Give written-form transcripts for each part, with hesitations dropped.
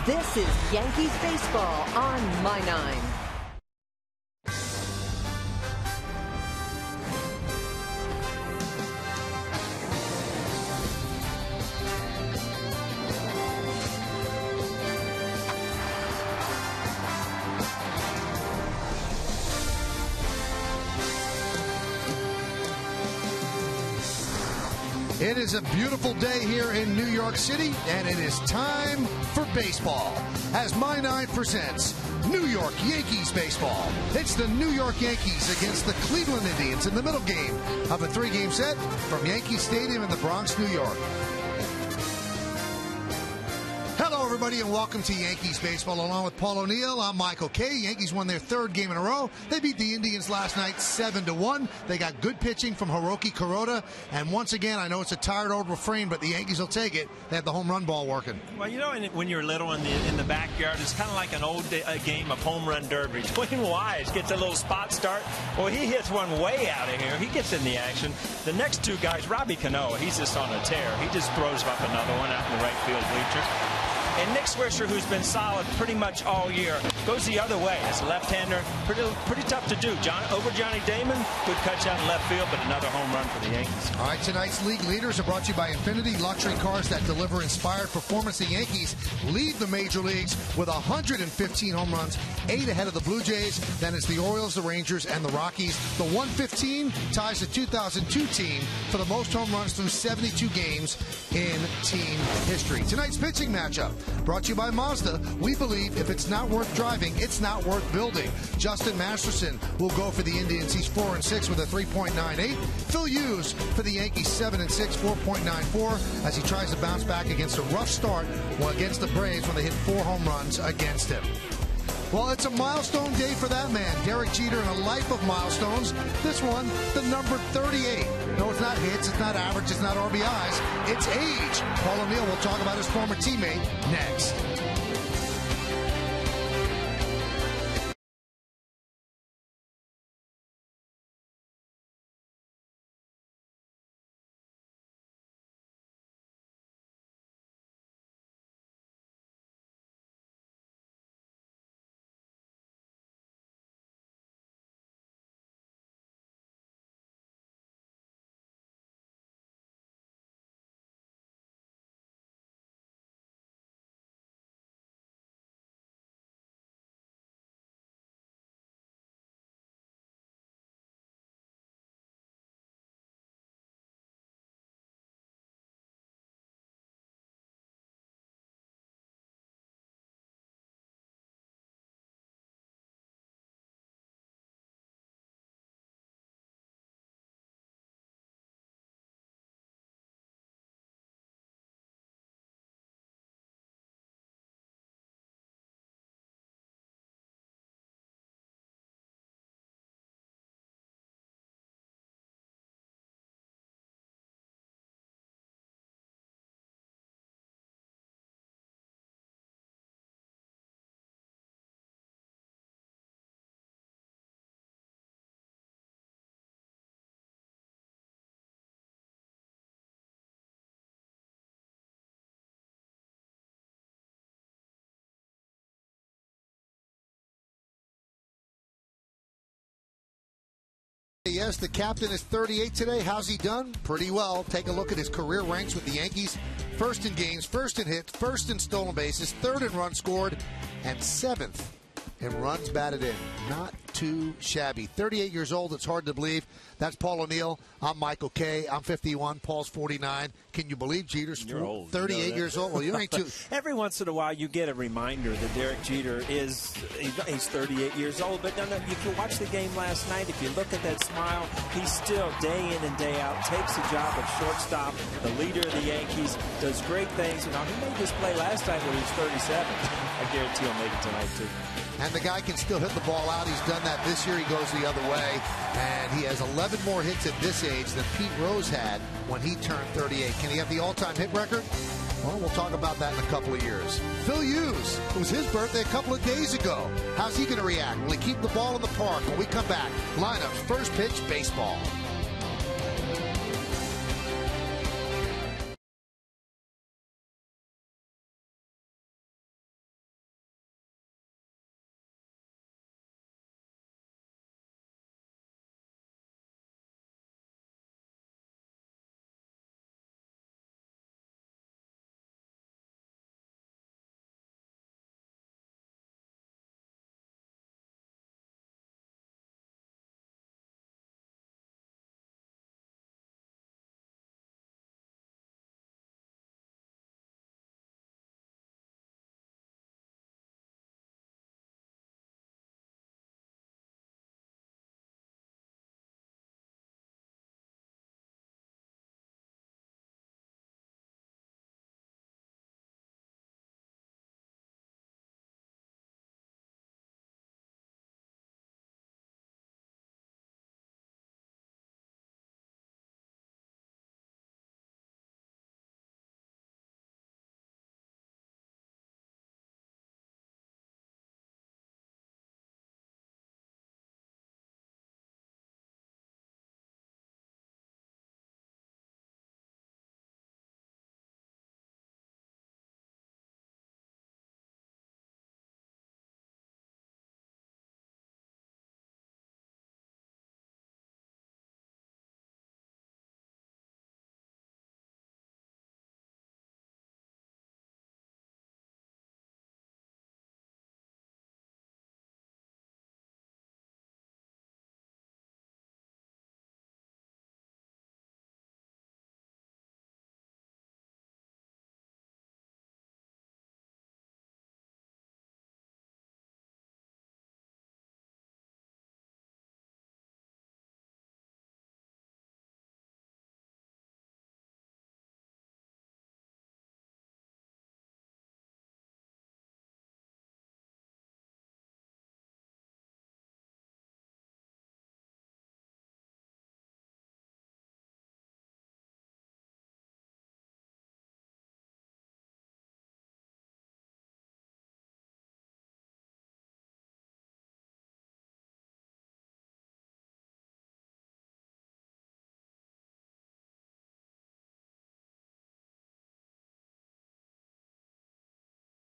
This is Yankees baseball on My Nine. It is a beautiful day here in New York City, and it is time for baseball as My Nine presents New York Yankees baseball. It's the New York Yankees against the Cleveland Indians in the middle game of a three-game set from Yankee Stadium in the Bronx, New York. Hello, everybody, and welcome to Yankees baseball. Along with Paul O'Neill, I'm Michael Kay. Yankees won their third game in a row. They beat the Indians last night 7-1. They got good pitching from Hiroki Kuroda. And once again, I know it's a tired old refrain, but the Yankees will take it. They have the home run ball working. Well, you know, when you're little in the backyard, it's kind of like an old game of home run derby. Dwayne Wise gets a little spot start. Well, he hits one way out of here. He gets in the action. The next two guys, Robbie Cano, he's just on a tear. He just throws up another one out in the right field bleachers. And Nick Swisher, who's been solid pretty much all year, goes the other way. As a left-hander, pretty tough to do. Over Johnny Damon, good catch out in left field, but another home run for the Yankees. All right, tonight's league leaders are brought to you by Infinity Luxury Cars that deliver inspired performance. The Yankees lead the major leagues with 115 home runs, 8 ahead of the Blue Jays. Then it's the Orioles, the Rangers, and the Rockies. The 115 ties the 2002 team for the most home runs through 72 games in team history. Tonight's pitching matchup brought to you by Mazda. We believe if it's not worth driving, it's not worth building. Justin Masterson will go for the Indians. He's 4-6 with a 3.98. Phil Hughes for the Yankees, 7-6, 4.94, as he tries to bounce back against a rough start against the Braves when they hit 4 home runs against him. Well, it's a milestone day for that man, Derek Jeter, in a life of milestones. This one, the number 38. No, it's not hits, it's not average, it's not RBIs, it's age. Paul O'Neill will talk about his former teammate next. Yes, the captain is 38 today. How's he done? Pretty well. Take a look at his career ranks with the Yankees. First in games, first in hits, first in stolen bases, third in runs scored, and 7th in runs batted in. Not too shabby. 38 years old. It's hard to believe. That's Paul O'Neill. I'm Michael Kay. I'm 51. Paul's 49. Can you believe Jeter's 38 years old? Well, you ain't too. Every once in a while, you get a reminder that Derek Jeter he's 38 years old. But no, you can watch the game last night. If you look at that smile, he's still day in and day out takes the job of shortstop, the leader of the Yankees, does great things. You know, he made this play last time when he was 37. I guarantee he'll make it tonight too. And the guy can still hit the ball out. He's done that this year. He goes the other way. And he has 11 more hits at this age than Pete Rose had when he turned 38. Can he have the all-time hit record? Well, we'll talk about that in a couple of years. Phil Hughes, it was his birthday a couple of days ago. How's he going to react? Will he keep the ball in the park when we come back? Lineups, first pitch, baseball.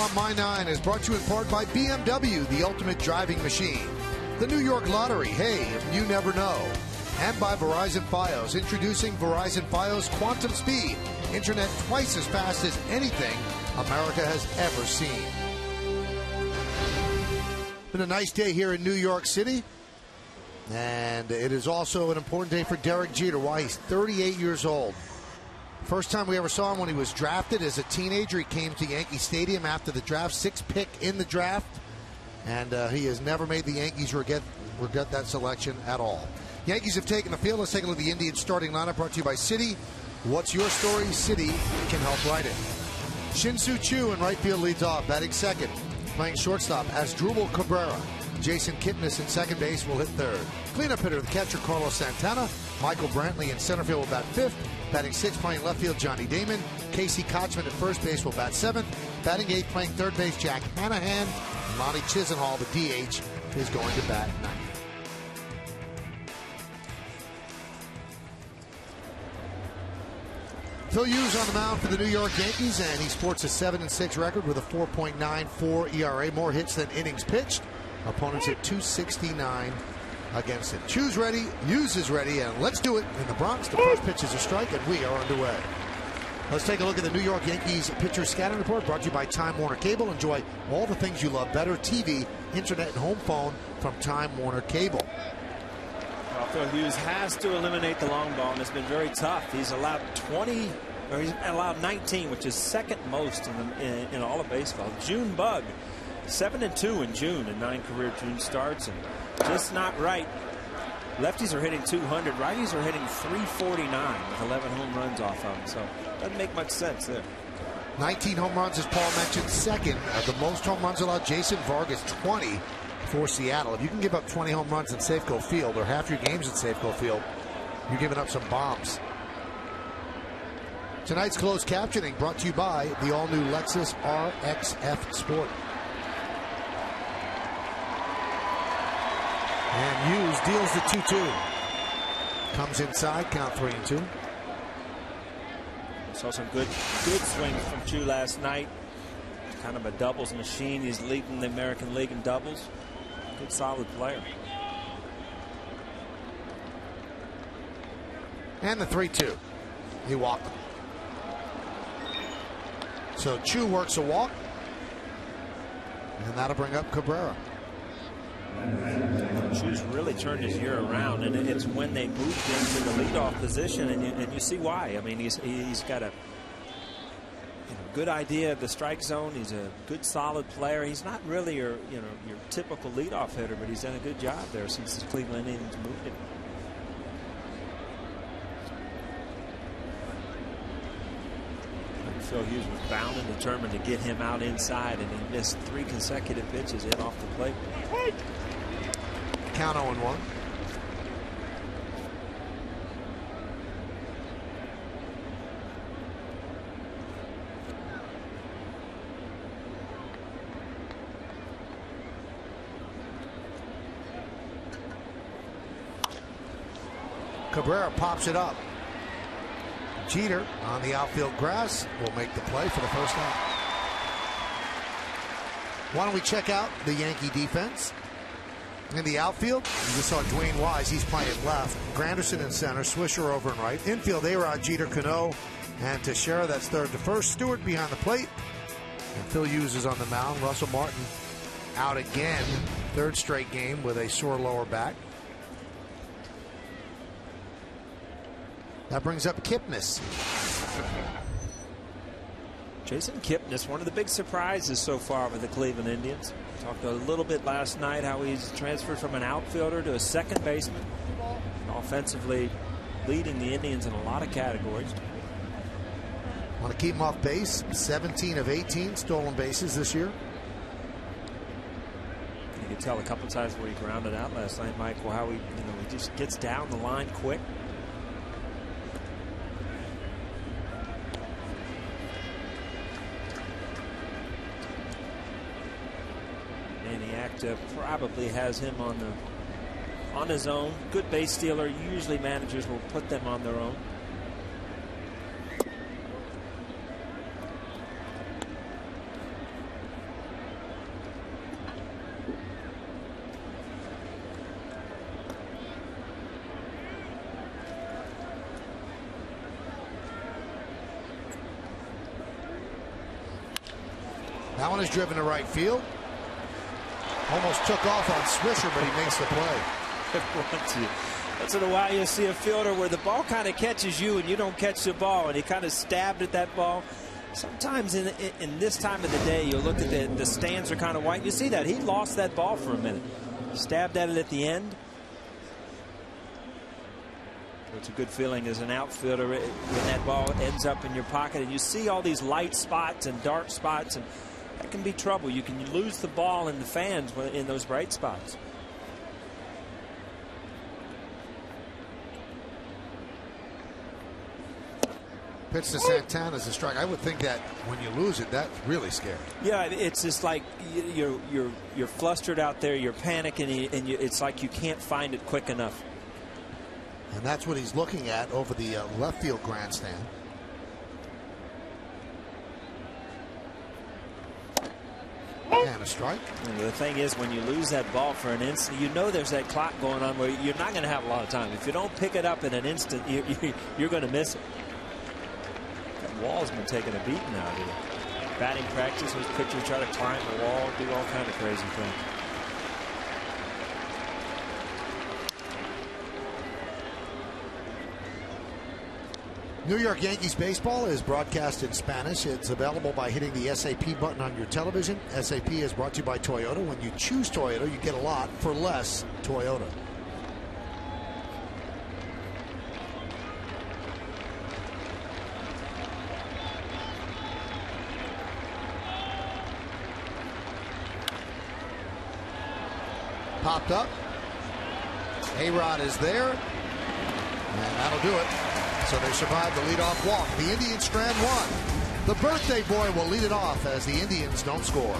On My 9 is brought to you in part by BMW, the ultimate driving machine. The New York Lottery, hey, you never know. And by Verizon Fios, introducing Verizon Fios Quantum Speed. Internet twice as fast as anything America has ever seen. Been a nice day here in New York City. And it is also an important day for Derek Jeter. Why? He's 38 years old. First time we ever saw him when he was drafted as a teenager. He came to Yankee Stadium after the draft, 6th pick in the draft. And he has never made the Yankees regret that selection at all. Yankees have taken the field. Let's take a look at the Indians starting lineup, brought to you by Citi. What's your story? Citi can help write it. Shin-Soo Choo in right field leads off, batting second. Playing shortstop, Asdrubal Cabrera. Jason Kipnis in second base will hit third. Cleanup hitter, the catcher, Carlos Santana. Michael Brantley in center field will bat fifth. Batting sixth, playing left field, Johnny Damon. Casey Kochman at first base will bat seventh. Batting eighth, playing third base, Jack Hanahan. Lonnie Chisenhall, the DH, is going to bat ninth. Phil Hughes on the mound for the New York Yankees, and he sports a 7-6 record with a 4.94 ERA. More hits than innings pitched. Opponents hit .269 against him. Hughes ready, Hughes is ready, and let's do it in the Bronx. The first pitch is a strike, and we are underway. Let's take a look at the New York Yankees pitcher scouting report, brought to you by Time Warner Cable. Enjoy all the things you love better: TV, internet, and home phone from Time Warner Cable. Well, Phil Hughes has to eliminate the long ball, and it's been very tough. He's allowed 19, which is second most in all of baseball. June bug, 7-2 in June in 9 career June starts, and just not right. Lefties are hitting 200. Righties are hitting 349 with 11 home runs off of them. So doesn't make much sense there. 19 home runs, as Paul mentioned. Second, the most home runs allowed, Jason Vargas, 20 for Seattle. If you can give up 20 home runs at Safeco Field, or half your games at Safeco Field, you're giving up some bombs. Tonight's closed captioning brought to you by the all-new Lexus RXF Sport. And Hughes deals the 2-2. Comes inside, count 3-2. Saw some good swings from Choo last night. Kind of a doubles machine. He's leading the American League in doubles. Good, solid player. And the 3-2. He walked. So Choo works a walk. And that'll bring up Cabrera. Choo's really turned his year around, and it's when they moved him to the leadoff position, and you see why. I mean, he's got a good idea of the strike zone. He's a good, solid player. He's not really your typical leadoff hitter, but he's done a good job there since the Cleveland Indians moved him. Phil Hughes was bound and determined to get him out inside, and he missed 3 consecutive pitches in off the plate. Count 0-1. Cabrera pops it up. Jeter on the outfield grass will make the play for the first out. Why don't we check out the Yankee defense? In the outfield, you just saw Dwayne Wise. He's playing left. Granderson in center. Swisher over in right. Infield, A-Rod, Jeter, Cano, and Teixeira. That's third to first. Stewart behind the plate. And Phil Hughes is on the mound. Russell Martin out again. Third straight game with a sore lower back. That brings up Kipnis. Jason Kipnis, one of the big surprises so far with the Cleveland Indians. Talked a little bit last night how he's transferred from an outfielder to a second baseman. And offensively leading the Indians in a lot of categories. Want to keep him off base. 17 of 18 stolen bases this year. You could tell a couple times where he grounded out last night, Michael, how he just gets down the line quick. Probably has him on his own. Good base stealer. Usually managers will put them on their own. That one is driven to right field. Almost took off on Swisher, but he makes the play. Once in a while you'll see a fielder where the ball kind of catches you and you don't catch the ball, and he kind of stabbed at that ball. Sometimes in this time of the day, you'll look at the stands are kind of white. You see that. He lost that ball for a minute. Stabbed at it at the end. It's a good feeling as an outfielder when that ball ends up in your pocket and you see all these light spots and dark spots, and that can be trouble. You can lose the ball in the fans in those bright spots. Pitch to Santana as a strike. I would think that when you lose it, that's really scary. Yeah, it's just like you're flustered out there, you're panicking, and it's like you can't find it quick enough. And that's what he's looking at over the left field grandstand. And a strike. And the thing is, when you lose that ball for an instant, you know there's that clock going on where you're not going to have a lot of time. If you don't pick it up in an instant, you're going to miss it. That wall's been taking a beating out here. Batting practice, those pitchers try to climb the wall, do all kind of crazy things. New York Yankees baseball is broadcast in Spanish. It's available by hitting the SAP button on your television. SAP is brought to you by Toyota. When you choose Toyota, you get a lot for less. Toyota. Popped up. A-Rod is there. And that'll do it. So they survive the leadoff walk. The Indians strand one. The birthday boy will lead it off as the Indians don't score.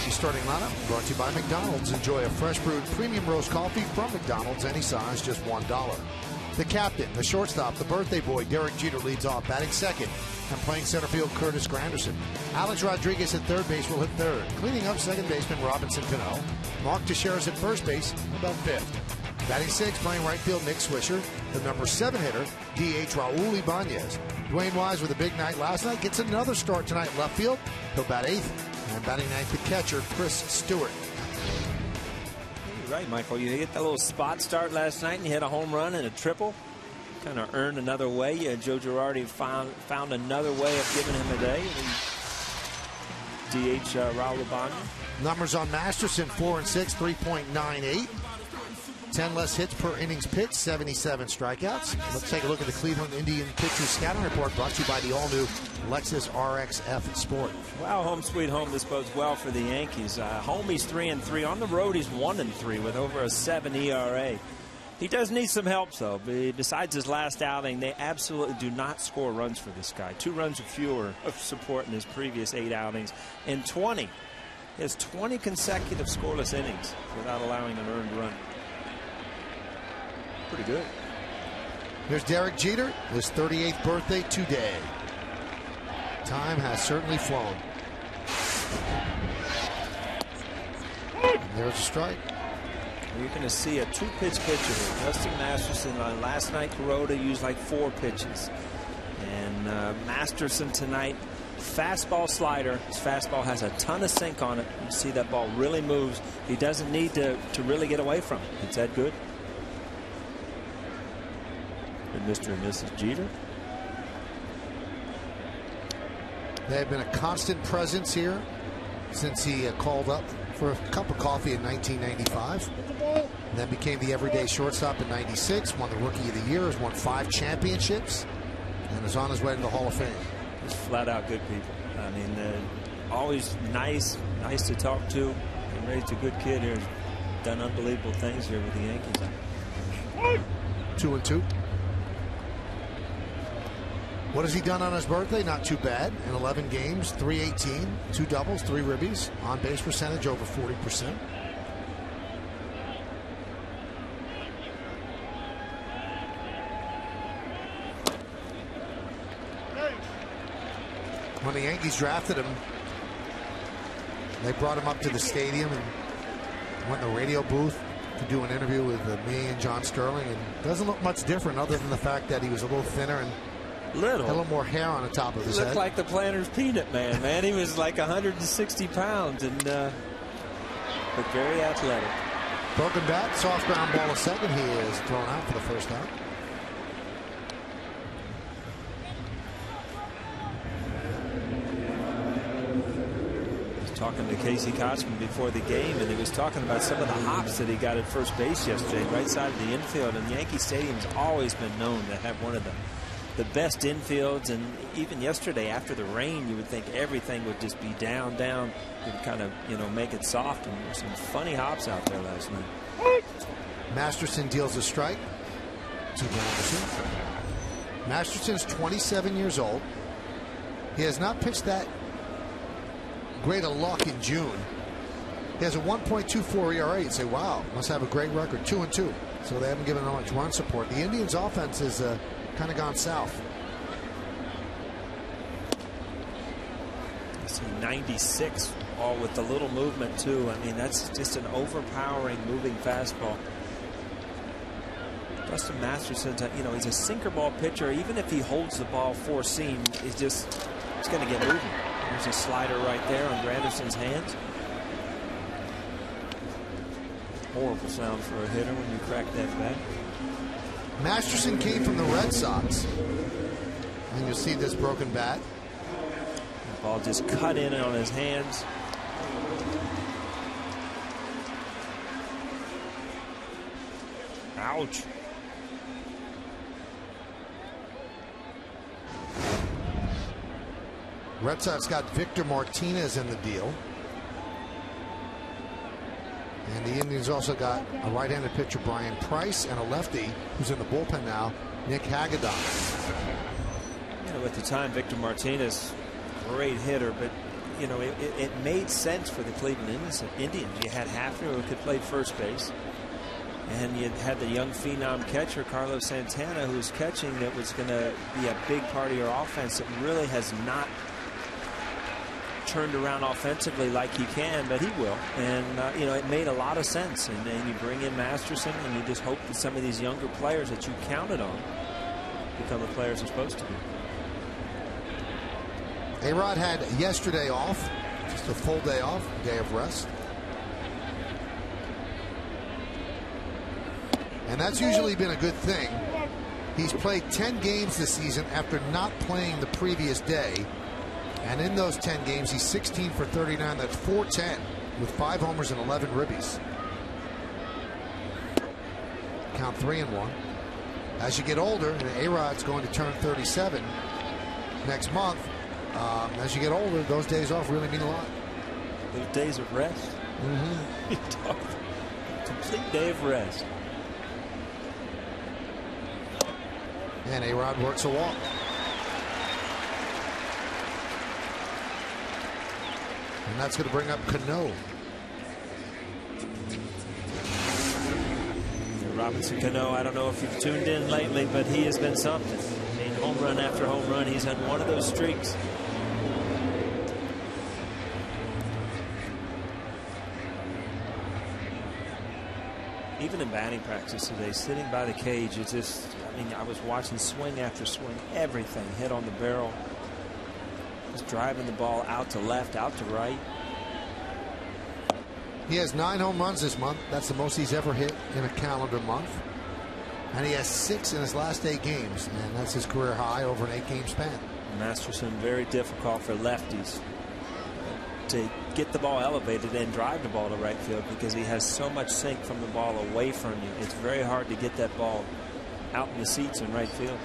Starting lineup brought to you by McDonald's. Enjoy a fresh brewed premium roast coffee from McDonald's, any size, just $1. The captain, the shortstop, the birthday boy, Derek Jeter leads off, batting second, and playing center field, Curtis Granderson. Alex Rodriguez at third base will hit third. Cleaning up second baseman Robinson Cano. Mark Teixeira's at first base, about fifth. Batting sixth, playing right field, Nick Swisher. The number 7 hitter, DH Raul Ibanez. Dwayne Wise with a big night last night gets another start tonight in left field. He'll bat eighth. And batting ninth, the catcher, Chris Stewart. You're right, Michael. You hit that little spot start last night, and you hit a home run and a triple. Kind of earned another way. Joe Girardi found another way of giving him a day. DH Raul Ibanez. Numbers on Masterson, 4 and 6, 3.98. 10 less hits per innings pitched, 77 strikeouts. Let's take a look at the Cleveland Indian pitchers scouting report brought to you by the all-new Lexus RX-F Sport. Wow, home sweet home. This bodes well for the Yankees. Home, he's 3-3. On the road, he's 1-3 with over a 7 ERA. He does need some help, though. Besides his last outing, they absolutely do not score runs for this guy. 2 runs or fewer of support in his previous 8 outings. In 20, he has 20 consecutive scoreless innings without allowing an earned run. Pretty good. Here's Derek Jeter, his 38th birthday today. Time has certainly flown. And there's a strike. You're going to see a 2-pitch pitcher here. Justin Masterson last night, Kuroda used like 4 pitches. And Masterson tonight, fastball slider. His fastball has a ton of sink on it. You see that ball really moves. He doesn't need to really get away from it. It's that good. and Mr. and Mrs. Jeter. They have been a constant presence here since he called up for a cup of coffee in 1995. And then became the everyday shortstop in '96. Won the Rookie of the Year. Has won 5 championships. And is on his way to the Hall of Fame. Just flat out good people. I mean, always nice to talk to. And raised a good kid here. Done unbelievable things here with the Yankees. 2-2. What has he done on his birthday? Not too bad. In 11 games, 318, 2 doubles, 3 ribbies. On base percentage over 40%. When the Yankees drafted him, they brought him up to the stadium and went in the radio booth to do an interview with me and John Sterling, and doesn't look much different other than the fact that he was a little thinner and had a little more hair on the top of his head. Looked like the Planters Peanut Man, man. He was like 160 pounds and but very athletic. Broken bat, soft ground ball to second. He is thrown out for the first time. Talking to Casey Kotzman before the game, and he was talking about some of the hops that he got at first base yesterday, right side of the infield. And Yankee Stadium's always been known to have one of the best infields. And even yesterday, after the rain, you would think everything would just be down. It would kind of, make it soft. And there were some funny hops out there last night. Masterson deals a strike to Anderson. Masterson's 27 years old. He has not pitched that great a luck in June. He has a 1.24 ERA. You'd say, wow, must have a great record. 2-2. So they haven't given him much run support. The Indians' offense has kind of gone south. I see 96, all with the little movement too. I mean, that's just an overpowering moving fastball. Justin Masterson, he's a sinker ball pitcher. Even if he holds the ball four seam, it's going to get moving. There's a slider right there on Granderson's hands. Horrible sound for a hitter when you crack that bat. Masterson came from the Red Sox. And you'll see this broken bat. The ball just cut in on his hands. Ouch. Red Sox got Victor Martinez in the deal. And the Indians also got a right-handed pitcher, Brian Price, and a lefty who's in the bullpen now, Nick Hagedorn. At the time, Victor Martinez, great hitter, but it made sense for the Cleveland Indians. You had Hafner, who could play first base, and you had the young phenom catcher Carlos Santana, who's catching, that was going to be a big part of your offense that really has not turned around offensively like he can, but he will. And it made a lot of sense. And then you bring in Masterson, and you just hope that some of these younger players that you counted on become the players they're supposed to be. A-Rod had yesterday off, just a full day off, day of rest. And that's usually been a good thing. He's played 10 games this season after not playing the previous day. And in those 10 games, he's 16 for 39. That's .410 with 5 homers and 11 ribbies. Count 3-1. As you get older, and A-Rod's going to turn 37 next month. As you get older, those days off really mean a lot. Those days of rest. Complete day of rest. And A-Rod works a walk. And that's going to bring up Cano. Robinson Cano, I don't know if you've tuned in lately, but he has been something. I mean, home run after home run. He's on one of those streaks. Even in batting practice today, sitting by the cage, it's just, I mean, I was watching swing after swing, everything hit on the barrel. Just driving the ball out to left, out to right. He has 9 home runs this month. That's the most he's ever hit in a calendar month. And he has 6 in his last 8 games, and that's his career high over an 8-game span. Masterson, very difficult for lefties to get the ball elevated and drive the ball to right field because he has so much sink from the ball away from you. It's very hard to get that ball out in the seats in right field.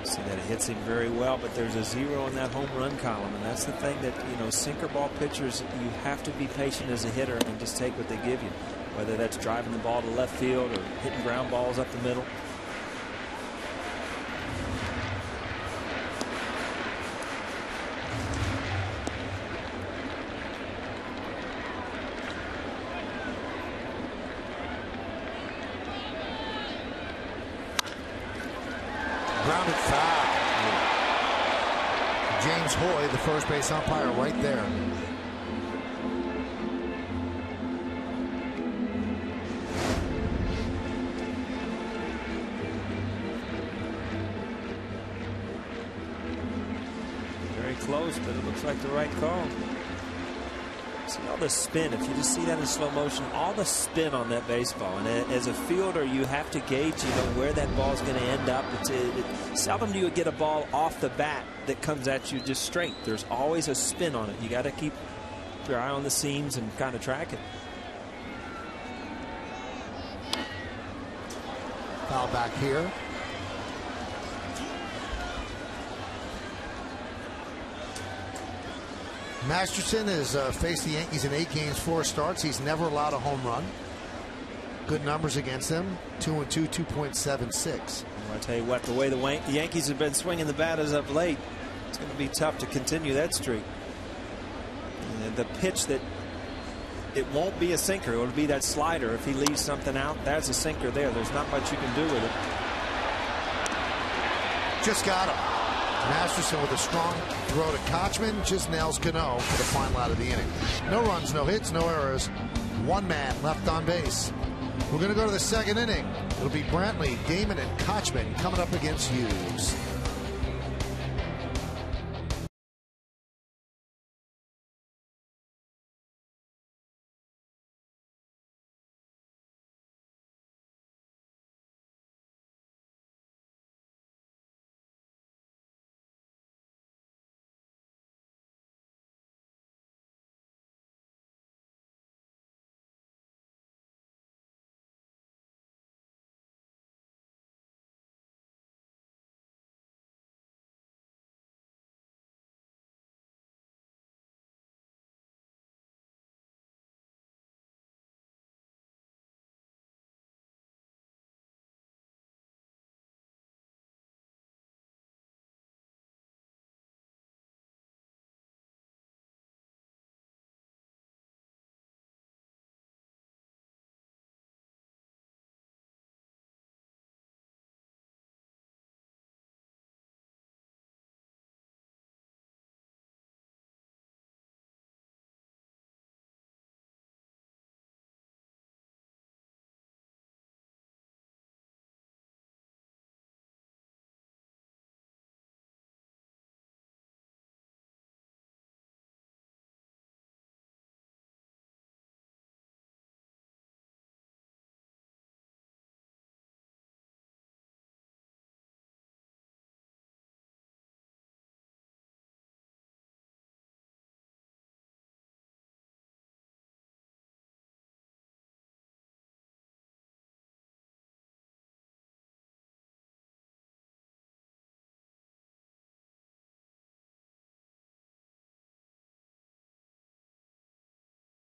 See that it hits him very well, but there's a 0 in that home run column, and that's the thing that, you know, sinker ball pitchers, you have to be patient as a hitter and just take what they give you, whether that's driving the ball to left field or hitting ground balls up the middle. Grounded foul. James Hoy, the first base umpire, right there. Very close, but it looks like the right call. See all the spin. If you just see that in slow motion, all the spin on that baseball. And as a fielder, you have to gauge, you know, where that ball is going to end up. Seldom do you get a ball off the bat that comes at you just straight. There's always a spin on it. You got to keep your eye on the seams and kind of track it. Foul back here. Masterson has faced the Yankees in 8 games, 4 starts. He's never allowed a home run. Good numbers against them. 2-2, 2.76. I tell you what, the way the Yankees have been swinging the bat as of late, it's going to be tough to continue that streak. And the pitch that it won't be a sinker, it'll be that slider. If he leaves something out, that's a sinker there. There's not much you can do with it. Just got him. Masterson with a strong throw to Kochman just nails Cano for the final out of the inning. No runs, no hits, no errors. 1 man left on base. We're going to go to the 2nd inning. It'll be Brantley, Damon, and Kochman coming up against Hughes.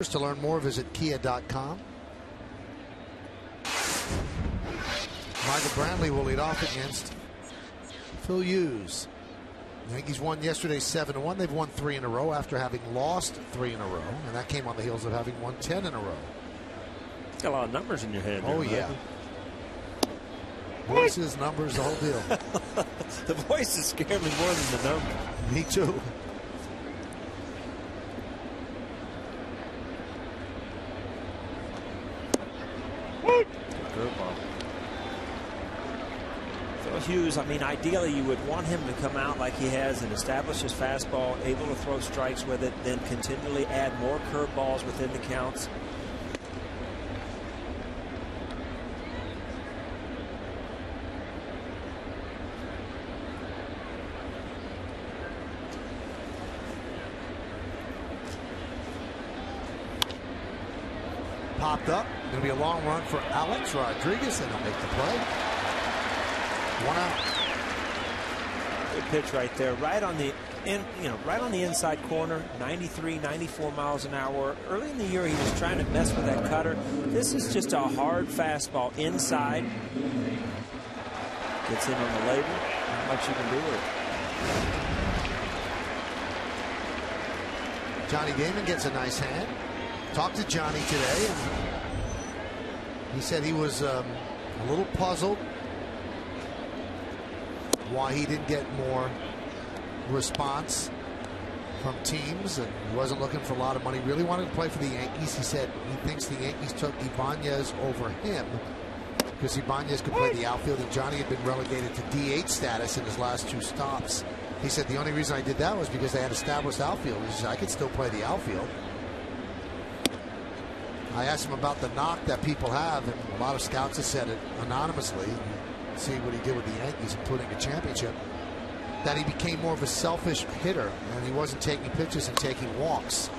To learn more, visit kia.com. Michael Brantley will lead off against Phil Hughes. The Yankees won yesterday 7-1. They've won 3 in a row after having lost 3 in a row, and that came on the heels of having won 10 in a row. Got a lot of numbers in your head. Oh, yeah. Voices, numbers, the whole deal. The voices scare me more than the number. Me too. cues. I mean, ideally, you would want him to come out like he has and establish his fastball, able to throw strikes with it, then continually add more curveballs within the counts. Popped up. Going to be a long run for Alex Rodriguez, and he'll make the play. 1 out. Good pitch right there, right on the right on the inside corner. 93, 94 miles an hour. Early in the year, he was trying to mess with that cutter. This is just a hard fastball inside. Gets in on the label. Not much you can do with it. Johnny Damon gets a nice hand. Talked to Johnny today, and he said he was a little puzzled why he didn't get more response from teams, and he wasn't looking for a lot of money. Really wanted to play for the Yankees. He said he thinks the Yankees took Ibanez over him because Ibanez could play the outfield, and Johnny had been relegated to DH status in his last 2 stops. He said the only reason I did that was because they had established outfield. He said I could still play the outfield. I asked him about the knock that people have, and a lot of scouts have said it anonymously. See what he did with the Yankees, including a championship. That he became more of a selfish hitter, and he wasn't taking pitches and taking walks.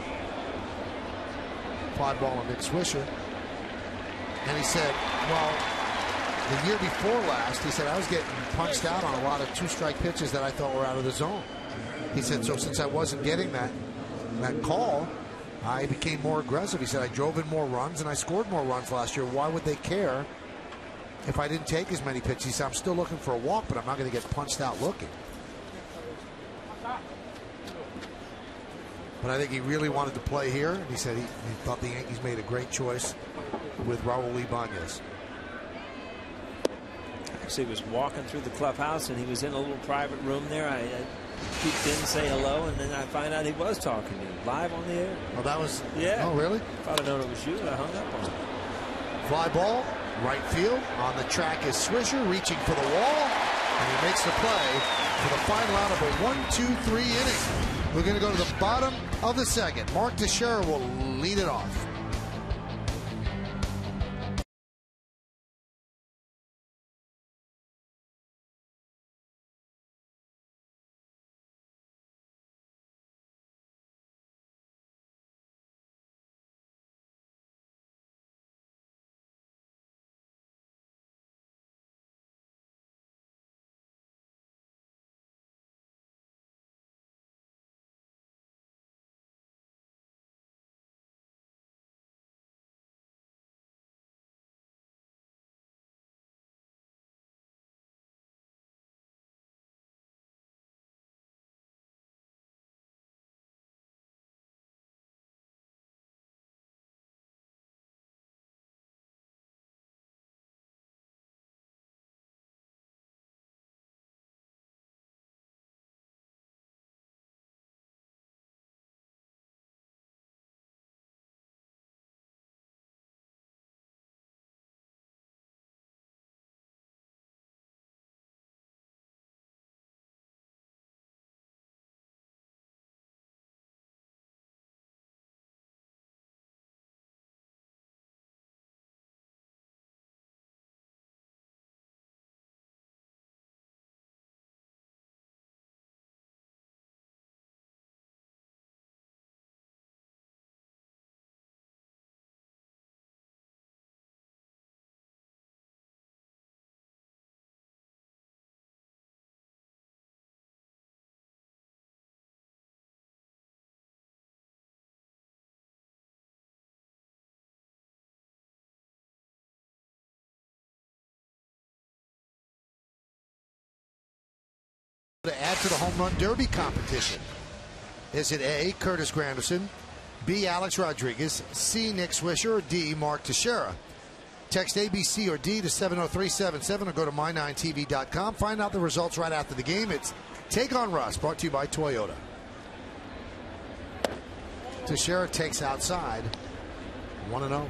Fly ball on Nick Swisher. And he said, well, the year before last, he said, I was getting punched out on a lot of 2-strike pitches that I thought were out of the zone. He said, so since I wasn't getting that call, I became more aggressive. He said, I drove in more runs and I scored more runs last year. Why would they care if I didn't take as many pitches? He said, I'm still looking for a walk, but I'm not going to get punched out looking. But I think he really wanted to play here. And he said he thought the Yankees made a great choice with Raul Ibanez. Actually, he was walking through the clubhouse, and he was in a little private room there. I peeked in to say hello, and then I find out he was talking to you live on the air. Oh, that was? Yeah. Oh, really? Thought I'd known it was you, and I hung up on him. Fly ball, right field. On the track is Swisher, reaching for the wall, and he makes the play for the final out of a 1-2-3 inning. We're going to go to the bottom of the second. Mark Teixeira will lead it off. To add to the home run derby competition. Is it A, Curtis Granderson, B, Alex Rodriguez, C, Nick Swisher, or D, Mark Teixeira? Text A, B, C, or D to 70377 or go to my9tv.com. Find out the results right after the game. It's Take on Russ, brought to you by Toyota. Teixeira takes outside, 1-0.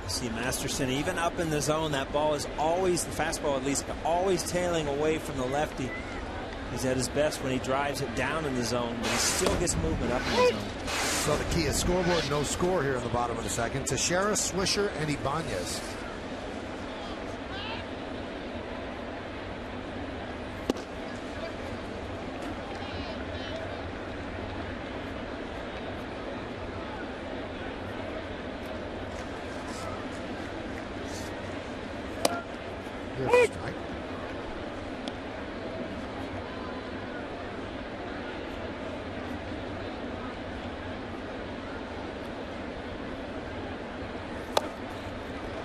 See Masterson even up in the zone. That ball is always, the fastball at least, always tailing away from the lefty. He's at his best when he drives it down in the zone, but he still gets movement up in the zone. So the key is scoreboard, no score here in the bottom of the second. Teixeira, Swisher, and Ibanez. Here's a strike.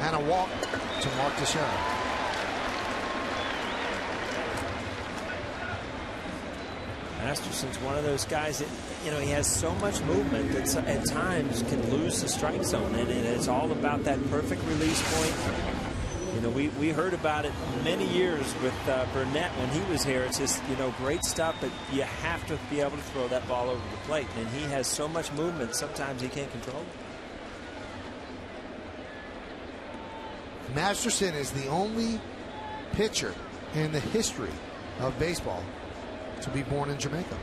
And a walk to Mark Teixeira. Masterson's one of those guys that, you know, he has so much movement that at times can lose the strike zone, and it's all about that perfect release point. You know, we heard about it many years with Burnett when he was here. It's just, you know, great stuff, but you have to be able to throw that ball over the plate, and he has so much movement sometimes he can't control it. Masterson is the only pitcher in the history of baseball to be born in Jamaica.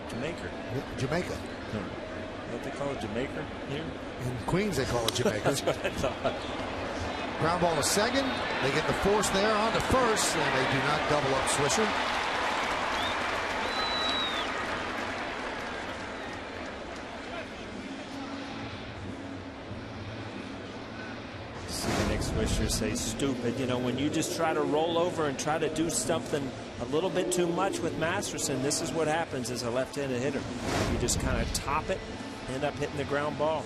Jamaica. Yeah, Jamaica. What they call it, Jamaica here? In Queens, they call it Jamaica. That's what I thought. Ground ball to second. They get the force there on to first, and they do not double up Swisher. Swisher say stupid. You know, when you just try to roll over and try to do something a little bit too much with Masterson, this is what happens as a left-handed hitter. You just kind of top it, end up hitting the ground ball.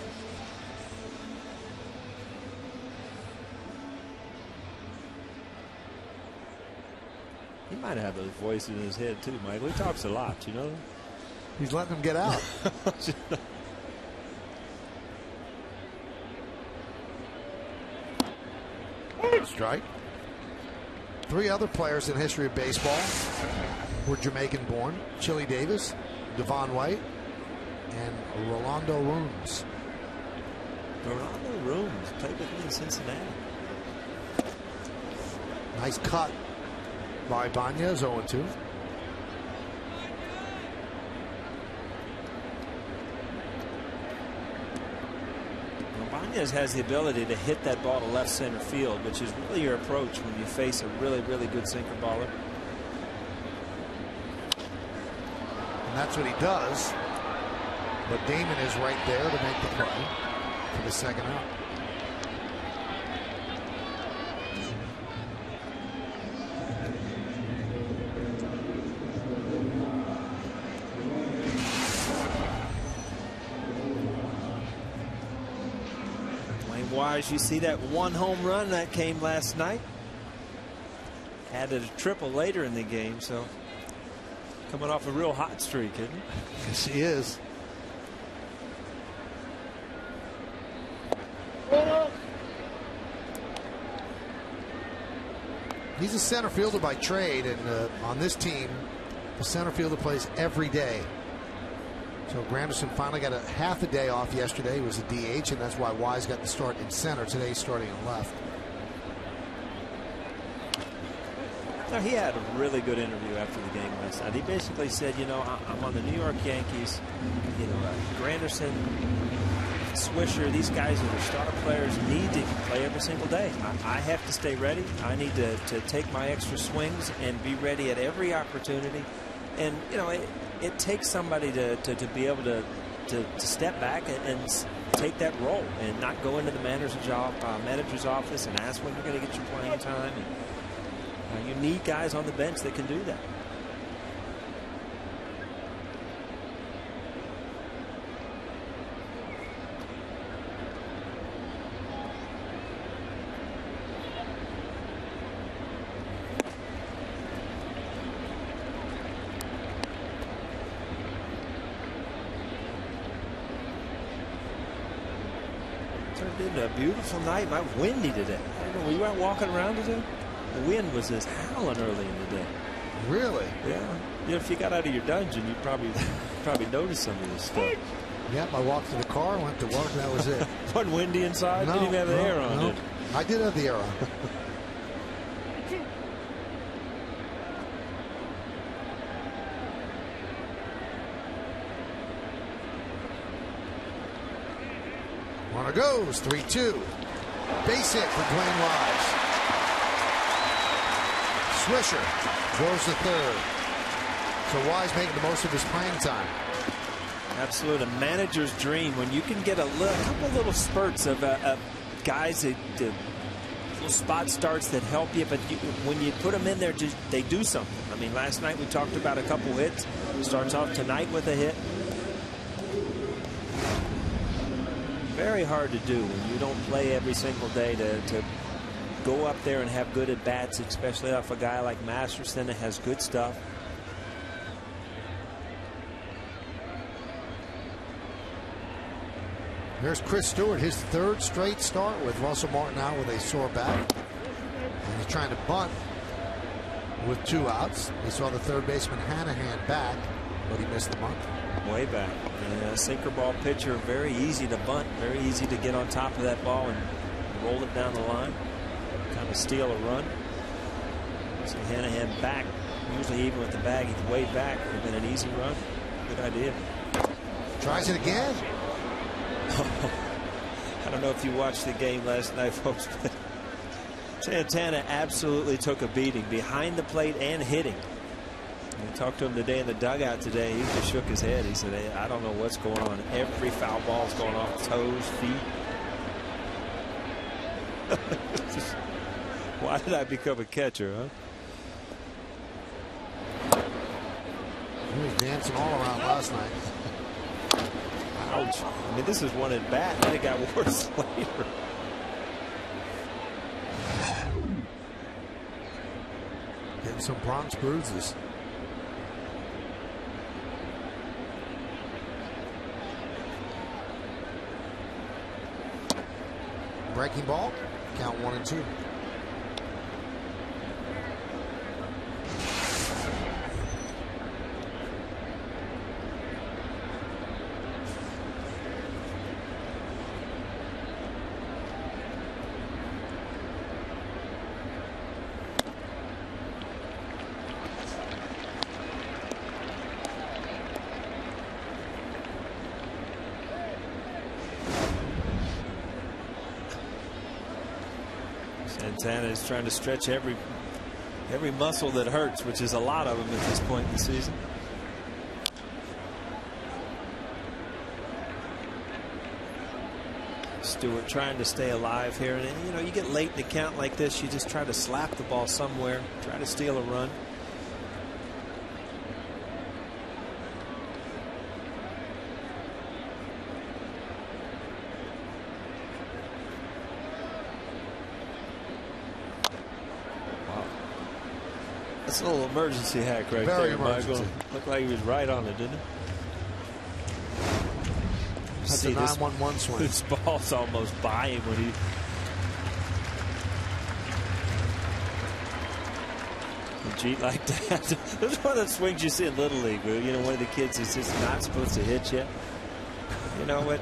He might have those voices in his head too, Michael. He talks a lot, you know. He's letting them get out. Strike. Three other players in the history of baseball were Jamaican born: Chili Davis, Devon White, and Rolando Rooms. Rolando Rooms played with me in Cincinnati. Nice cut by Ibanez, 0-2. Ibanez has the ability to hit that ball to left center field, which is really your approach when you face a really, really good sinker baller. And that's what he does. But Damon is right there to make the play for the second out. Wise, you see that one home run that came last night. Added a triple later in the game, so coming off a real hot streak, isn't he? Yes, he is. He's a center fielder by trade, and on this team, the center fielder plays every day. So Granderson finally got a half a day off yesterday. He was a DH, and that's why Wise got the start in center. Today he's starting in left. Now, he had a really good interview after the game last night. He basically said, you know, I'm on the New York Yankees. You know, Granderson, Swisher, these guys that are starter players need to play every single day. I have to stay ready. I need to take my extra swings and be ready at every opportunity. And, you know, it takes somebody to be able to step back and take that role and not go into the manager's office and ask when you're going to get your playing time. And, you need guys on the bench that can do that. Turned into a beautiful night. Not windy today. I don't know, we weren't walking around today. The wind was just howling early in the day. Really? Yeah. You know, if you got out of your dungeon, you'd probably notice some of this stuff. Yep, I walked to the car, went to work, and that was it. Wasn't windy inside? No, Didn't even have the air on it. I did have the air on. Runner goes, 3-2. Base hit for Dwayne Wise. Swisher goes to third. So Wise making the most of his playing time. Absolute, a manager's dream when you can get a couple little spurts of guys that little spot starts that help you, but when you put them in there, they do something. I mean, last night we talked about a couple hits. Starts off tonight with a hit. Very hard to do when you don't play every single day to go up there and have good at bats, especially off a guy like Masterson that has good stuff. Here's Chris Stewart, his third straight start with Russell Martin out with a sore back. And he's trying to bunt with 2 outs. We saw the third baseman Hanahan back, but he missed the bunt. Way back. And a sinker ball pitcher, very easy to bunt, very easy to get on top of that ball and roll it down the line. Kind of steal a run. So Hanahan back, usually even with the bag, he's way back. Would have been an easy run. Good idea. Tries it again. I don't know if you watched the game last night, folks, but Santana absolutely took a beating behind the plate and hitting. I talked to him today in the dugout today. He just shook his head. He said, hey, I don't know what's going on. Every foul ball is going off toes, feet. Why did I become a catcher, huh? He was dancing all around last night. Ouch. I mean, this is one at bat, and then it got worse later. Getting some Bronx bruises. Breaking ball, count 1-2. Santana is trying to stretch every muscle that hurts, which is a lot of them at this point in the season. Stewart trying to stay alive here, and you know, you get late in a count like this, you just try to slap the ball somewhere, try to steal a run. That's a little emergency hack right Very there, emergency. Michael. Looked like he was right on it, didn't it? That's a 9-1-1 swing. This ball's almost by him when he cheat like that. This is one of the swings you see in Little League, where, you know, one of the kids is just not supposed to hit you. You know what?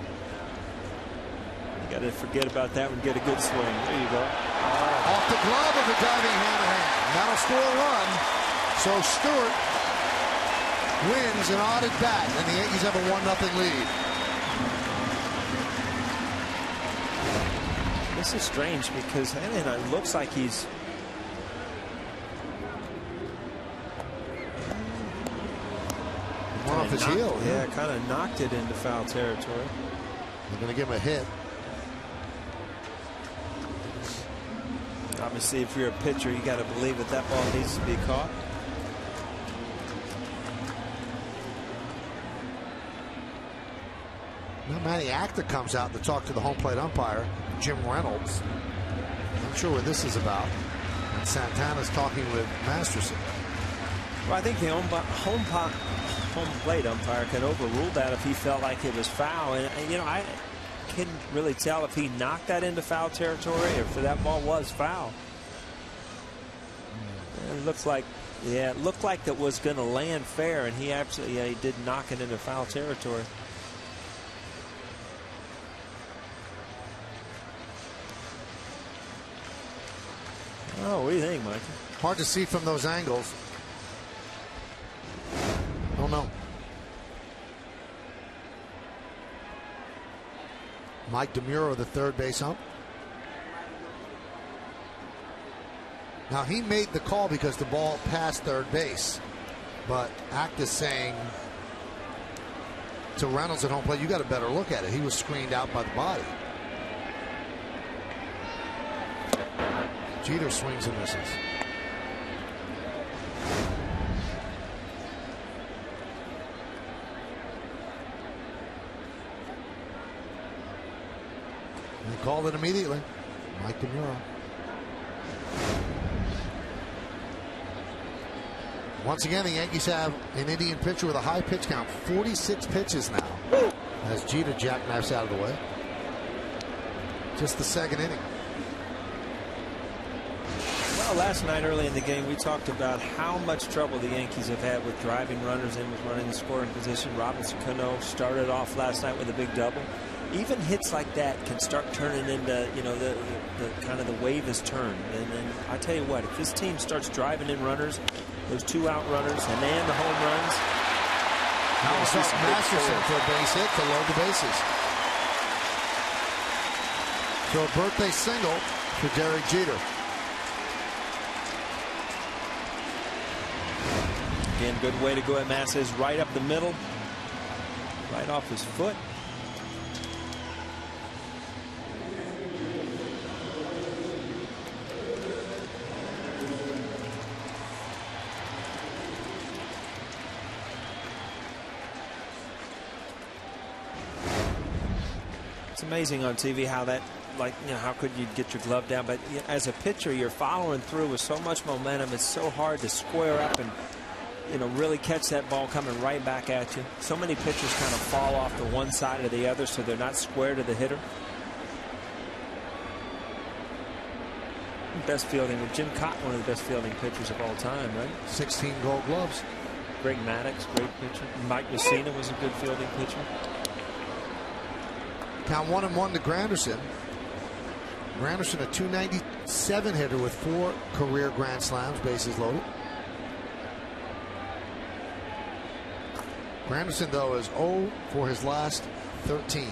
You got to forget about that one. Get a good swing. There you go. Off the glove of the diving Hanahan. That'll score a run. So Stewart wins an odd at bat, and the Yankees have a 1-0 lead. This is strange because Hanahan looks like he's One off his heel. Yeah, kind of knocked it into foul territory. They're going to give him a hit. Obviously, if you're a pitcher, you got to believe that that ball needs to be caught. Now Matty Actor comes out to talk to the home plate umpire, Jim Reynolds. I'm not sure what this is about. And Santana's talking with Masterson. Well, I think the home plate umpire can overrule that if he felt like it was foul. And you know, I couldn't really tell if he knocked that into foul territory or if that ball was foul. It looks like, yeah, it looked like it was going to land fair, and he absolutely, yeah, he did knock it into foul territory. Oh, what do you think, Mike? Hard to see from those angles. Don't know. Mike DeMuro, the third base ump. Now, he made the call because the ball passed third base. But Act is saying to Reynolds at home plate, you got a better look at it. He was screened out by the body. Jeter swings and misses. And he called it immediately. Mike DeMuro. Once again, the Yankees have an Indian pitcher with a high pitch count, 46 pitches now, as Jeter jackknives out of the way. Just the second inning. Well, last night early in the game, we talked about how much trouble the Yankees have had with driving runners in, with running the scoring position. Robinson Cano started off last night with a big double. Even hits like that can start turning into, you know, the kind of the wave is turned. And then I tell you what, if this team starts driving in runners, those 2 out runners, and the home runs. Now it's off Masterson for a base hit to load the bases. So a birthday single for Derek Jeter. Again, good way to go at Masses, right up the middle, right off his foot. It's amazing on TV how that, like, you know, how could you get your glove down? But as a pitcher, you're following through with so much momentum. It's so hard to square up and, you know, really catch that ball coming right back at you. So many pitchers kind of fall off to one side or the other, so they're not square to the hitter. Best fielding, Jim Cotton, one of the best fielding pitchers of all time, right? 16 Gold Gloves. Greg Maddux, great pitcher. Mike Mussina was a good fielding pitcher. Count 1-1 to Granderson. Granderson, a .297 hitter with 4 career grand slams, bases loaded. Granderson, though, is 0 for his last 13.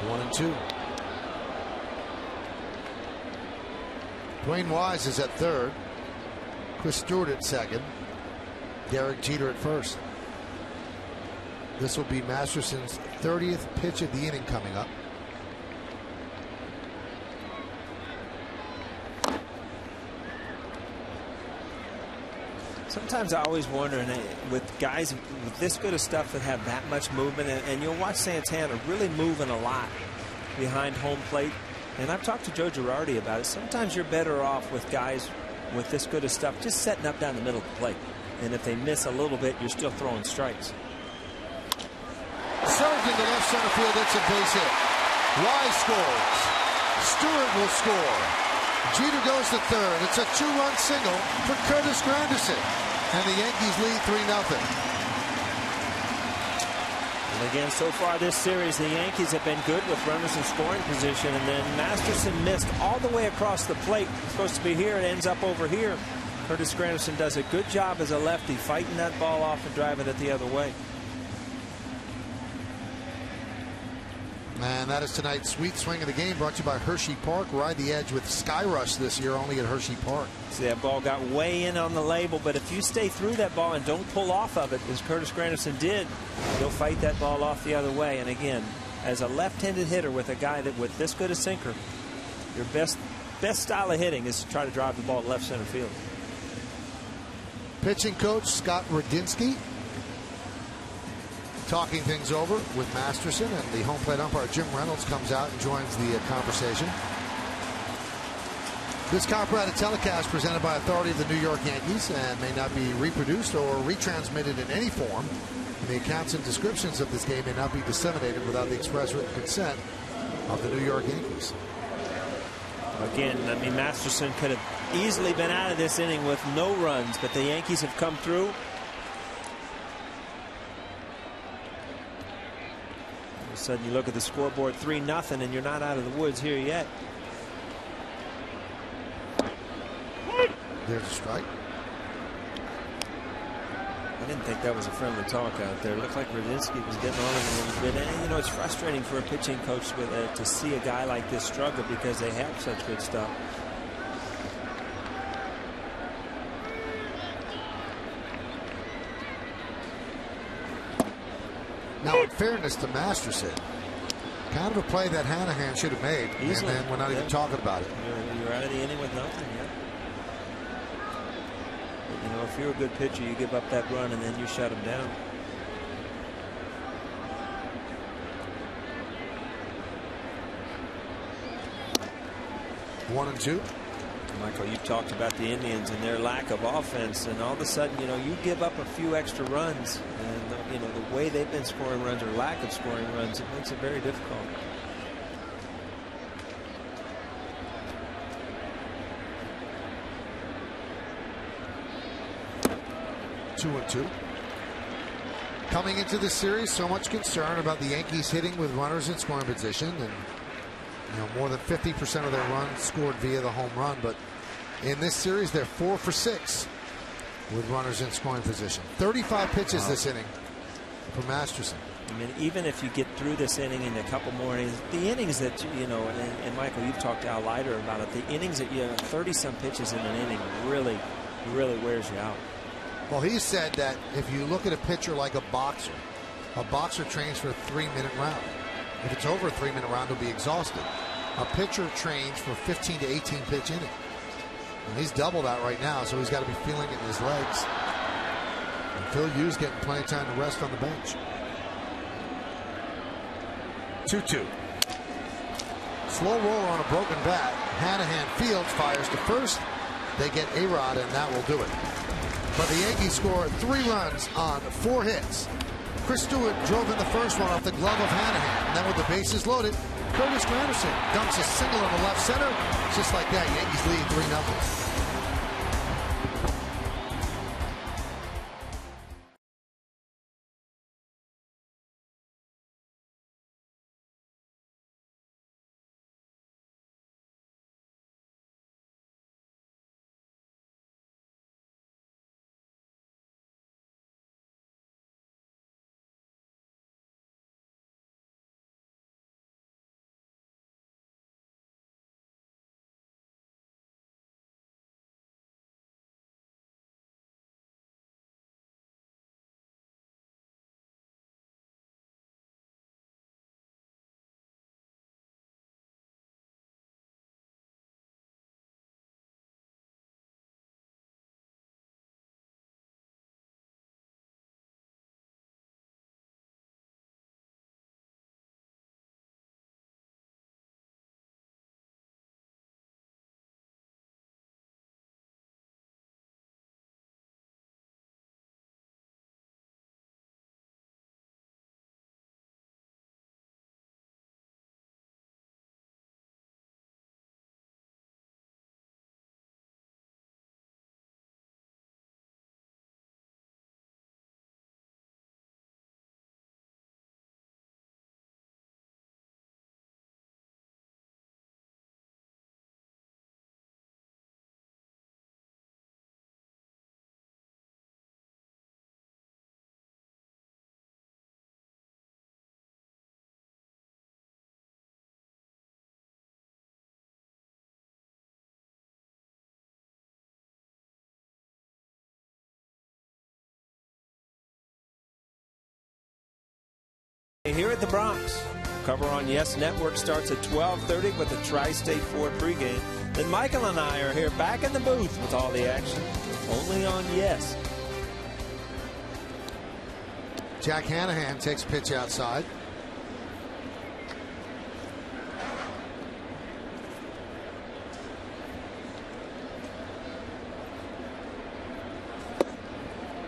One and 2. Dwayne Wise is at third. Chris Stewart at second. Derek Jeter at first. This will be Masterson's 30th pitch of the inning coming up. Sometimes I always wonder, with guys with this good of stuff that have that much movement, and you'll watch Santana really moving a lot behind home plate. And I've talked to Joe Girardi about it. Sometimes you're better off with guys with this good of stuff just setting up down the middle of the plate. And if they miss a little bit, you're still throwing strikes. Served into left center field. It's a base hit. Wise scores. Stewart will score. Jeter goes to third. It's a 2-run single for Curtis Granderson. And the Yankees lead 3-0. And again, so far this series, the Yankees have been good with runners in scoring position. And then Masterson missed all the way across the plate. It's supposed to be here. It ends up over here. Curtis Granderson does a good job as a lefty, fighting that ball off and driving it the other way. And that is tonight's sweet swing of the game, brought to you by Hershey Park. Ride the edge with Sky Rush this year, only at Hershey Park. See, that ball got way in on the label, but if you stay through that ball and don't pull off of it, as Curtis Granderson did, you'll fight that ball off the other way. And again, as a left-handed hitter with a guy that with this good a sinker, your best style of hitting is to try to drive the ball to left center field. Pitching coach Scott Radinsky talking things over with Masterson, and the home plate umpire Jim Reynolds comes out and joins the conversation. This copyrighted telecast presented by authority of the New York Yankees and may not be reproduced or retransmitted in any form. And the accounts and descriptions of this game may not be disseminated without the express written consent of the New York Yankees. Again, I mean, Masterson could have easily been out of this inning with no runs, but the Yankees have come through. a sudden you look at the scoreboard, 3-0, and you're not out of the woods here yet. There's a strike. I didn't think that was a friendly talk out there. It looked like Radinsky was getting on him a little bit. And, you know, it's frustrating for a pitching coach to see a guy like this struggle because they have such good stuff. Now, in fairness to Masterson, kind of a play that Hanahan should have made. Easily. And then we're not even talking about it. You're out of the inning with nothing, yeah. You know, if you're a good pitcher, you give up that run and then you shut him down. One and two. Michael, you talked about the Indians and their lack of offense, and all of a sudden, you know, you give up a few extra runs, and you know the way they've been scoring runs or lack of scoring runs, it makes it very difficult. Two and two. Coming into this series, so much concern about the Yankees hitting with runners in scoring position, and you know, more than 50% of their runs scored via the home run. But in this series, they're 4 for 6 with runners in scoring position. 35 pitches this inning for Masterson. I mean, even if you get through this inning in a couple more innings, the innings that, you know, and Michael, you've talked to Al Leiter about it, the innings that you have 30-some pitches in an inning really wears you out. Well, he said that if you look at a pitcher like a boxer trains for a 3-minute round. If it's over a 3-minute round, he'll be exhausted. A pitcher trains for 15 to 18 pitch inning. And he's double that right now, so he's got to be feeling it in his legs. And Phil Hughes getting plenty of time to rest on the bench. 2-2. Slow roller on a broken bat. Hanahan fields, fires to first. They get A-Rod, and that will do it. But the Yankees scored 3 runs on 4 hits. Chris Stewart drove in the first one off the glove of Hanahan. And then with the bases loaded, Curtis Granderson dumps a single in the left center. Just like that, Yankees lead 3-0. Here at the Bronx, cover on Yes Network starts at 12:30 with the Tri-State 4 pregame. Then Michael and I are here back in the booth with all the action, only on Yes. Jack Hanahan takes a pitch outside.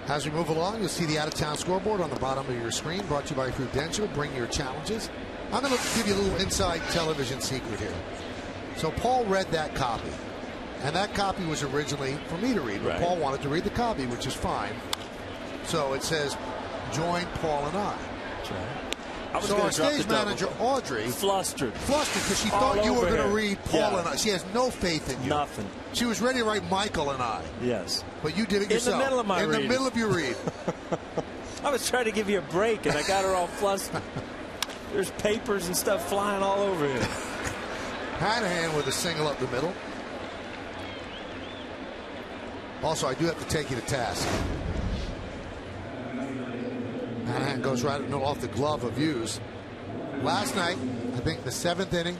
As we move along, you'll see the out-of-town scoreboard on the bottom of your screen, brought to you by Prudential. Bring your challenges. I'm going to give you a little inside television secret here. So Paul read that copy, and that copy was originally for me to read, but Paul wanted to read the copy, which is fine. So it says, join Paul and I. That's right. So our stage manager, Audrey, flustered because she thought you were going to read Paul and I. She has no faith in you. Nothing. She was ready to write Michael and I. Yes. But you did it yourself. In the middle of my reading. In the middle of your read. I was trying to give you a break, and I got her all flustered. There's papers and stuff flying all over here. Hanahan with a single up the middle. Also, I do have to take you to task. Hanahan goes right off the glove of Hughes. Last night, I think the 7th inning,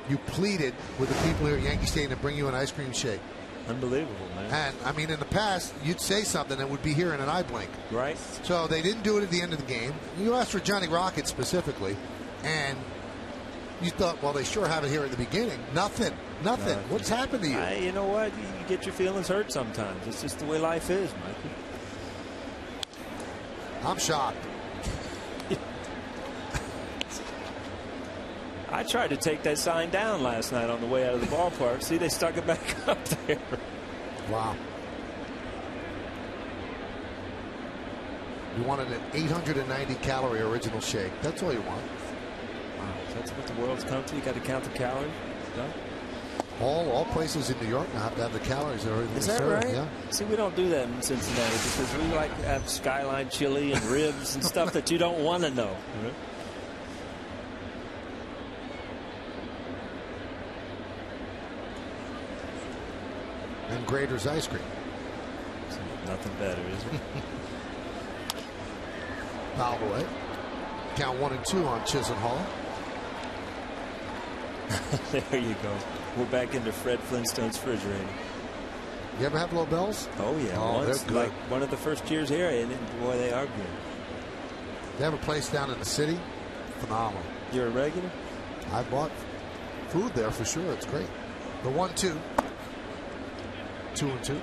you pleaded with the people here at Yankee Stadium to bring you an ice cream shake. Unbelievable, man. And, I mean, in the past, you'd say something that would be here in an eye blink. Right. So they didn't do it at the end of the game. You asked for Johnny Rocket specifically, and you thought, well, they sure have it here at the beginning. Nothing. What's happened to you? You know what? You get your feelings hurt sometimes. It's just the way life is, Mikey. I'm shocked. I tried to take that sign down last night on the way out of the ballpark. See, they stuck it back up there. Wow. You wanted an 890-calorie original shake. That's all you want. Wow. That's what the world's come to. You got to count the calories. Done. All places in New York now have to have the calories. Is that right? Yeah. See, we don't do that in Cincinnati because we like to have Skyline chili and ribs and stuff that you don't want to know. And Grader's ice cream. Nothing better, is it? Fouled away. Count 1 and 2 on Chisenhall. There you go. We're back into Fred Flintstone's refrigerator. You ever have low bells? Oh, yeah. Oh, once, they're good. like one of the first years here, and boy, they are good. They have a place down in the city. Phenomenal. You're a regular? I bought food there for sure. It's great. The 1-2. 2 and 2.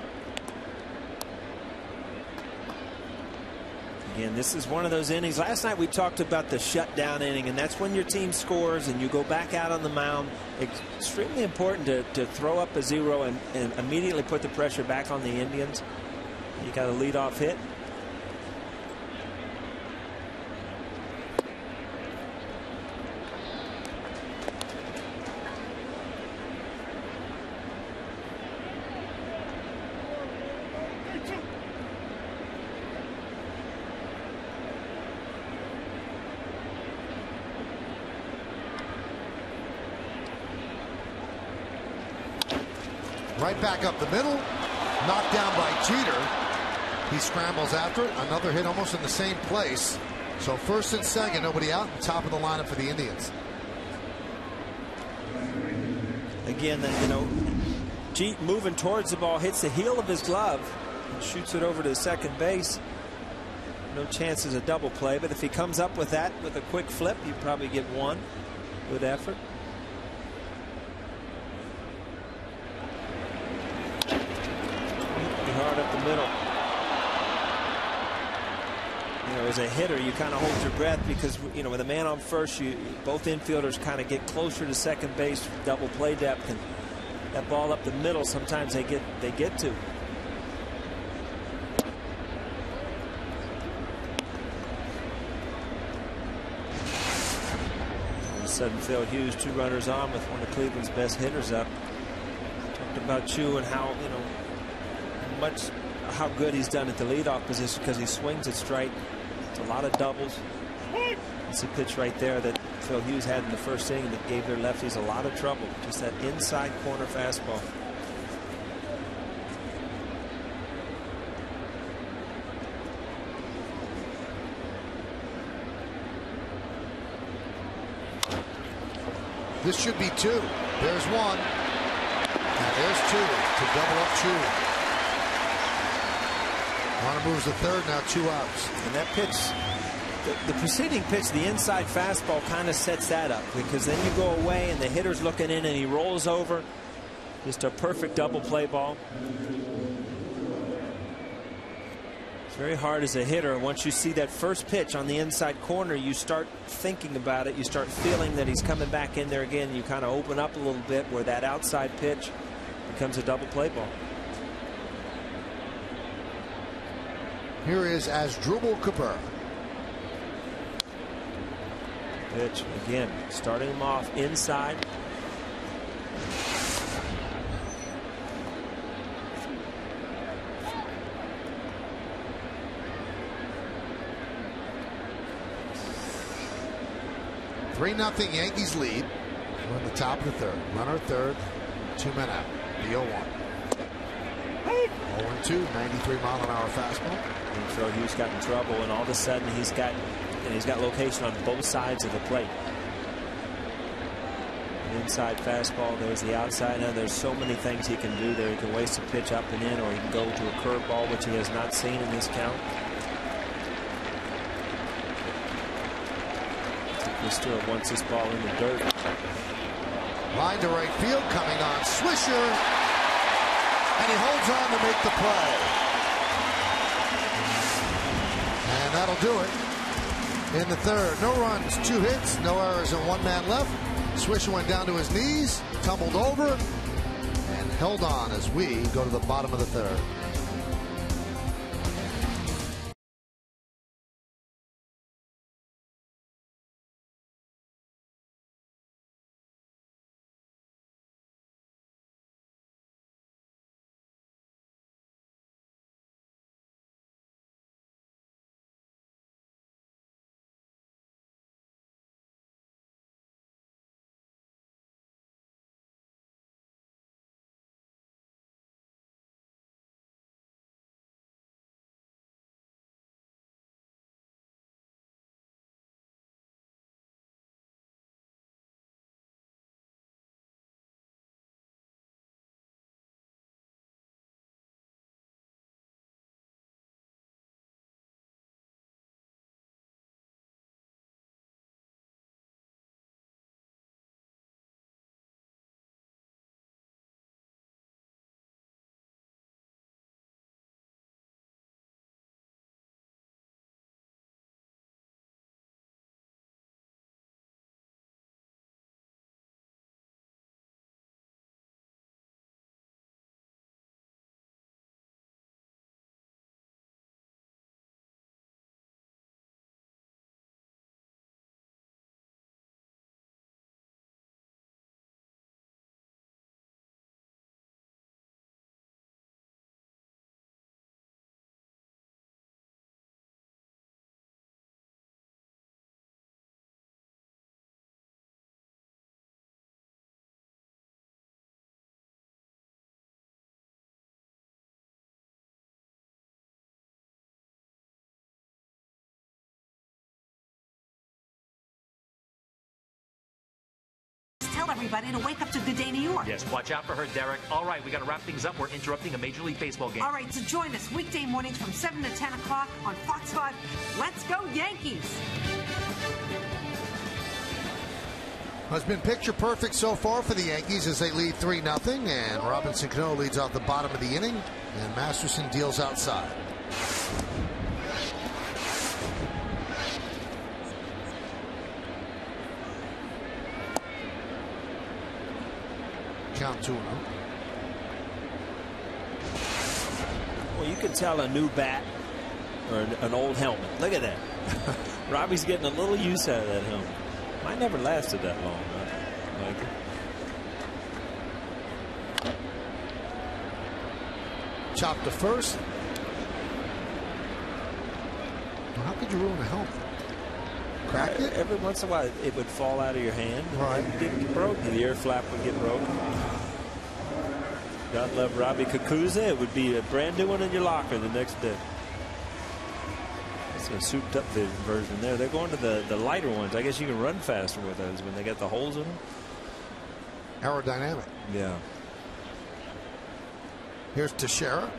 Again, this is one of those innings. Last night we talked about the shutdown inning, and that's when your team scores and you go back out on the mound. Extremely important to throw up a 0 and immediately put the pressure back on the Indians. You got a leadoff hit. Right back up the middle. Knocked down by Jeter. He scrambles after it. Another hit almost in the same place. So first and second, nobody out. And top of the lineup for the Indians. Again, Jeet moving towards the ball, hits the heel of his glove and shoots it over to second base. No chances of double play, but if he comes up with that with a quick flip, you probably get one. Good effort. Hard up the middle. As a hitter, you kind of hold your breath because with a man on first, both infielders kind of get closer to second base, double play depth, and that ball up the middle sometimes they get to. All of a sudden, Phil Hughes 2 runners on with one of Cleveland's best hitters up. Talked about Chu and how how good he's done at the leadoff position because he swings it straight. It's a lot of doubles. It's a pitch right there that Phil Hughes had in the first inning that gave their lefties a lot of trouble. Just that inside corner fastball. This should be 2. There's 1. And there's 2 to double up Chu. Runner moves to third, now 2 outs. And that pitch, the preceding pitch, the inside fastball kind of sets that up because then you go away and the hitter's looking in and he rolls over. Just a perfect double play ball. It's very hard as a hitter. Once you see that first pitch on the inside corner, you start thinking about it. You start feeling that he's coming back in there again. You kind of open up a little bit where that outside pitch becomes a double play ball. Here is Asdrubal Cabrera. Pitch again, starting him off inside. Three 0 Yankees lead. We're in the top of the third. Runner third. 2 men out. The 0-1. 0-2. 93-mile-an-hour fastball. And so Hughes got in trouble, and all of a sudden he's got location on both sides of the plate. Inside fastball. There's the outside. Now there's so many things he can do there. He can waste a pitch up and in, or he can go to a curveball, which he has not seen in this count. Stewart wants this ball in the dirt. Line to right field, coming on Swisher, and he holds on to make the play. And that'll do it in the third. No runs, 2 hits, no errors, and 1 man left. Swisher went down to his knees, tumbled over, and held on as we go to the bottom of the third. Tell everybody to wake up to Good Day New York. Yes, watch out for her, Derek. All right, we got to wrap things up. We're interrupting a Major League Baseball game. All right, so join us weekday mornings from 7 to 10 o'clock on Fox 5. Let's go Yankees! Well, it's been picture perfect so far for the Yankees as they lead 3-0, and Robinson Cano leads off the bottom of the inning, and Masterson deals outside. Count 2-0. Well, you can tell a new bat or an old helmet. Look at that. Robbie's getting a little use out of that helmet. Mine never lasted that long, right, Mikey? Chopped to first. Well, how could you ruin a helmet? Cracked it? Every once in a while, it would fall out of your hand. Right. It didn't get broken. The ear flap would get broken. God love Robbie Kakuza. It would be a brand new one in your locker the next day. That's a souped up version there. They're going to the lighter ones. I guess you can run faster with those when they get the holes in them. Aerodynamic. Yeah. Here's Teixeira.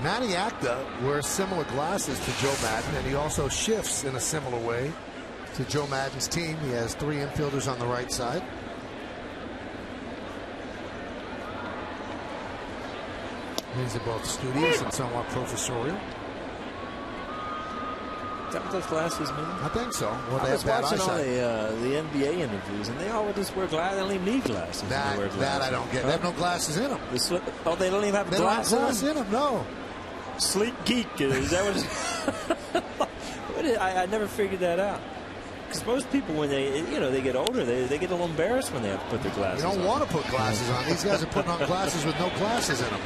Matty Acta wears similar glasses to Joe Madden, and he also shifts in a similar way to Joe Madden's team. He has 3 infielders on the right side. These are both studious and somewhat professorial. Is that what those glasses mean? I think so. Well, I was watching all eyesight. the NBA interviews, and they all just wear glasses. They don't even need glasses. That I don't get. They have no glasses in them. Oh, they don't even have They glasses don't have glass in them, no. Sleek geek. Is that what I never figured that out. Because most people, when they get older, they get a little embarrassed when they have to put their glasses on. You don't want to put glasses on. These guys are putting on glasses with no glasses in them.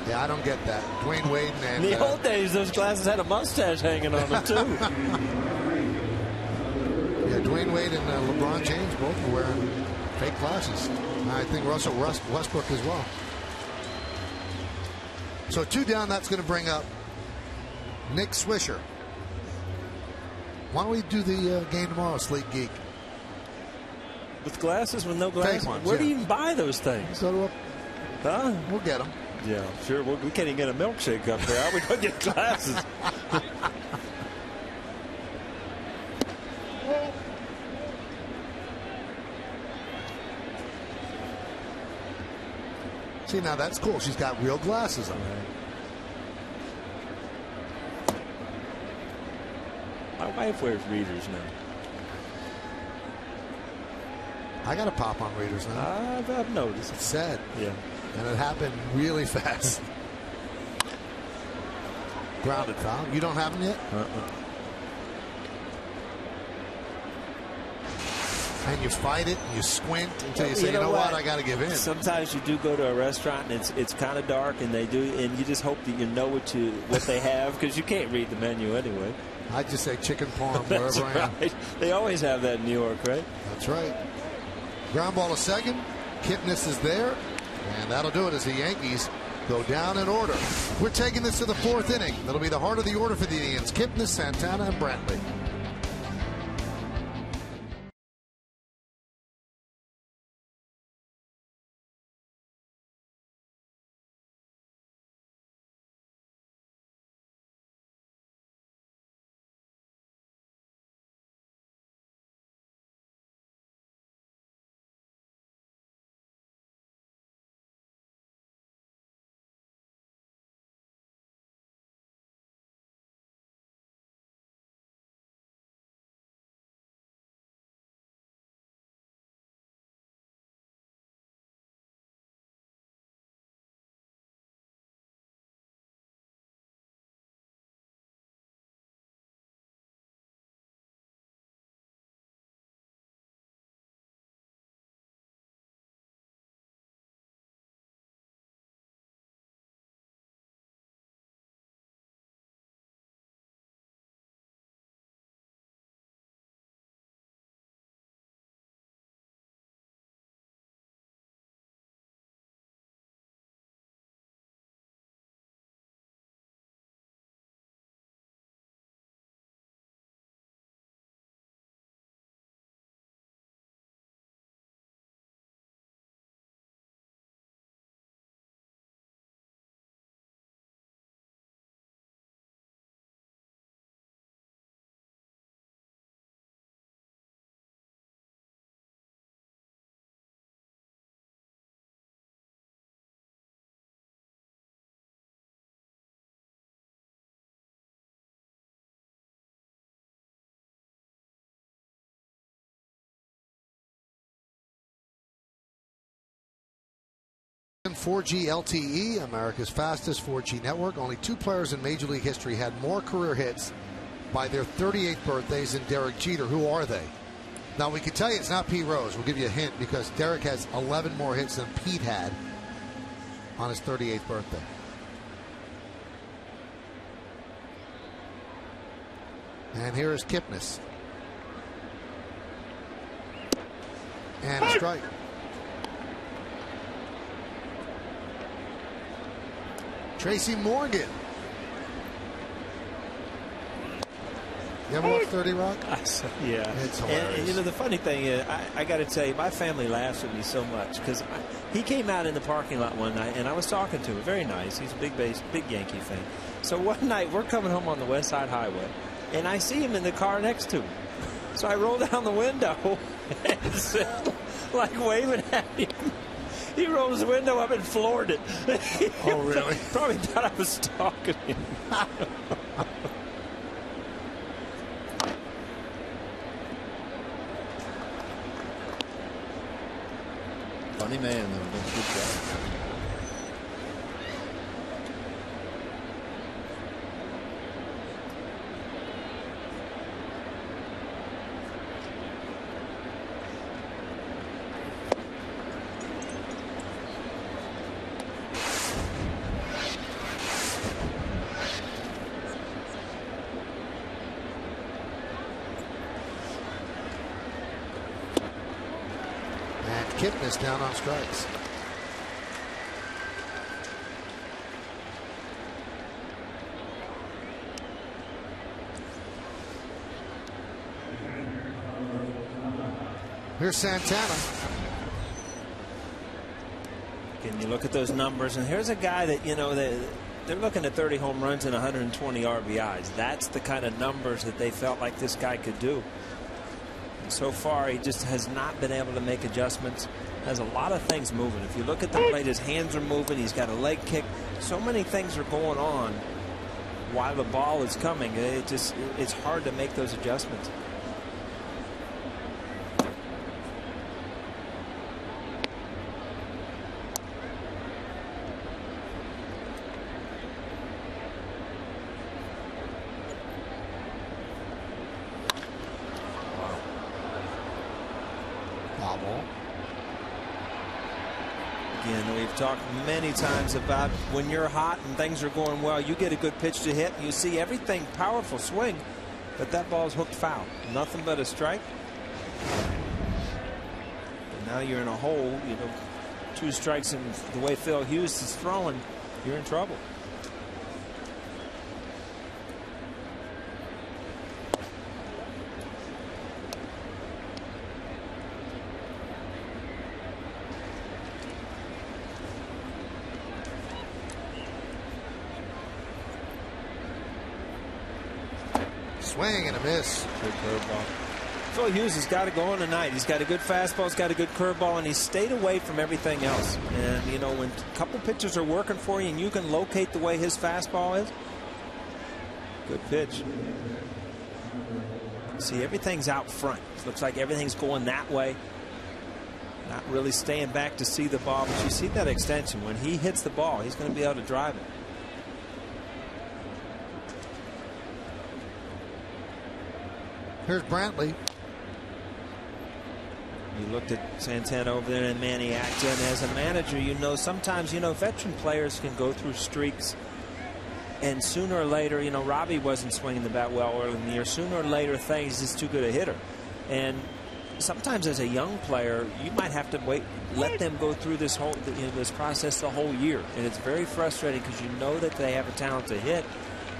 Yeah, I don't get that. Dwayne Wade and... In the old days, those glasses had a mustache hanging on them, too. Yeah, Dwayne Wade and LeBron James both were wearing fake glasses. I think Russell Westbrook as well. So 2 down, that's going to bring up Nick Swisher. Why don't we do the game tomorrow, Sleek Geek? With glasses, with no glasses? Ones, Where do you even buy those things? We'll get them. Yeah, sure. We can't even get a milkshake up there. How are we going to get glasses? See, now that's cool. She's got real glasses on. My wife wears readers now. I got to pop on readers now. I've noticed. It's sad. Yeah. And it happened really fast. Grounded foul. You don't have them yet? And you fight it and you squint until you say, you know what, I got to give in. Sometimes you do go to a restaurant and it's kind of dark and you just hope that you know what they have, because you can't read the menu anyway. I just say chicken parm wherever I am. Right. They always have that in New York, right? That's right. Ground ball to second. Kipnis is there. And that'll do it as the Yankees go down in order. We're taking this to the 4th inning. That'll be the heart of the order for the Indians. Kipnis, Santana, and Brantley. and 4G LTE, America's fastest 4G network. Only 2 players in Major League history had more career hits by their 38th birthdays than Derek Jeter. Who are they? Now, we can tell you it's not Pete Rose. We'll give you a hint because Derek has 11 more hits than Pete had on his 38th birthday. And here is Kipnis. And a strike. Tracy Morgan. You ever watch 30 Rock? Yeah. It's hilarious. And you know, the funny thing is, I got to tell you, my family laughs at me so much because he came out in the parking lot one night and I was talking to him. Very nice. He's a big Yankee fan. So one night we're coming home on the West Side Highway and I see him in the car next to him. So I roll down the window and said, like waving at him. He rolls the window up and floored it. Oh, really? Probably thought I was stalking him. Funny man, though. Good job. Kipnis down on strikes. Here's Santana. Again, you look at those numbers, and here's a guy that, you know, they're looking at 30 home runs and 120 RBIs. That's the kind of numbers that they felt like this guy could do. And so far, he just has not been able to make adjustments. Has a lot of things moving. If you look at the plate, his hands are moving. He's got a leg kick. So many things are going on while the ball is coming. It's hard to make those adjustments. Again, we've talked many times about when you're hot and things are going well, you get a good pitch to hit. You see everything, powerful swing, but that ball's hooked foul. Nothing but a strike. And now you're in a hole. You know, 2 strikes, and the way Phil Hughes is throwing, you're in trouble. Swing and a miss. Good curveball. Phil Hughes has got to go on tonight. He's got a good fastball, he's got a good curveball, and he's stayed away from everything else. And, you know, when a couple pitches are working for you and you can locate the way his fastball is, good pitch. See, everything's out front. It looks like everything's going that way. Not really staying back to see the ball, but you see that extension. When he hits the ball, he's going to be able to drive it. Here's Brantley. You looked at Santana over there and Manny Acta, and as a manager, you know, sometimes, you know, veteran players can go through streaks, and sooner or later, you know, Robbie wasn't swinging the bat well early in the year. Sooner or later, things is too good a hitter. And sometimes as a young player, you might have to wait, let them go through this whole, you know, this process the whole year. And it's very frustrating because you know that they have a talent to hit,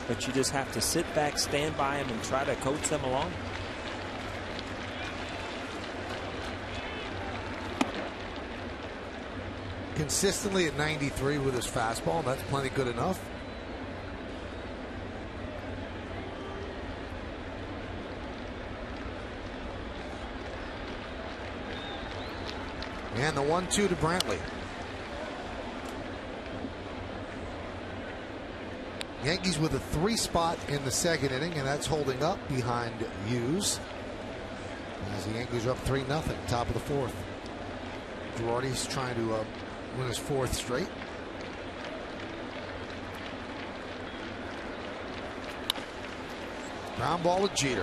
but you just have to sit back, stand by them, and try to coach them along. Consistently at 93 with his fastball. That's plenty good enough. And the 1-2 to Brantley. Yankees with a 3 spot in the second inning, and that's holding up behind Hughes. As the Yankees are up 3-0, top of the 4th. Girardi's trying to win his 4th straight. Ground ball with Jeter.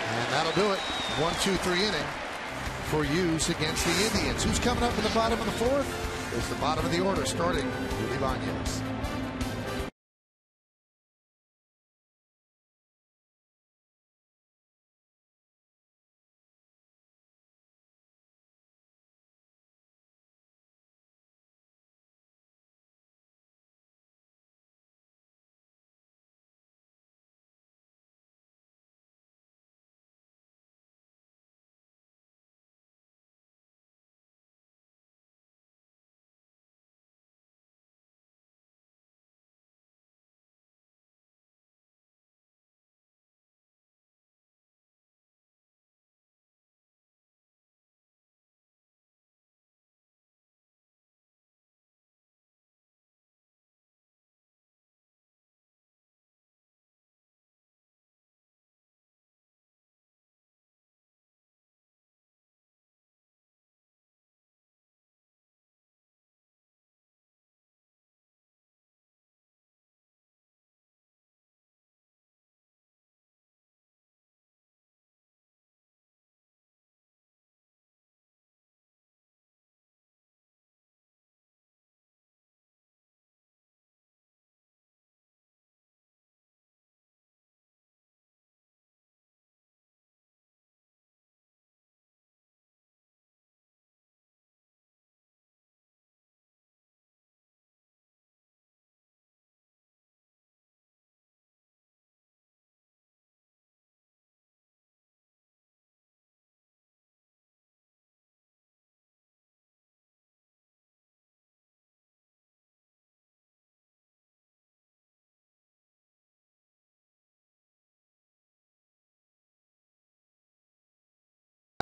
And that'll do it. 1-2-3 inning for Hughes against the Indians. Who's coming up in the bottom of the 4th? It's the bottom of the order, starting with Ibanez.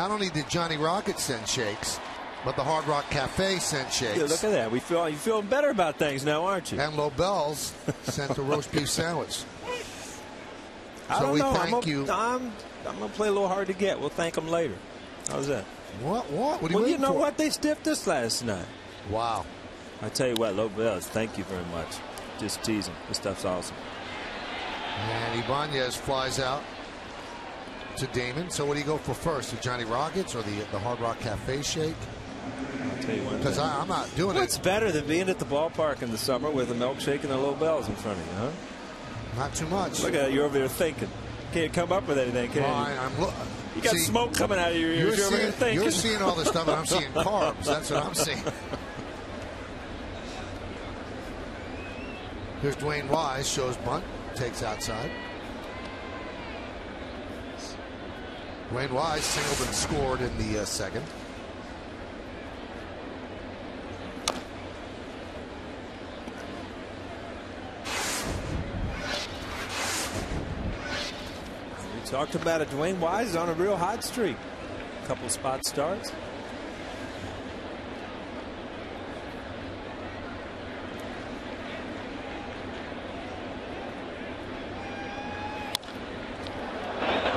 Not only did Johnny Rocket send shakes, but the Hard Rock Cafe sent shakes. Yeah, look at that. You're feeling better about things now, aren't you? And Lobel's sent a roast beef sandwich. I So don't we know. thank you. I'm going to play a little hard to get. We'll thank them later. How's that? What? What are you Well, you waiting know for? what? They stiffed us last night. Wow. I tell you what, Lobel's, thank you very much. Just teasing. This stuff's awesome. And Ibanez flies out to Damon. So what do you go for first? The Johnny Rockets or the Hard Rock Cafe shake? I'll tell you one Because thing. I'm not doing What's it. better than being at the ballpark in the summer with a milkshake and the Lobel's in front of you, huh? Not too much. Look at that. You're over there thinking. Can't come up with anything, can you? You got smoke coming out of your ears. You're over there thinking. You're seeing all this stuff, and I'm seeing carbs. That's what I'm seeing. Here's Dwayne Wise, shows bunt, takes outside. Dwayne Wise singled and scored in the second. We talked about it. Dwayne Wise is on a real hot streak. A couple spot starts.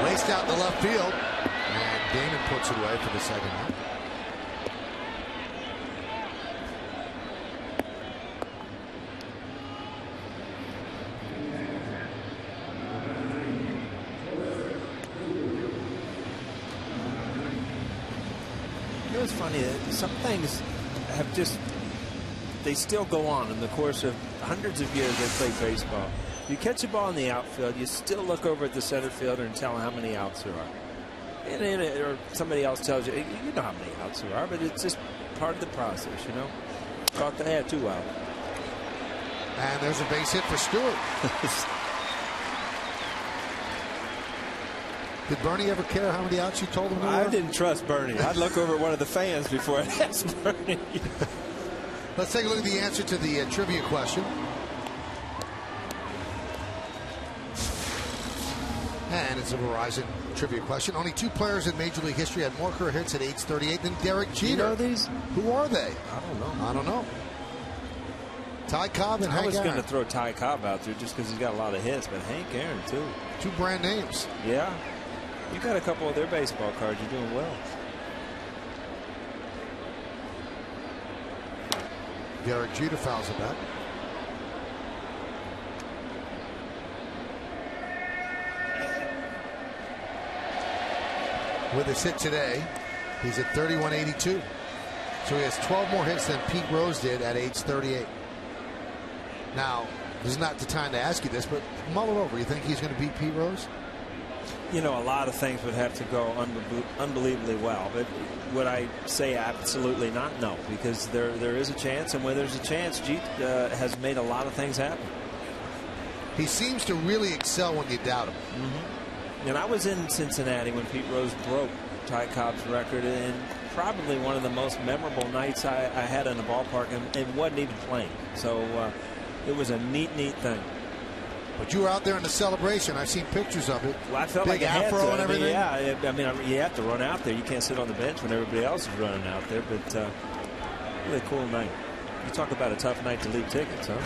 Laced out in the left field. And Damon puts it away for the second out. You know, it's funny that some things have just, they still go on in the course of hundreds of years they play baseball. You catch a ball in the outfield, you still look over at the center fielder and tell how many outs there are. And or somebody else tells you, you know how many outs there are, but it's just part of the process, you know. Thought they had 2 out. And there's a base hit for Stewart. Did Bernie ever care how many outs you told him there were? I didn't trust Bernie. I'd look over at one of the fans before I asked Bernie. Let's take a look at the answer to the trivia question. And it's a Verizon trivia question. Only 2 players in Major League history had more career hits at age 38 than Derek Jeter. You know these? Who are they? I don't know. I don't know. Ty Cobb and Hank I was Aaron. going to throw Ty Cobb out there just because he's got a lot of hits, but Hank Aaron, too. 2 brand names. Yeah. You got a couple of their baseball cards. You're doing well. Derek Jeter fouls it back. With his hit today, he's at 31.82. So he has 12 more hits than Pete Rose did at age 38. Now, this is not the time to ask you this, but mull it over. You think he's going to beat Pete Rose? You know, a lot of things would have to go unbelievably well. But would I say absolutely not? No, because there is a chance, and when there's a chance, Jeet has made a lot of things happen. He seems to really excel when you doubt him. Mm-hmm. And I was in Cincinnati when Pete Rose broke Ty Cobb's record, and probably one of the most memorable nights I had in the ballpark, and wasn't even playing. So it was a neat thing. But you were out there in the celebration. I've seen pictures of it. Well, I felt Big like I had afro to. and everything. You have to run out there. You can't sit on the bench when everybody else is running out there. But really cool night. You talk about a tough night to leave tickets, huh?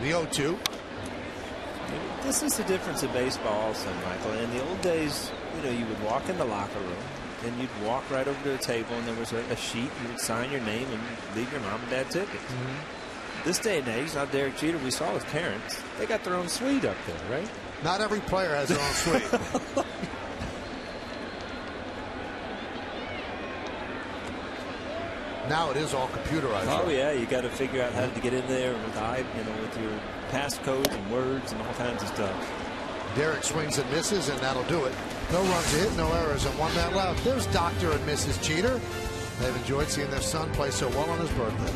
The 0-2. This is the difference in baseball also, Michael. In the old days, you would walk in the locker room and you'd walk right over to a table and there was a sheet. You would sign your name and leave your mom and dad tickets. Mm-hmm. This day and age, now Derek Jeter, we saw his parents. They got their own suite up there, right? Not every player has their own suite. Now it is all computerized. Oh yeah, you got to figure out how to get in there with with your passcodes and words and all kinds of stuff. Derek swings and misses, and that'll do it. No runs a hit, no errors, and 1 man left. There's Dr. and Mrs. Jeter. They've enjoyed seeing their son play so well on his birthday.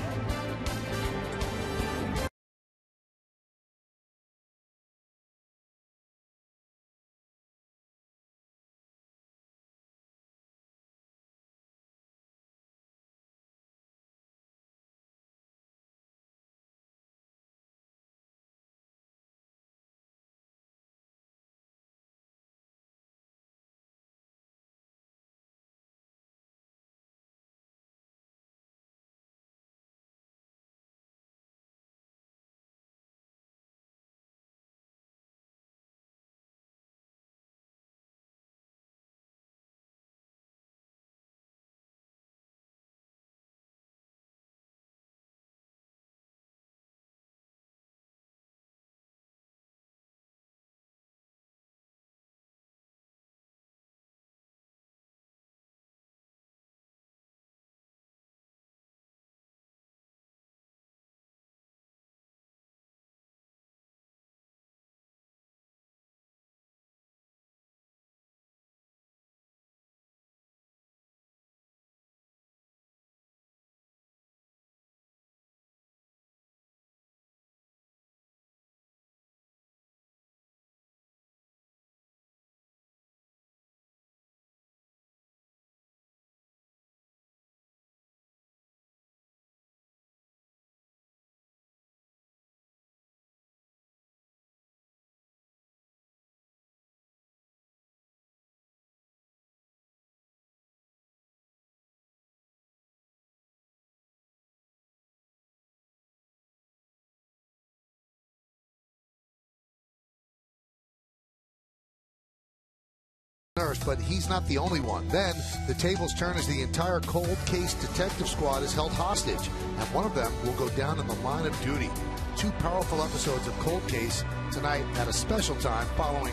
nurse, but he's not the only one. Then the tables turn as the entire cold case detective squad is held hostage, and one of them will go down in the line of duty. 2 powerful episodes of Cold Case tonight at a special time following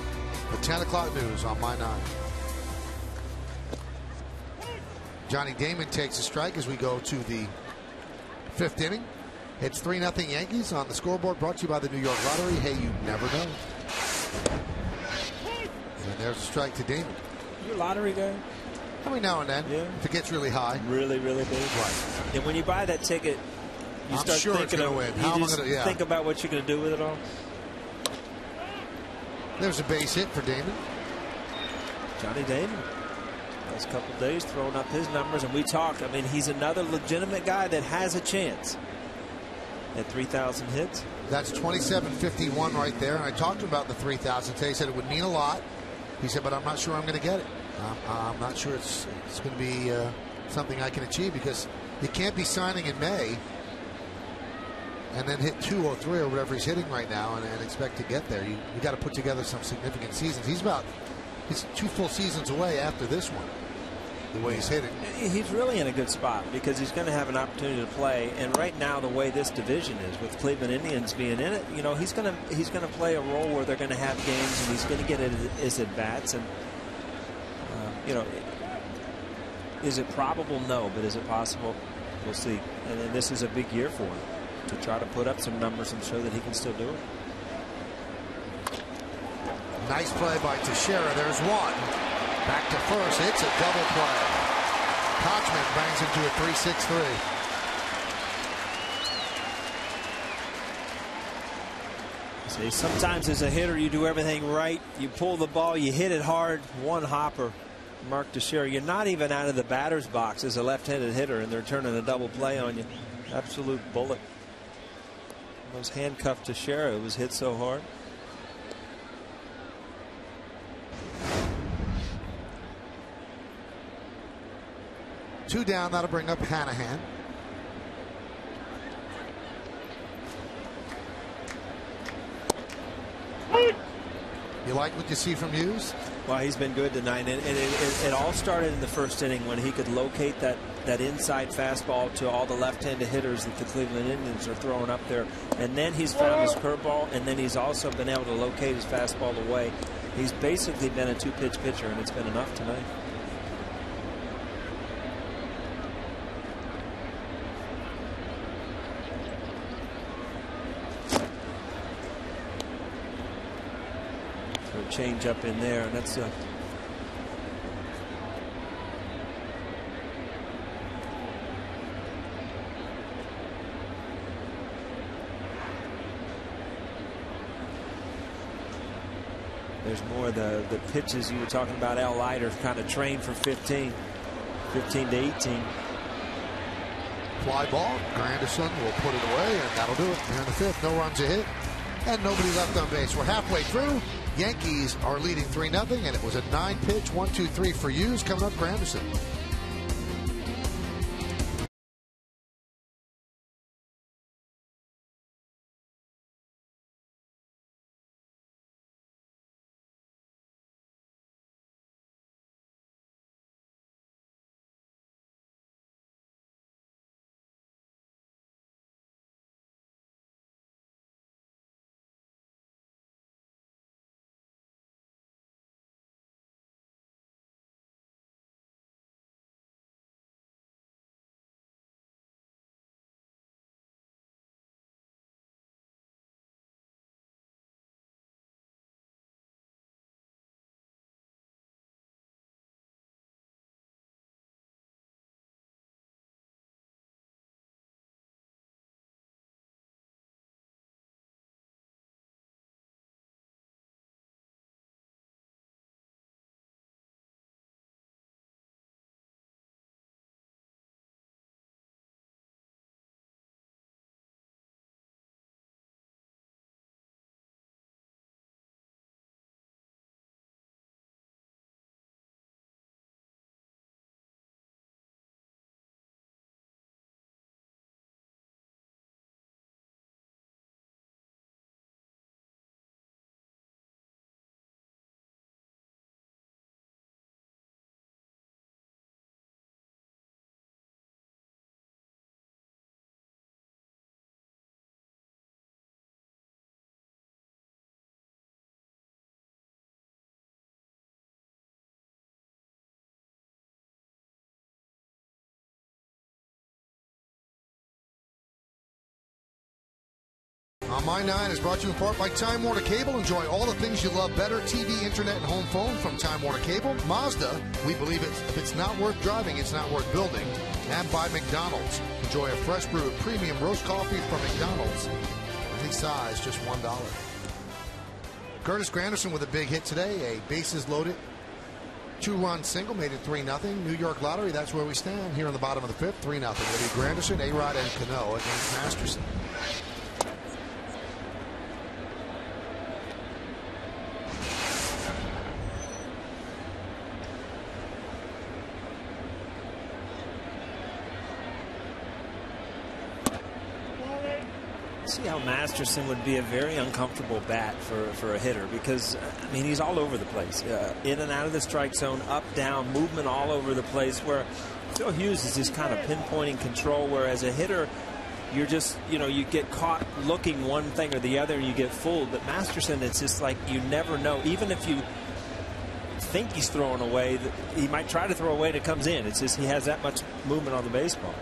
the 10 o'clock news on My 9. Johnny Damon takes a strike as we go to the 5th inning. It's 3-0 Yankees on the scoreboard, brought to you by the New York Lottery. Hey, you never know. And there's a strike to Damon. You a lottery guy? Every now and then, yeah. If it gets really high. Really, really big. Right. And when you buy that ticket, you start sure thinking it's gonna win. How am I gonna, think about what you're going to do with it all. There's a base hit for Damon. Johnny Damon. Last couple of days throwing up his numbers, and we talk. I mean, he's another legitimate guy that has a chance at 3,000 hits. That's 27.51 right there. And I talked to him about the 3,000 today. He said it would mean a lot. He said, but I'm not sure I'm going to get it. I'm not sure it's going to be something I can achieve, because you can't be signing in May and then hit 203 or whatever he's hitting right now and expect to get there. You got to put together some significant seasons. He's 2 full seasons away after this one, the way he's hitting. He's really in a good spot because he's going to have an opportunity to play. And right now, the way this division is, with Cleveland Indians being in it, you know, he's going to play a role where they're going to have games, and he's going to get his at bats. And you know, is it probable? No, but is it possible? We'll see. And then this is a big year for him to try to put up some numbers and show that he can still do it. Nice play by Teixeira. There's one. Back to first. It's a double play. Kochman bangs into a 3-6-3. See, sometimes as a hitter, you do everything right. You pull the ball, you hit it hard. One hopper. Mark Teixeira, you're not even out of the batter's box as a left-handed hitter, and they're turning a double play on you. Absolute bullet. Those handcuffed Teixeira. It was hit so hard. Two down. That'll bring up Hanahan. You like what you see from Hughes? Well, he's been good tonight, and it all started in the first inning when he could locate that inside fastball to all the left-handed hitters that the Cleveland Indians are throwing up there. And then he's found his curveball, and then he's also been able to locate his fastball away. He's basically been a 2-pitch pitcher, and it's been enough tonight. Change up in there, and that's there's more of the pitches you were talking about. Al Leiter kind of trained for 15 to 18. Fly ball. Granderson will put it away, and that'll do it. Here in the 5th, no runs a hit and nobody left on base. We're halfway through. Yankees are leading 3-0, and it was a 9-pitch 1-2-3 for Hughes. Coming up, Granderson. On My 9 is brought to you in part by Time Warner Cable. Enjoy all the things you love better: TV, internet, and home phone from Time Warner Cable. Mazda, we believe if it's not worth driving, it's not worth building. And by McDonald's. Enjoy a fresh brew of premium roast coffee from McDonald's. Any size, just $1. Curtis Granderson with a big hit today. A bases loaded 2-run single made it 3-0. New York Lottery, that's where we stand here in the bottom of the fifth. 3-0. It'll be Granderson, A-Rod, and Cano against Masterson. See how Masterson would be a very uncomfortable bat for a hitter, because I mean, he's all over the place, in and out of the strike zone, up, down, movement all over the place, where Phil Hughes is just kind of pinpointing control, whereas a hitter, you're just, you get caught looking one thing or the other and you get fooled. But Masterson, it's just like you never know. Even if you think he's throwing away, he might try to throw away and it comes in. It's just he has that much movement on the baseball.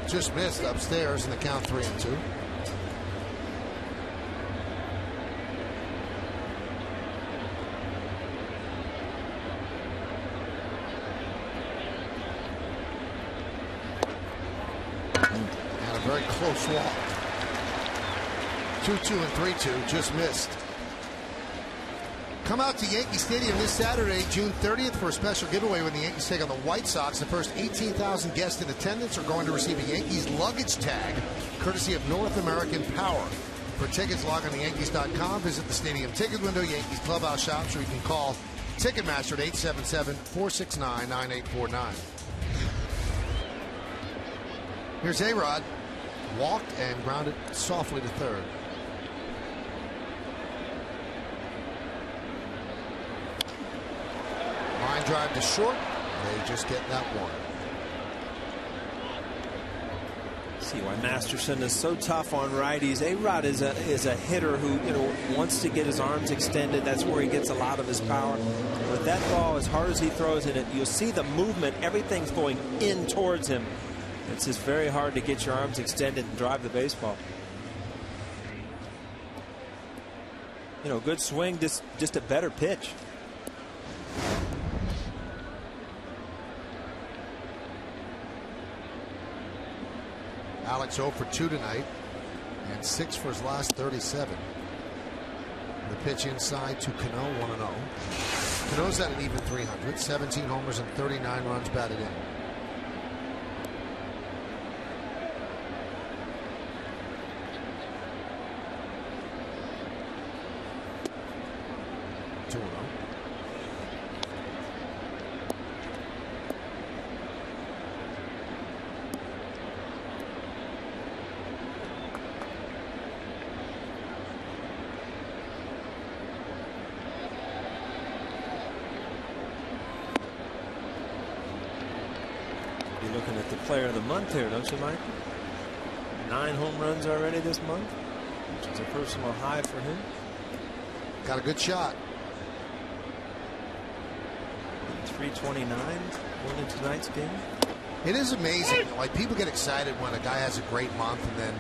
Just missed upstairs in the count, 3-2. And a very close walk. 2-2 and 3-2, just missed. Come out to Yankee Stadium this Saturday, June 30th, for a special giveaway when the Yankees take on the White Sox. The first 18,000 guests in attendance are going to receive a Yankees luggage tag, courtesy of North American Power. For tickets, log on to Yankees.com, visit the stadium ticket window, Yankees clubhouse shops, or you can call Ticketmaster at 877-469-9849. Here's A-Rod, walked and grounded softly to third. Line drive to short. They just get that one. See why Masterson is so tough on righties. A-Rod is a hitter who wants to get his arms extended. That's where he gets a lot of his power. With that ball, as hard as he throws it, you'll see the movement. Everything's going in towards him. It's just very hard to get your arms extended and drive the baseball. Good swing, just a better pitch. Alex 0 for 2 tonight and 6 for his last 37. The pitch inside to Cano, 1-0. Cano's at an even 300, 17 homers and 39 runs batted in. Looking at the player of the month here, don't you, Mike? 9 home runs already this month, which is a personal high for him. Got a good shot. 329 going into tonight's game. It is amazing. Like, people get excited when a guy has a great month, and then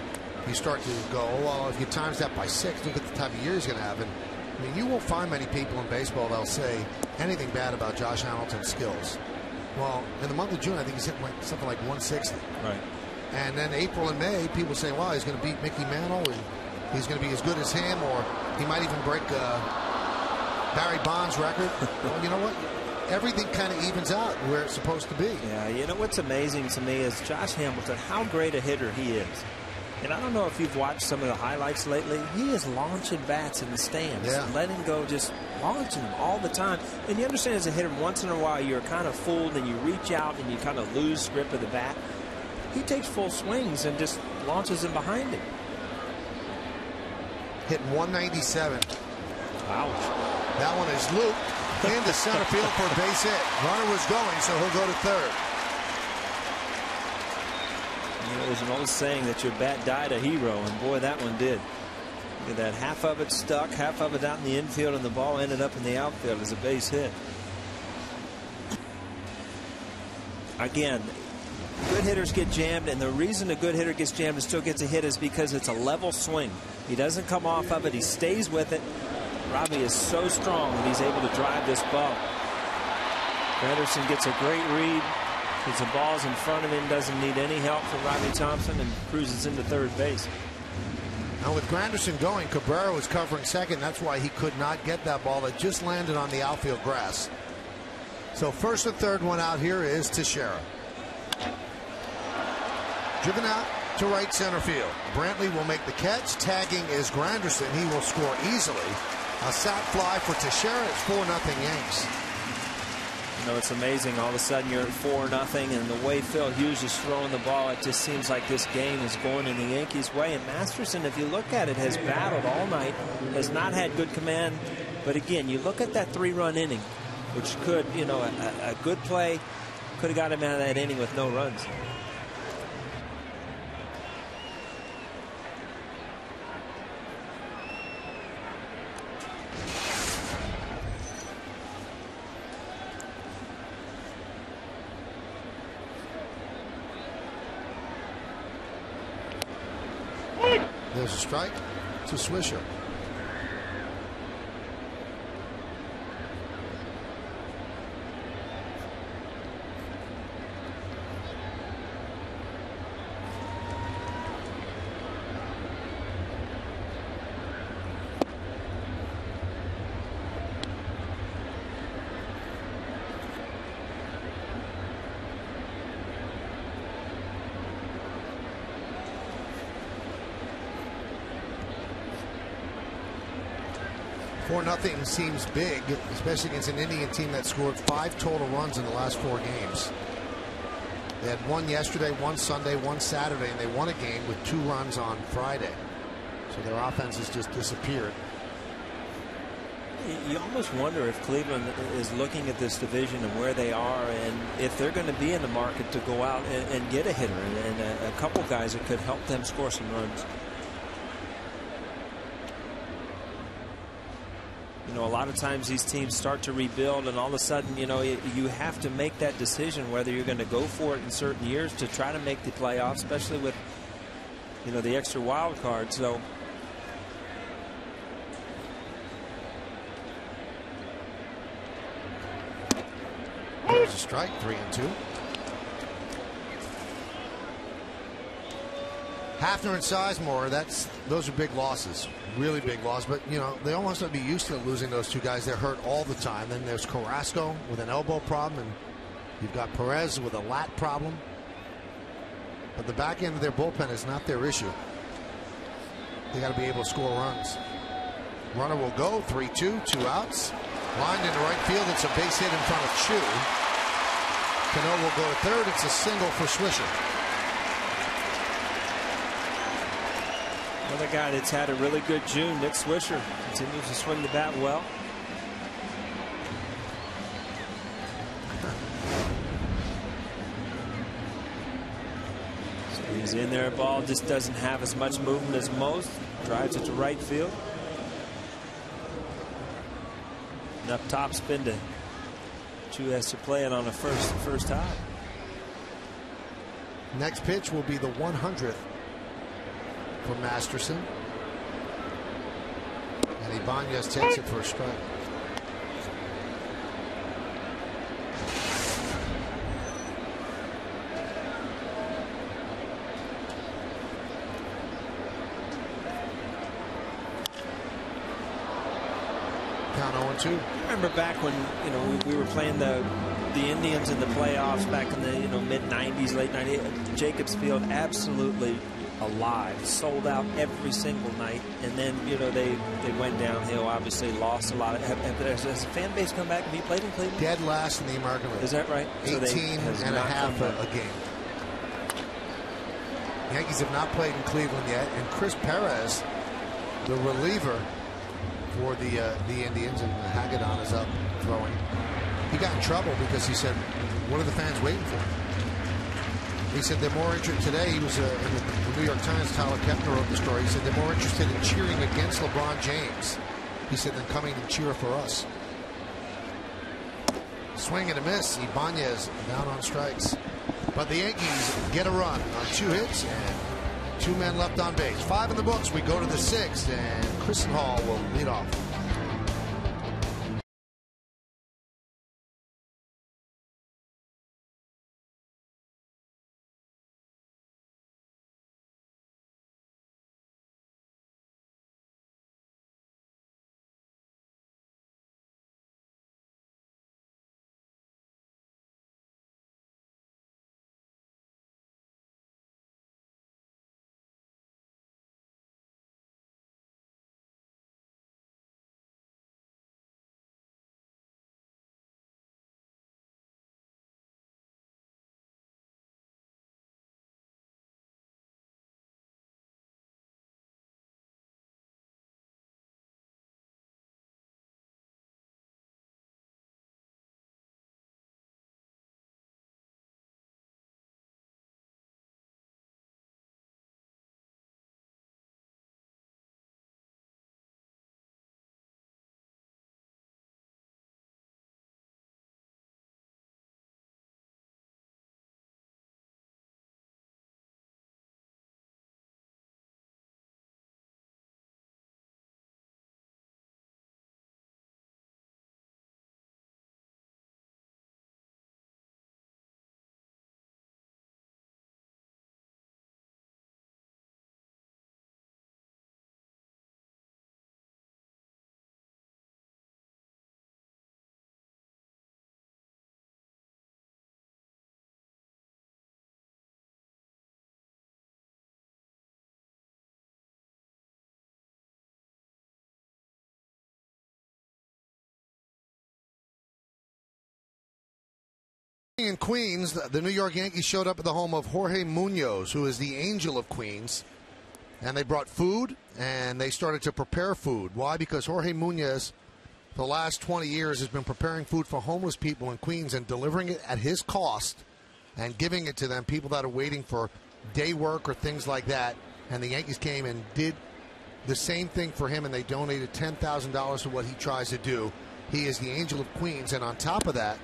you start to go, oh, well, if you times that by 6, look at the type of year he's going to have. And I mean, you won't find many people in baseball that'll say anything bad about Josh Hamilton's skills. Well, in the month of June, I think he's hitting something like 160. Right. And then April and May, people say, wow, he's going to beat Mickey Mantle, and he's going to be as good as him, or he might even break Barry Bonds' record. Well, you know what? Everything kind of evens out where it's supposed to be. Yeah, what's amazing to me is Josh Hamilton, how great a hitter he is. And I don't know if you've watched some of the highlights lately. He is launching bats in the stands, letting go, just launching them all the time. And you understand, as a hitter, once in a while you're kind of fooled and you reach out and you kind of lose grip of the bat. He takes full swings and just launches them behind him. Hitting 197. Ouch. That one is looped into center field for a base hit. Runner was going, so he'll go to third. There's an old saying that your bat died a hero, and boy, that one did. Look at that, half of it stuck, half of it out in the infield, and the ball ended up in the outfield as a base hit. Again, Good hitters get jammed, and the reason a good hitter gets jammed and still gets a hit is because it's a level swing. He doesn't come off of it. He stays with it. Robbie is so strong that he's able to drive this ball. Anderson gets a great read. Gets the balls in front of him. Doesn't need any help from Robbie Thompson and cruises into third base. Now with Granderson going, Cabrera was covering second. That's why he could not get that ball that just landed on the outfield grass. So first and third one out here is Teixeira. Driven out to right center field. Brantley will make the catch. Tagging is Granderson. He will score easily. A sac fly for Teixeira. It's 4-0 Yanks. You know, it's amazing. All of a sudden you're at 4-0, and the way Phil Hughes is throwing the ball, it just seems like this game is going in the Yankees' way. And Masterson, if you look at it, has battled all night, has not had good command. But again, you look at that 3-run inning, which could, you know, a good play could have got him out of that inning with no runs. There's a strike to Swisher. Nothing seems big, especially against an Indian team that scored 5 total runs in the last 4 games. They had one yesterday, one Sunday, one Saturday, and they won a game with 2 runs on Friday. So their offense has just disappeared. You almost wonder if Cleveland is looking at this division and where they are, and if they're going to be in the market to go out and get a hitter and a couple guys that could help them score some runs. You know, a lot of times these teams start to rebuild, and all of a sudden, you know, you have to make that decision whether you're going to go for it in certain years to try to make the playoffs, especially with, you know, the extra wild card. So there's a strike, 3-2. Hafner and Sizemore, those are big losses, really big loss. But you know, they almost have to be used to losing those 2 guys. They're hurt all the time. Then there's Carrasco with an elbow problem, and you've got Perez with a lat problem. But the back end of their bullpen is not their issue. They got to be able to score runs. Runner will go, 3-2, 2 outs. Lined into right field. It's a base hit in front of Chu. Cano will go to third. It's a single for Swisher. Another guy that's had a really good June, Nick Swisher, continues to swing the bat well. So he's in there. Ball just doesn't have as much movement as most. Drives it to right field. Enough top spin to Chu has to play it on the first high. Next pitch will be the 100th. For Masterson, and Ibanez takes it for a strike. Count 0-2. Remember back when, you know, we were playing the Indians in the playoffs back in the, you know, mid 90s, late 90s. Jacobs Field absolutely alive, sold out every single night, and then, you know, they went downhill, obviously lost a lot of. Has the fan base come back? Have you played in Cleveland? Dead last in the American League. Is that right? 18 and a half a game. Yankees have not played in Cleveland yet, and Chris Perez, the reliever for the Indians, and Hagedorn is up throwing. He got in trouble because he said, "What are the fans waiting for?" He said they're more interested today. He was in the New York Times. Tyler Kepner wrote the story. He said they're more interested in cheering against LeBron James, he said, than coming and cheer for us. Swing and a miss. Ibanez down on strikes. But the Yankees get a run on 2 hits and 2 men left on base. 5 in the books. We go to the 6th, and Kristen Hall will lead off. In Queens, the New York Yankees showed up at the home of Jorge Munoz, who is the angel of Queens. And they brought food, and they started to prepare food. Why? Because Jorge Munoz, for the last 20 years, has been preparing food for homeless people in Queens and delivering it at his cost and giving it to them, people that are waiting for day work or things like that. And the Yankees came and did the same thing for him, and they donated $10,000 to what he tries to do. He is the angel of Queens, and on top of that,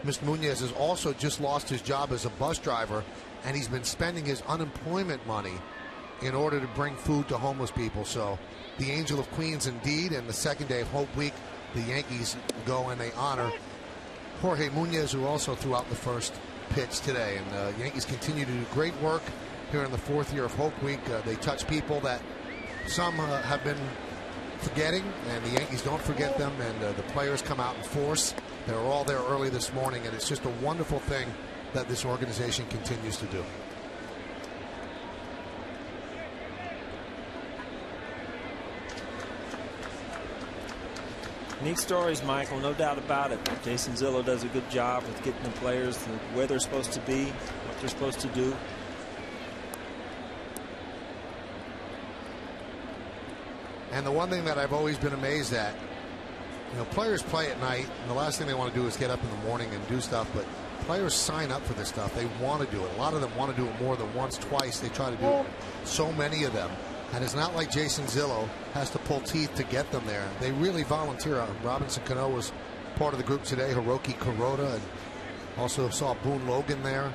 Mr. Munoz has also just lost his job as a bus driver, and he's been spending his unemployment money in order to bring food to homeless people. So the angel of Queens indeed, and the second day of Hope Week, the Yankees go and they honor Jorge Munoz, who also threw out the first pitch today. And the Yankees continue to do great work here in the 4th year of Hope Week. They touch people that some have been forgetting, and the Yankees don't forget them, and the players come out in force. They were all there early this morning, and it's just a wonderful thing that this organization continues to do. Neat stories, Michael, no doubt about it. Jason Zillo does a good job with getting the players where they're supposed to be, what they're supposed to do. And the one thing that I've always been amazed at, you know, players play at night, and the last thing they want to do is get up in the morning and do stuff, but players sign up for this stuff. They want to do it. A lot of them want to do it more than once, twice. They try to do it. So many of them. And it's not like Jason Zillo has to pull teeth to get them there. They really volunteer. Robinson Cano was part of the group today, Hiroki Kuroda, and also saw Boone Logan there,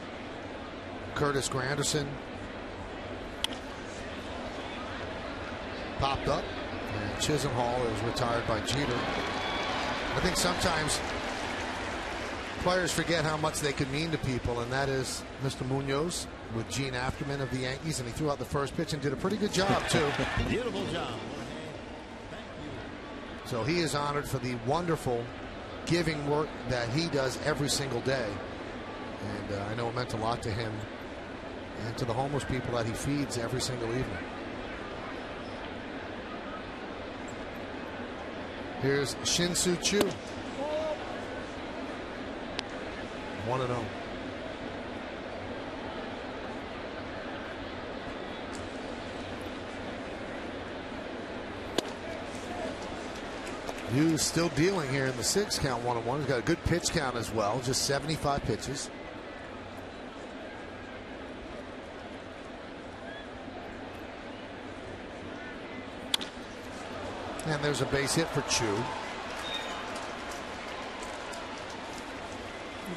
Curtis Granderson. Popped up, and Chisenhall is retired by Jeter. I think sometimes players forget how much they can mean to people, and that is Mr. Munoz with Gene Afterman of the Yankees, and he threw out the first pitch and did a pretty good job too. Beautiful job. So he is honored for the wonderful giving work that he does every single day, and I know it meant a lot to him and to the homeless people that he feeds every single evening. Here's Shin-Soo Choo. 1-0. Hughes still dealing here in the 6th count, 1-1. He's got a good pitch count as well, just 75 pitches. And there's a base hit for Chu.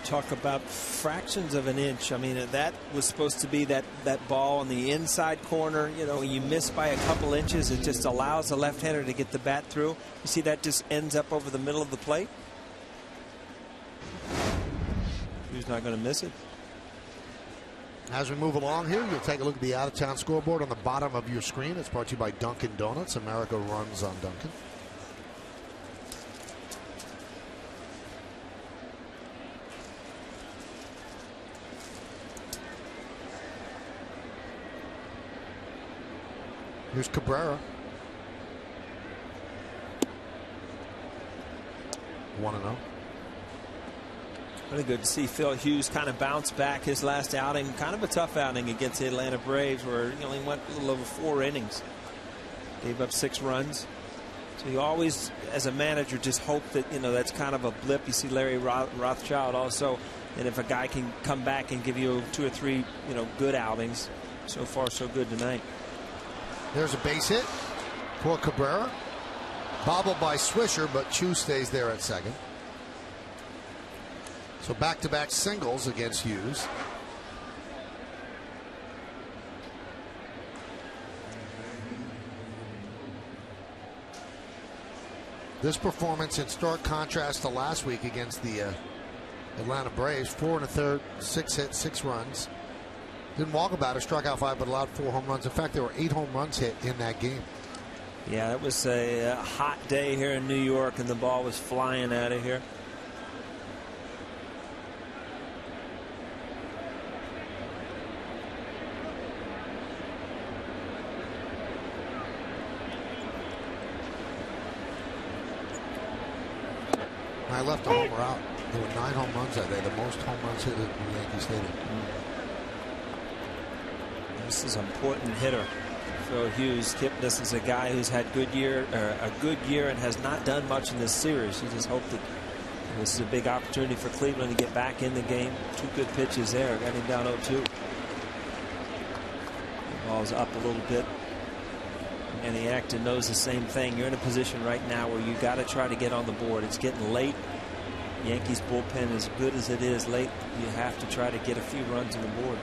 talk about fractions of an inch. I mean, that was supposed to be that ball on the inside corner. You know, you miss by a couple inches. It just allows the left-hander to get the bat through. You see that just ends up over the middle of the plate. Who's not going to miss it? As we move along here, you'll take a look at the out-of-town scoreboard on the bottom of your screen. It's brought to you by Dunkin' Donuts. America runs on Dunkin'. Here's Cabrera. 1-0. Really good to see Phil Hughes kind of bounce back his last outing. Kind of a tough outing against the Atlanta Braves, where he only went a little over 4 innings. Gave up 6 runs. So you always, as a manager, just hope that, you know, that's kind of a blip. You see Larry Rothschild also, and if a guy can come back and give you 2 or 3, you know, good outings. So far, so good tonight. There's a base hit for Cabrera. Bobbled by Swisher, but Chu stays there at second. So back-to-back singles against Hughes. This performance in stark contrast to last week against the Atlanta Braves. 4 1/3, 6 hits, 6 runs. Didn't walk about it, struck out 5, but allowed 4 home runs. In fact, there were 8 home runs hit in that game. Yeah, it was a hot day here in New York, and the ball was flying out of here. I left a homer out. There were 9 home runs that day, the most home runs hit at Yankee Stadium. This is an important hitter. Phil Hughes. Kipnis is a guy who's had a good year and has not done much in this series. You just hope that this is a big opportunity for Cleveland to get back in the game. 2 good pitches there. Got him down 0-2. The ball's up a little bit. And the actor knows the same thing. You're in a position right now where you got to try to get on the board. It's getting late. Yankees bullpen, as good as it is late, you have to try to get a few runs on the board.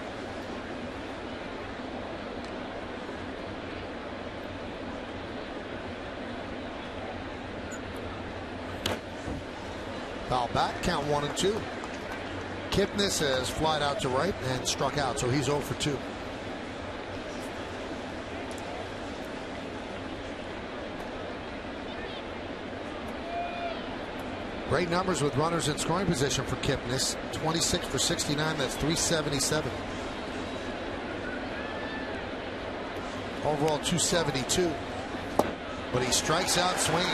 Foul back, count 1-2. Kipnis has flied out to right and struck out, so he's 0 for 2. Great numbers with runners in scoring position for Kipnis. 26 for 69, that's 377. Overall 272. But he strikes out swinging.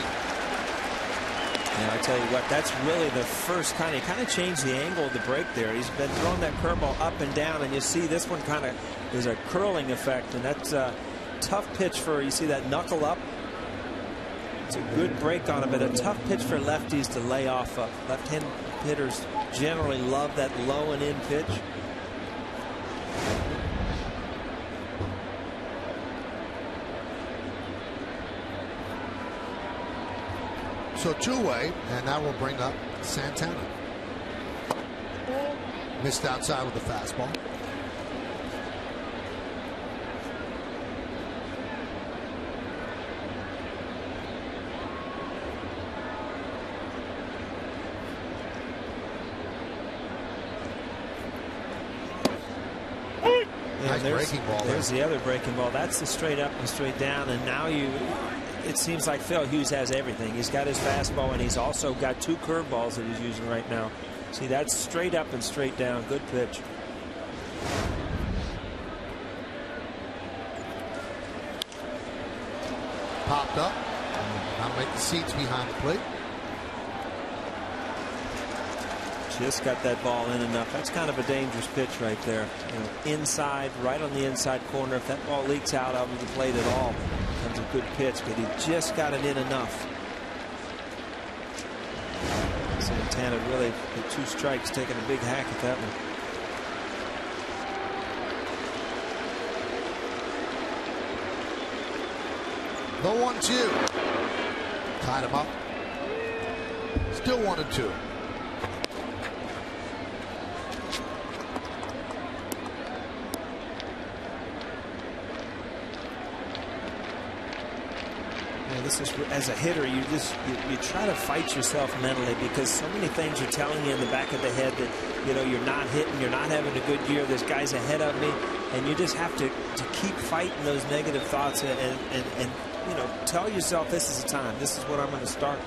Yeah, I tell you what, that's really the first kind of changed the angle of the break there. He's been throwing that curveball up and down, and you see this one kind of is a curling effect, and that's a tough pitch for, you see that knuckle up. It's a good break on it, but a tough pitch for lefties to lay off of. Left-hand hitters generally love that low and in pitch. So 2-way, and that will bring up Santana. Missed outside with the fastball. Nice breaking ball. There's the other breaking ball. That's the straight up and straight down, and now it seems like Phil Hughes has everything. He's got his fastball, and he's also got 2 curveballs that he's using right now. See, that's straight up and straight down. Good pitch. Popped up. Now make the seats behind the plate. Just got that ball in enough. That's kind of a dangerous pitch right there. You know, inside, right on the inside corner. If that ball leaks out over the plate at all, comes a good pitch, but he just got it in enough. Santana really, with 2 strikes, taking a big hack at that one. The 1-2. Tied him up. Still 1-2. This is, as a hitter, you try to fight yourself mentally, because so many things are telling you in the back of the head that you're not hitting, you're not having a good year, there's guys ahead of me, and you just have to keep fighting those negative thoughts and tell yourself, this is the time, this is what I'm going to start.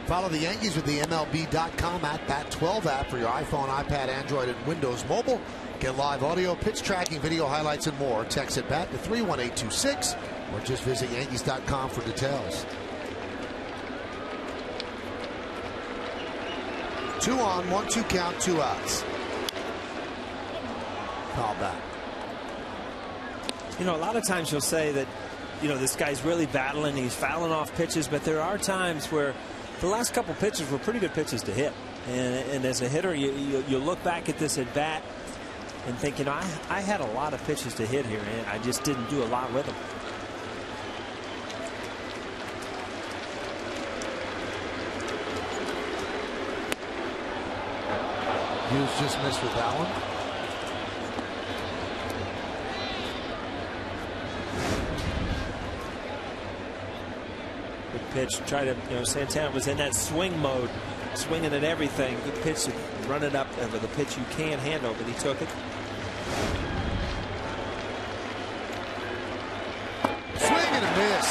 Follow the Yankees with the MLB.com at Bat12 app for your iPhone, iPad, Android, and Windows Mobile. Get live audio, pitch tracking, video highlights, and more. Text at BAT to 31826 or just visit Yankees.com for details. 2 on, 1-2 count, 2 outs. Foul back. A lot of times you'll say that, this guy's really battling, he's fouling off pitches, but there are times where the last couple pitches were pretty good pitches to hit. And as a hitter, you look back at this at bat and think, I had a lot of pitches to hit here, and I just didn't do a lot with them. Hughes just missed with that one. Pitch, try to, Santana was in that swing mode, swinging at everything. Good pitch to run it up over the pitch you can handle, but he took it. Swing and a miss.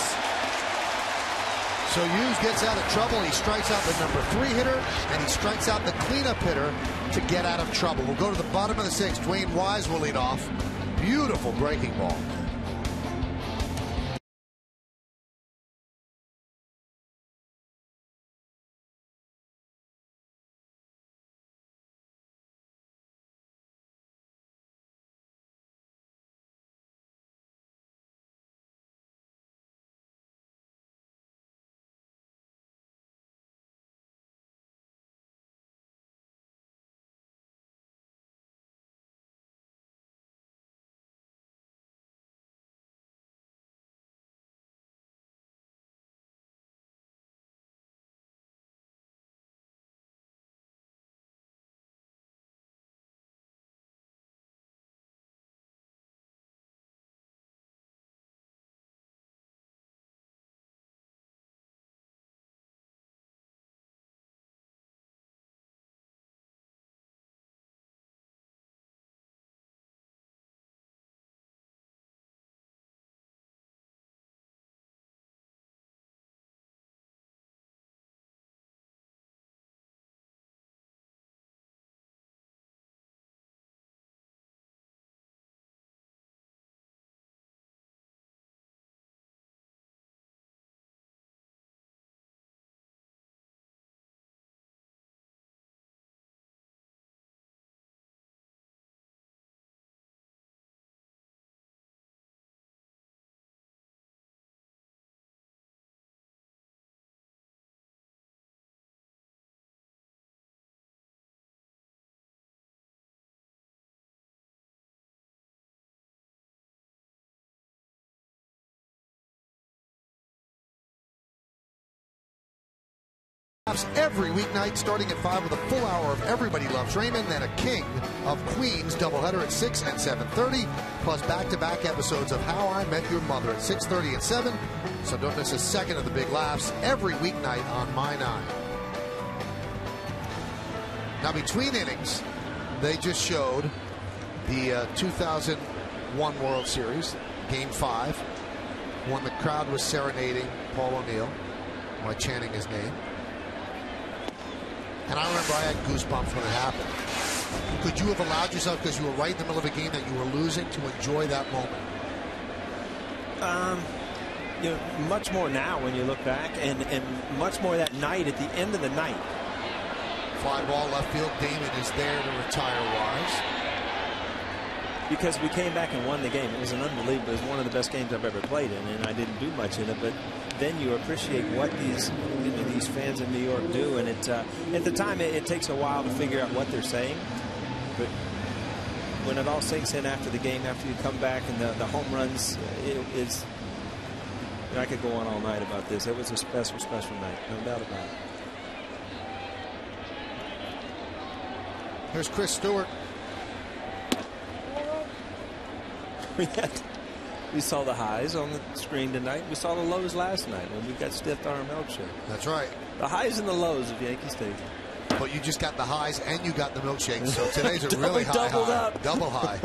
So Hughes gets out of trouble. He strikes out the number 3 hitter, and he strikes out the cleanup hitter to get out of trouble. We'll go to the bottom of the 6th. Dwayne Wise will lead off. Beautiful breaking ball. Every weeknight starting at 5 with a full hour of Everybody Loves Raymond, then a King of Queens doubleheader at 6 and 7:30, plus back-to-back episodes of How I Met Your Mother at 6:30 and 7. So don't miss a second of the big laughs every weeknight on My 9. Now between innings, they just showed the 2001 World Series, Game 5, when the crowd was serenading Paul O'Neill by chanting his name. And I remember I had goosebumps when it happened. Could you have allowed yourself, because you were right in the middle of a game that you were losing, to enjoy that moment? Much more now when you look back, and much more that night at the end of the night. Fly ball left field. Damon is there to retire Wise. Because we came back and won the game. It was unbelievable. It was one of the best games I've ever played in, and I didn't do much in it, but then you appreciate what these fans in New York do, and at the time it takes a while to figure out what they're saying, but when it all sinks in after the game, after you come back and the home runs, I could go on all night about this. It was a special night, no doubt about it. Here's Chris Stewart. We saw the highs on the screen tonight. We saw the lows last night when we got stiffed on our milkshake. That's right. The highs and the lows of Yankee Stadium. But you just got the highs and you got the milkshake. So today's a really high. Doubled up. Double high.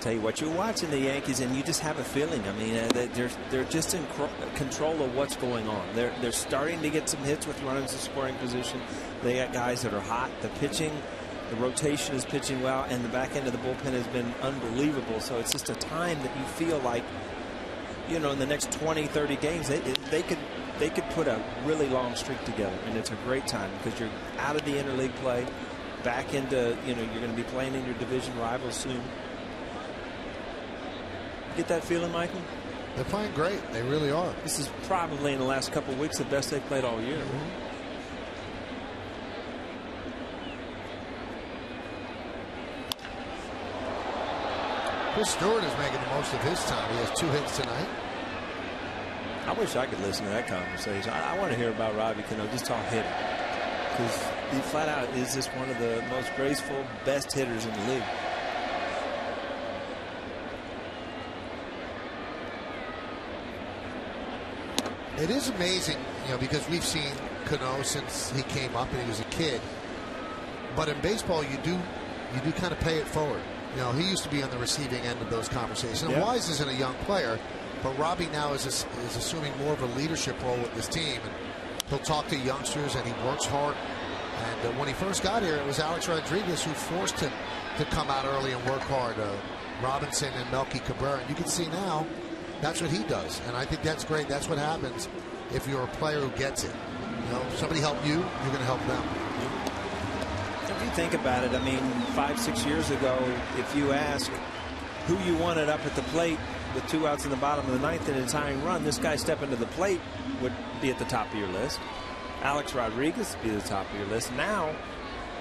Tell you what, you're watching the Yankees and you just have a feeling. I mean, they're just in control of what's going on. They're starting to get some hits with runners in scoring position. They got guys that are hot. The pitching, the rotation is pitching well, and the back end of the bullpen has been unbelievable. So it's just a time that you feel like, you know, in the next 20, 30 games, they could put a really long streak together, and it's a great time because you're out of the interleague play, back into, you know, you're going to be playing in your division rivals soon. Get that feeling, Michael? They're playing great. They really are. This is probably in the last couple of weeks the best they've played all year. Chris Stewart is making the most of his time. He has 2 hits tonight. I wish I could listen to that conversation. I want to hear about Robbie Cano, just talk hitting. Because he flat out is just one of the most graceful, best hitters in the league. It is amazing, you know, because we've seen Cano since he came up and he was a kid. But in baseball, you do kind of pay it forward. You know, he used to be on the receiving end of those conversations. And Wise isn't a young player, but Robbie now is assuming more of a leadership role with this team. And he'll talk to youngsters, and he works hard. And when he first got here, it was Alex Rodriguez who forced him to come out early and work hard. Robinson and Melky Cabrera. And you can see now, that's what he does, and I think that's great. That's what happens if you're a player who gets it. You know, somebody help you, you're going to help them. If you think about it, I mean, 5, 6 years ago, if you ask who you wanted up at the plate with 2 outs in the bottom of the ninth in a tying run, this guy stepping to the plate would be at the top of your list. Alex Rodriguez would be at the top of your list. Now,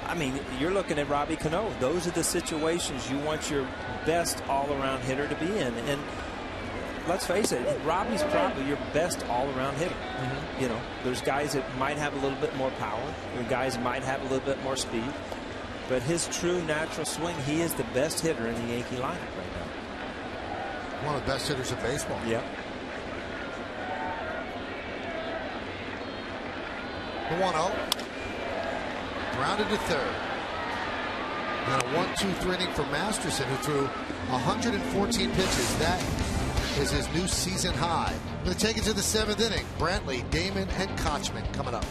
I mean, you're looking at Robbie Cano. Those are the situations you want your best all-around hitter to be in. And let's face it, Robbie's probably your best all-around hitter. You know, there's guys that might have a little bit more power. There are guys that might have a little bit more speed. But his true natural swing, he is the best hitter in the Yankee lineup right now. One of the best hitters in baseball. Yep. The 1-0. Grounded to third. And a 1-2-3 inning for Masterson, who threw 114 pitches. That is his new season high. Going to take it to the 7th inning. Brantley, Damon, and Kochman coming up.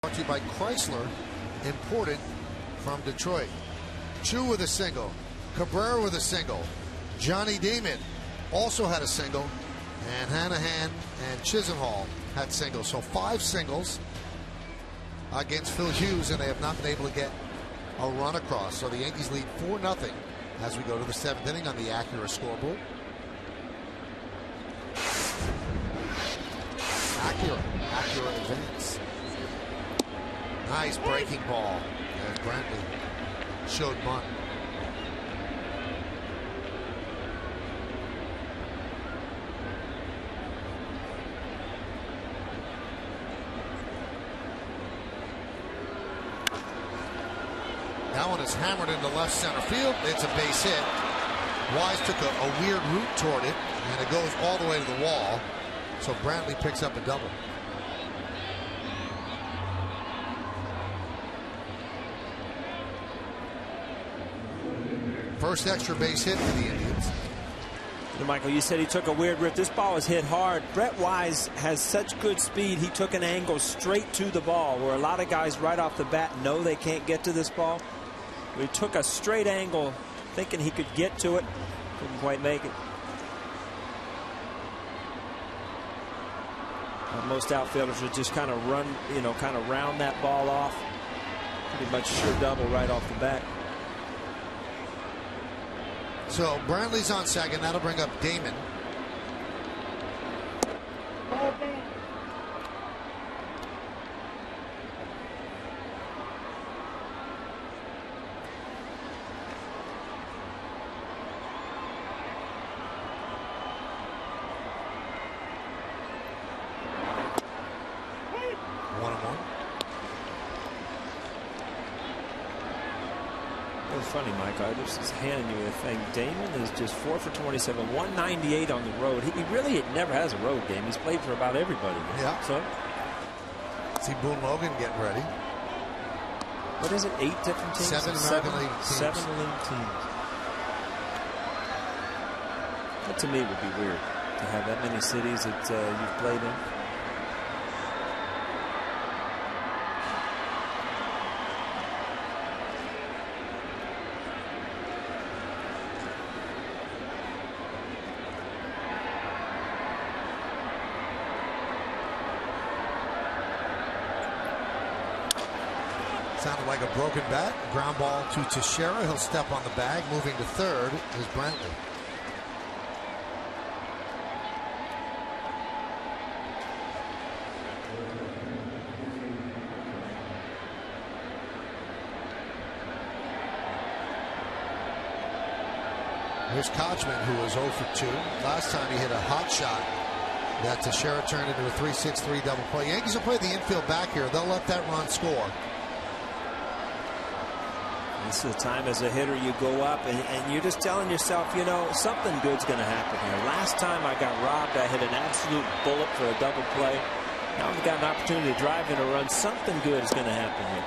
Brought to you by Chrysler, imported from Detroit. Chu with a single. Cabrera with a single. Johnny Damon also had a single, and Hanahan and Chisenhall had singles. So 5 singles against Phil Hughes, and they have not been able to get a run across. So the Yankees lead 4-0 as we go to the 7th inning on the Acura scoreboard. Acura advance. Nice breaking ball as Brantley showed bunt. That one is hammered into left center field. It's a base hit. Wise took a weird route toward it, and it goes all the way to the wall. So Brantley picks up a double. First extra base hit for the Indians. Michael, you said he took a weird rip. This ball was hit hard. Brett Wise has such good speed. He took an angle straight to the ball, where a lot of guys right off the bat know they can't get to this ball. He took a straight angle thinking he could get to it. Couldn't quite make it. Most outfielders would just kind of run, kind of round that ball off. Pretty much sure double right off the bat. So Brantley's on second. That'll bring up Damon. Funny, Mike. I just was handing you a thing. Damon is just 4 for 27, 198 on the road. He really never has a road game. He's played for about everybody. Yeah. So see Boone Logan getting ready. What is it? 8 different teams. 7 American League teams. 7 league teams. That to me would be weird to have that many cities that you've played in. Sounded like a broken bat. Ground ball to Teixeira. He'll step on the bag. Moving to third is Brantley. Here's Kochman, who was 0 for 2. Last time he hit a hot shot that Teixeira turned into a 3-6-3 double play. Yankees will play the infield back here. They'll let that run score. This is the time as a hitter you go up and you're just telling yourself, something good's going to happen here. Last time I got robbed, I hit an absolute bullet for a double play. Now I've got an opportunity to drive in a run. Something good is going to happen here.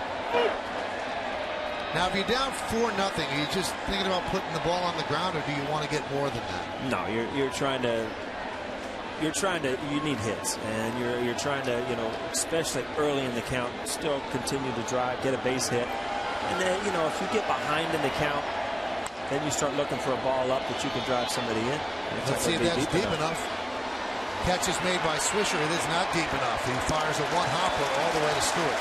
Now, if you're down 4-0, are you just thinking about putting the ball on the ground, or do you want to get more than that? No, you're trying to. You need hits, and you're trying to, especially early in the count, still continue to drive, get a base hit. And then, if you get behind in the count, then you start looking for a ball up that you can drive somebody in. Let's see if that's deep enough. Catch is made by Swisher. It is not deep enough. He fires a one-hopper all the way to Stewart.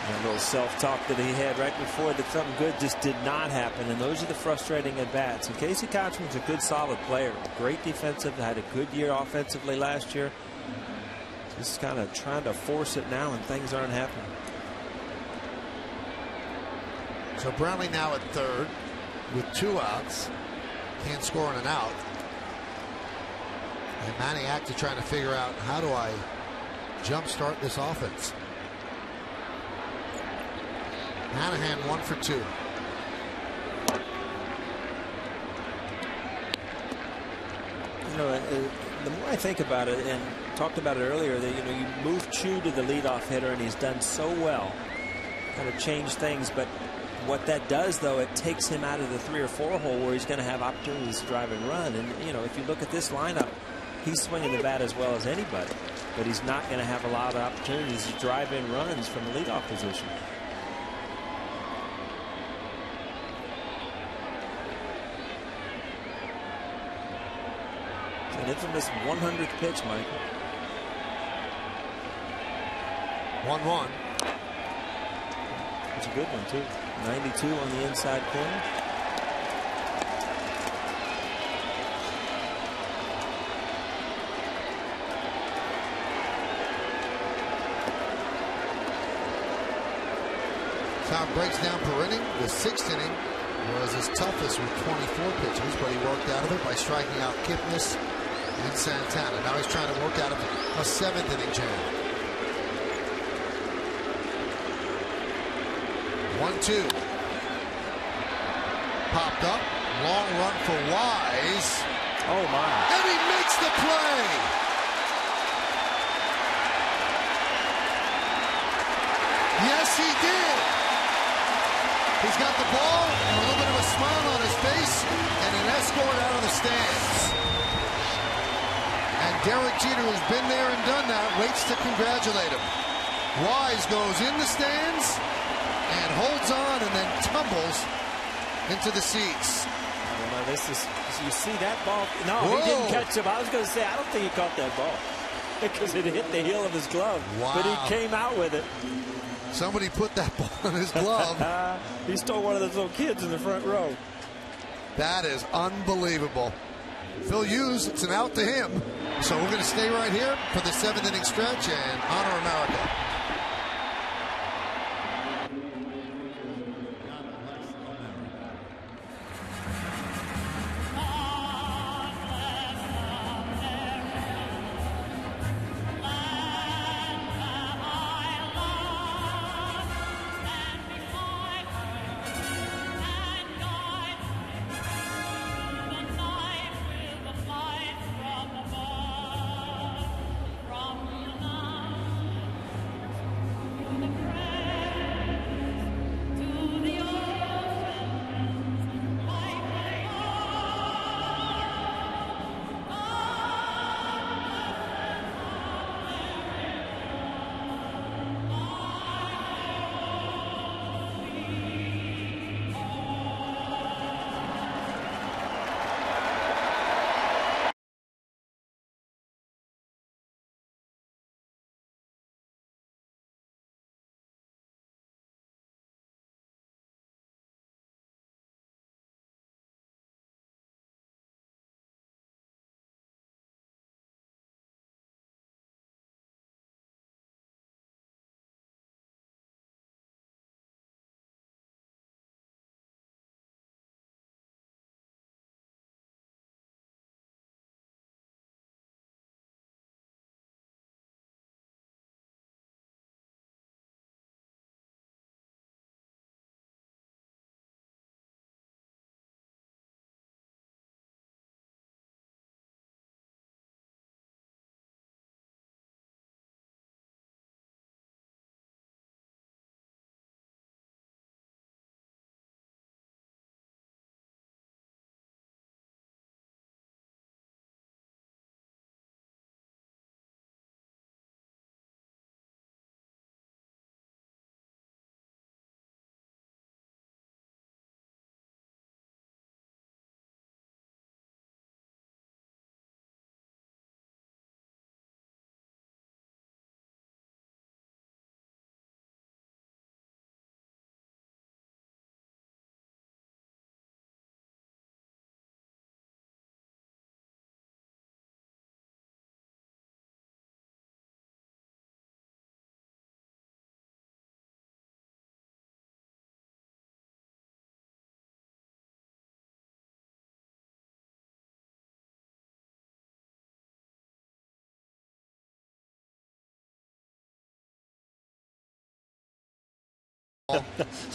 A little self-talk that he had right before that something good just did not happen, and those are the frustrating at-bats. And Casey Kochman's a good, solid player. Great defensive, had a good year offensively last year. Just kind of trying to force it now, and things aren't happening. So Brantley now at third with 2 outs. Can't score on an out. And Maniac to trying to figure out, how do I jumpstart this offense? Hanahan 1 for 2. The more I think about it, and talked about it earlier, that you move Chu to the leadoff hitter, and he's done so well, kind of change things. But what that does, though, it takes him out of the 3 or 4 hole where he's going to have opportunities to drive and run. And if you look at this lineup, he's swinging the bat as well as anybody, but he's not going to have a lot of opportunities to drive in runs from the leadoff position. An infamous 100th pitch, Mike. 1-1. It's a good one, too. 92 on the inside corner. How it breaks down per inning. The 6th inning was his toughest with 24 pitches, but he worked out of it by striking out Kipnis and Santana. Now he's trying to work out of a 7th inning jam. 1-2. Popped up. Long run for Wise. Oh, my. And he makes the play. Yes, he did. He's got the ball and a little bit of a smile on his face and an escort out of the stands. And Derek Jeter, who's been there and done that, waits to congratulate him. Wise goes in the stands and holds on and then tumbles into the seats. Well, this is, you see that ball? No, Whoa. He didn't catch him. I was going to say, I don't think he caught that ball because it hit the heel of his glove. Wow. But he came out with it. Somebody put that ball in his glove. He stole one of those little kids in the front row. That is unbelievable. Phil Hughes, it's an out to him. So we're going to stay right here for the 7th inning stretch and honor America.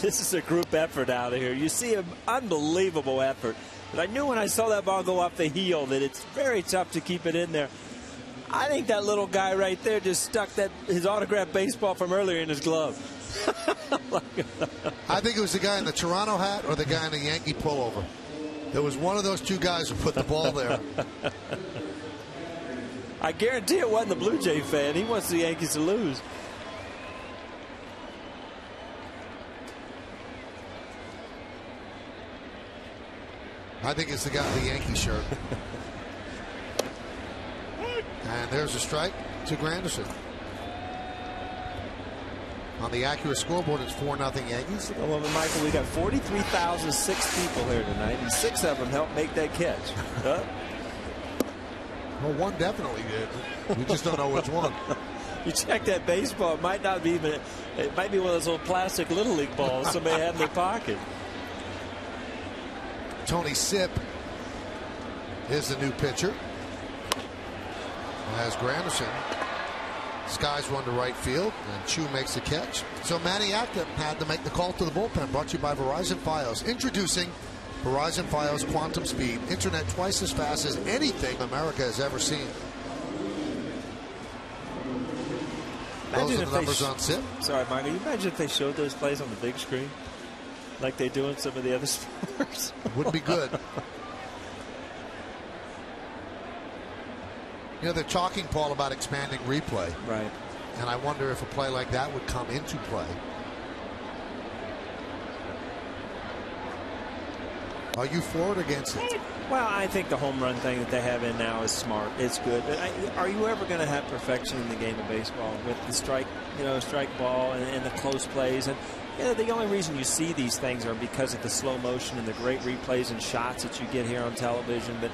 This is a group effort out of here. You see an unbelievable effort. But I knew when I saw that ball go off the heel that it's very tough to keep it in there. I think that little guy right there just stuck his autographed baseball from earlier in his glove. I think it was the guy in the Toronto hat or the guy in the Yankee pullover. There was one of those two guys who put the ball there. I guarantee it wasn't the Blue Jay fan. He wants the Yankees to lose. I think it's the guy in the Yankee shirt. And there's a strike to Granderson. On the Acura scoreboard, it's 4-0 Yankees. Well, Michael, we got 43,006 people here tonight, and 6 of them helped make that catch. Huh? Well, one definitely did. We just don't know which one. You check that baseball, it might not be even, it might be one of those little plastic Little League balls somebody had in their pocket. Tony Sipp is the new pitcher. As Granderson skies one to right field, and Chu makes the catch. So Manny Acta had to make the call to the bullpen. Brought to you by Verizon Fios. Introducing Verizon Fios Quantum Speed. Internet twice as fast as anything America has ever seen. Those are the numbers on Sipp. Sorry, Michael. You imagine if they showed those plays on the big screen, like they do in some of the other sports? Wouldn't be good. You know, they're talking, Paul, about expanding replay. Right. And I wonder if a play like that would come into play. Are you for it or against it? Well, I think the home run thing that they have in now is smart. It's good. But are you ever going to have perfection in the game of baseball with the strike ball and the close plays? And the only reason you see these things are because of the slow motion and the great replays and shots that you get here on television. But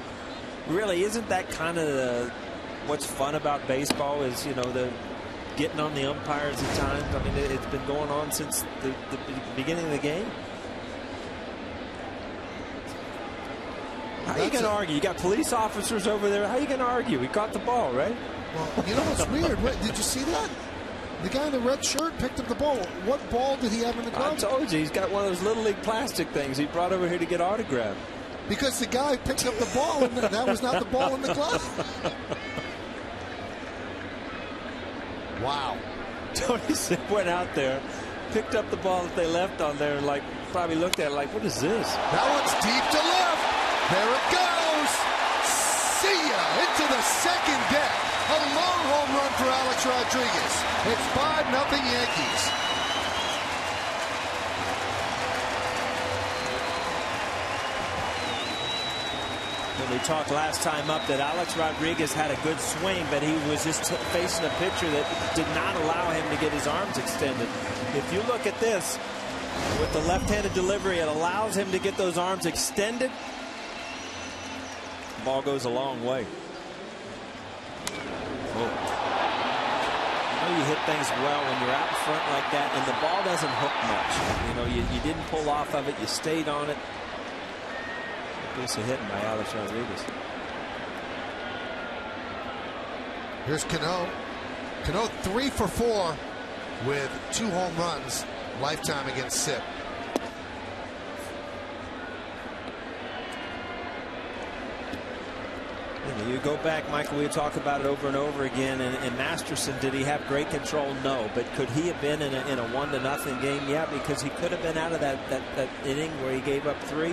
really, isn't that kind of what's fun about baseball? Is the getting on the umpires at times. I mean, it's been going on since the beginning of the game. How are you going to argue? You got police officers over there. How are you going to argue? We caught the ball, right? Well, you know what's weird? Did you see that? The guy in the red shirt picked up the ball. What ball did he have in the glove? I told you, he's got one of those Little League plastic things he brought over here to get autographed. Because the guy picked up the ball, and that was not the ball in the glove. Wow. Tony Sipp went out there, picked up the ball that they left on there, and probably looked at it like, what is this? That one's deep to left. There it goes. See ya into the second deck. A long home run for Alex Rodriguez. It's 5-0 Yankees. We talked last time up that Alex Rodriguez had a good swing, but he was just facing a pitcher that did not allow him to get his arms extended. If you look at this, with the left-handed delivery, it allows him to get those arms extended. The ball goes a long way. Oh. You hit things well when you're out front like that, and the ball doesn't hook much. You didn't pull off of it. You stayed on it. Piece of hitting by Alex Rodriguez. Here's Cano. Cano 3 for 4 with 2 home runs lifetime against Sipp. You go back, Michael, we talk about it over and over again, and Masterson, did he have great control? No. But could he have been in a 1-0 game? Yeah, because he could have been out of that inning where he gave up 3.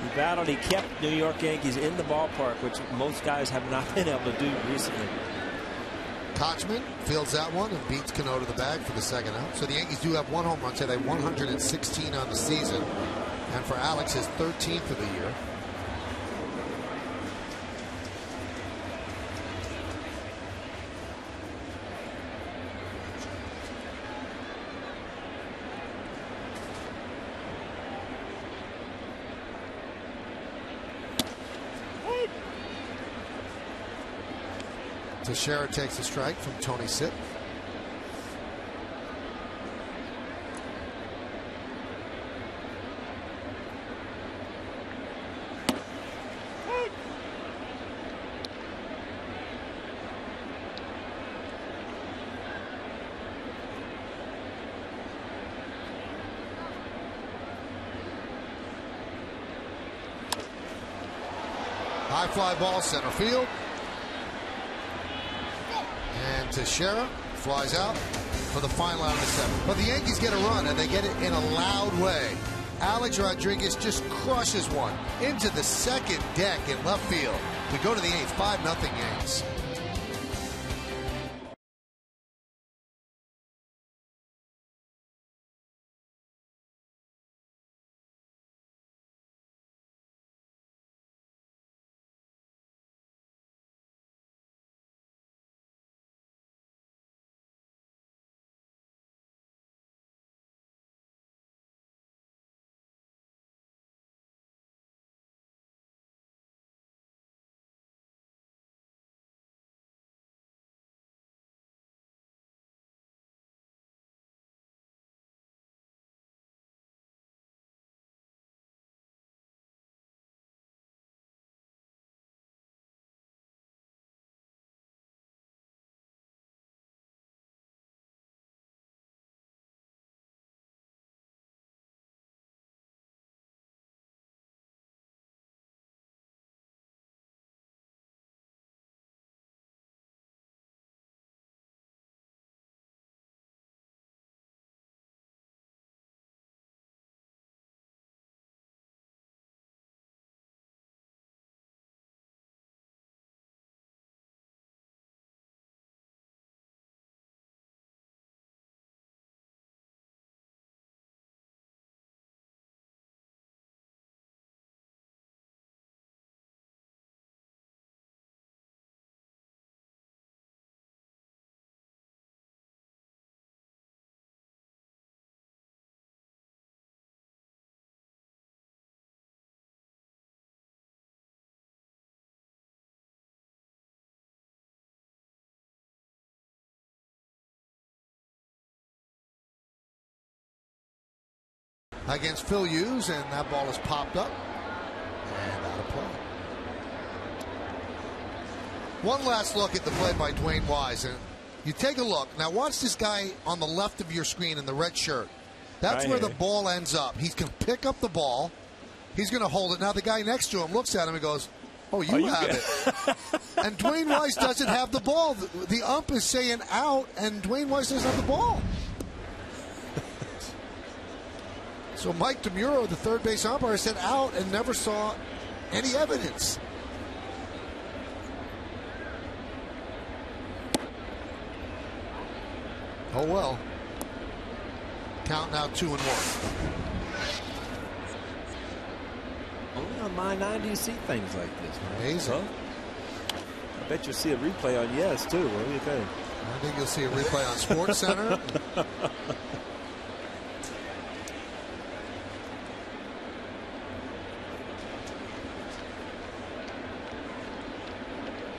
He battled. He kept New York Yankees in the ballpark, which most guys have not been able to do recently. Kochman fields that one and beats Cano to the bag for the second out. So the Yankees do have 1 home run. Say they 116 on the season. And for Alex, his 13th of the year. Teixeira takes a strike from Tony Sipp. High fly ball center field. And Teixeira flies out for the final out of the 7th. But the Yankees get a run, and they get it in a loud way. Alex Rodriguez just crushes one into the second deck in left field. We go to the 8th, 5-0 Yankees. against Phil Hughes, and that ball is popped up and out of play. One last look at the play by Dwayne Wise, and you take a look. Now watch this guy on the left of your screen in the red shirt. That's where the ball ends up. He's going to pick up the ball. He's going to hold it. Now the guy next to him looks at him and goes, "Oh, you have it." And Dwayne Wise doesn't have the ball. The ump is saying out, and Dwayne Wise doesn't have the ball. So Mike DeMuro, the third base umpire, said out and never saw any evidence. Oh well. Count now 2-1. Only on My 9 do you see things like this, man. Amazing. Huh? I bet you'll see a replay on Yes too. What do you think? I think you'll see a replay on Sports Center.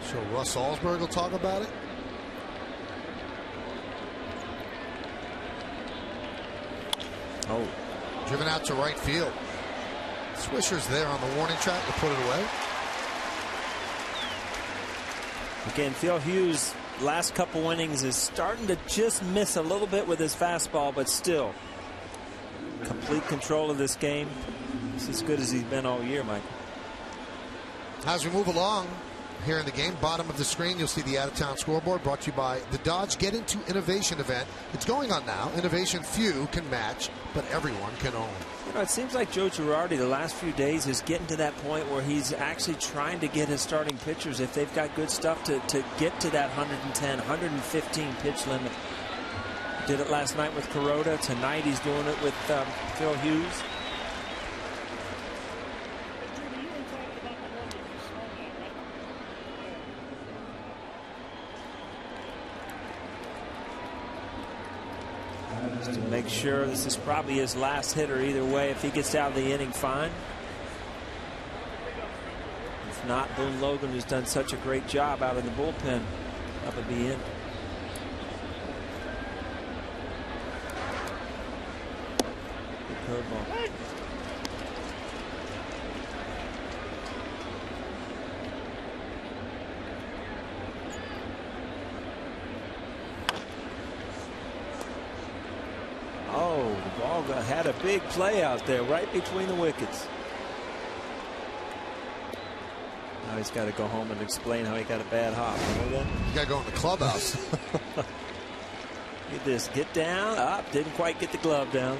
So Russ Salzberg will talk about it. Oh. Driven out to right field. Swisher's there on the warning track to put it away. Again, Phil Hughes, last couple innings, is starting to just miss a little bit with his fastball, but still complete control of this game. It's as good as he's been all year, Mike. As we move along here in the game, bottom of the screen, you'll see the out-of-town scoreboard brought to you by the Dodge Get Into Innovation event. It's going on now. Innovation few can match, but everyone can own. You know, it seems like Joe Girardi the last few days is getting to that point where he's actually trying to get his starting pitchers, if they've got good stuff, to get to that 110, 115 pitch limit. Did it last night with Kuroda. Tonight he's doing it with Phil Hughes. Just to make sure this is probably his last hitter either way. If he gets out of the inning, fine. If not, Boone Logan, who's done such a great job out in the bullpen, up at the end. Good curveball. Oh, the ball had a big play out there right between the wickets. Now he's got to go home and explain how he got a bad hop. You know that? You got to go in the clubhouse. Look at this. Get down. Up. Didn't quite get the glove down.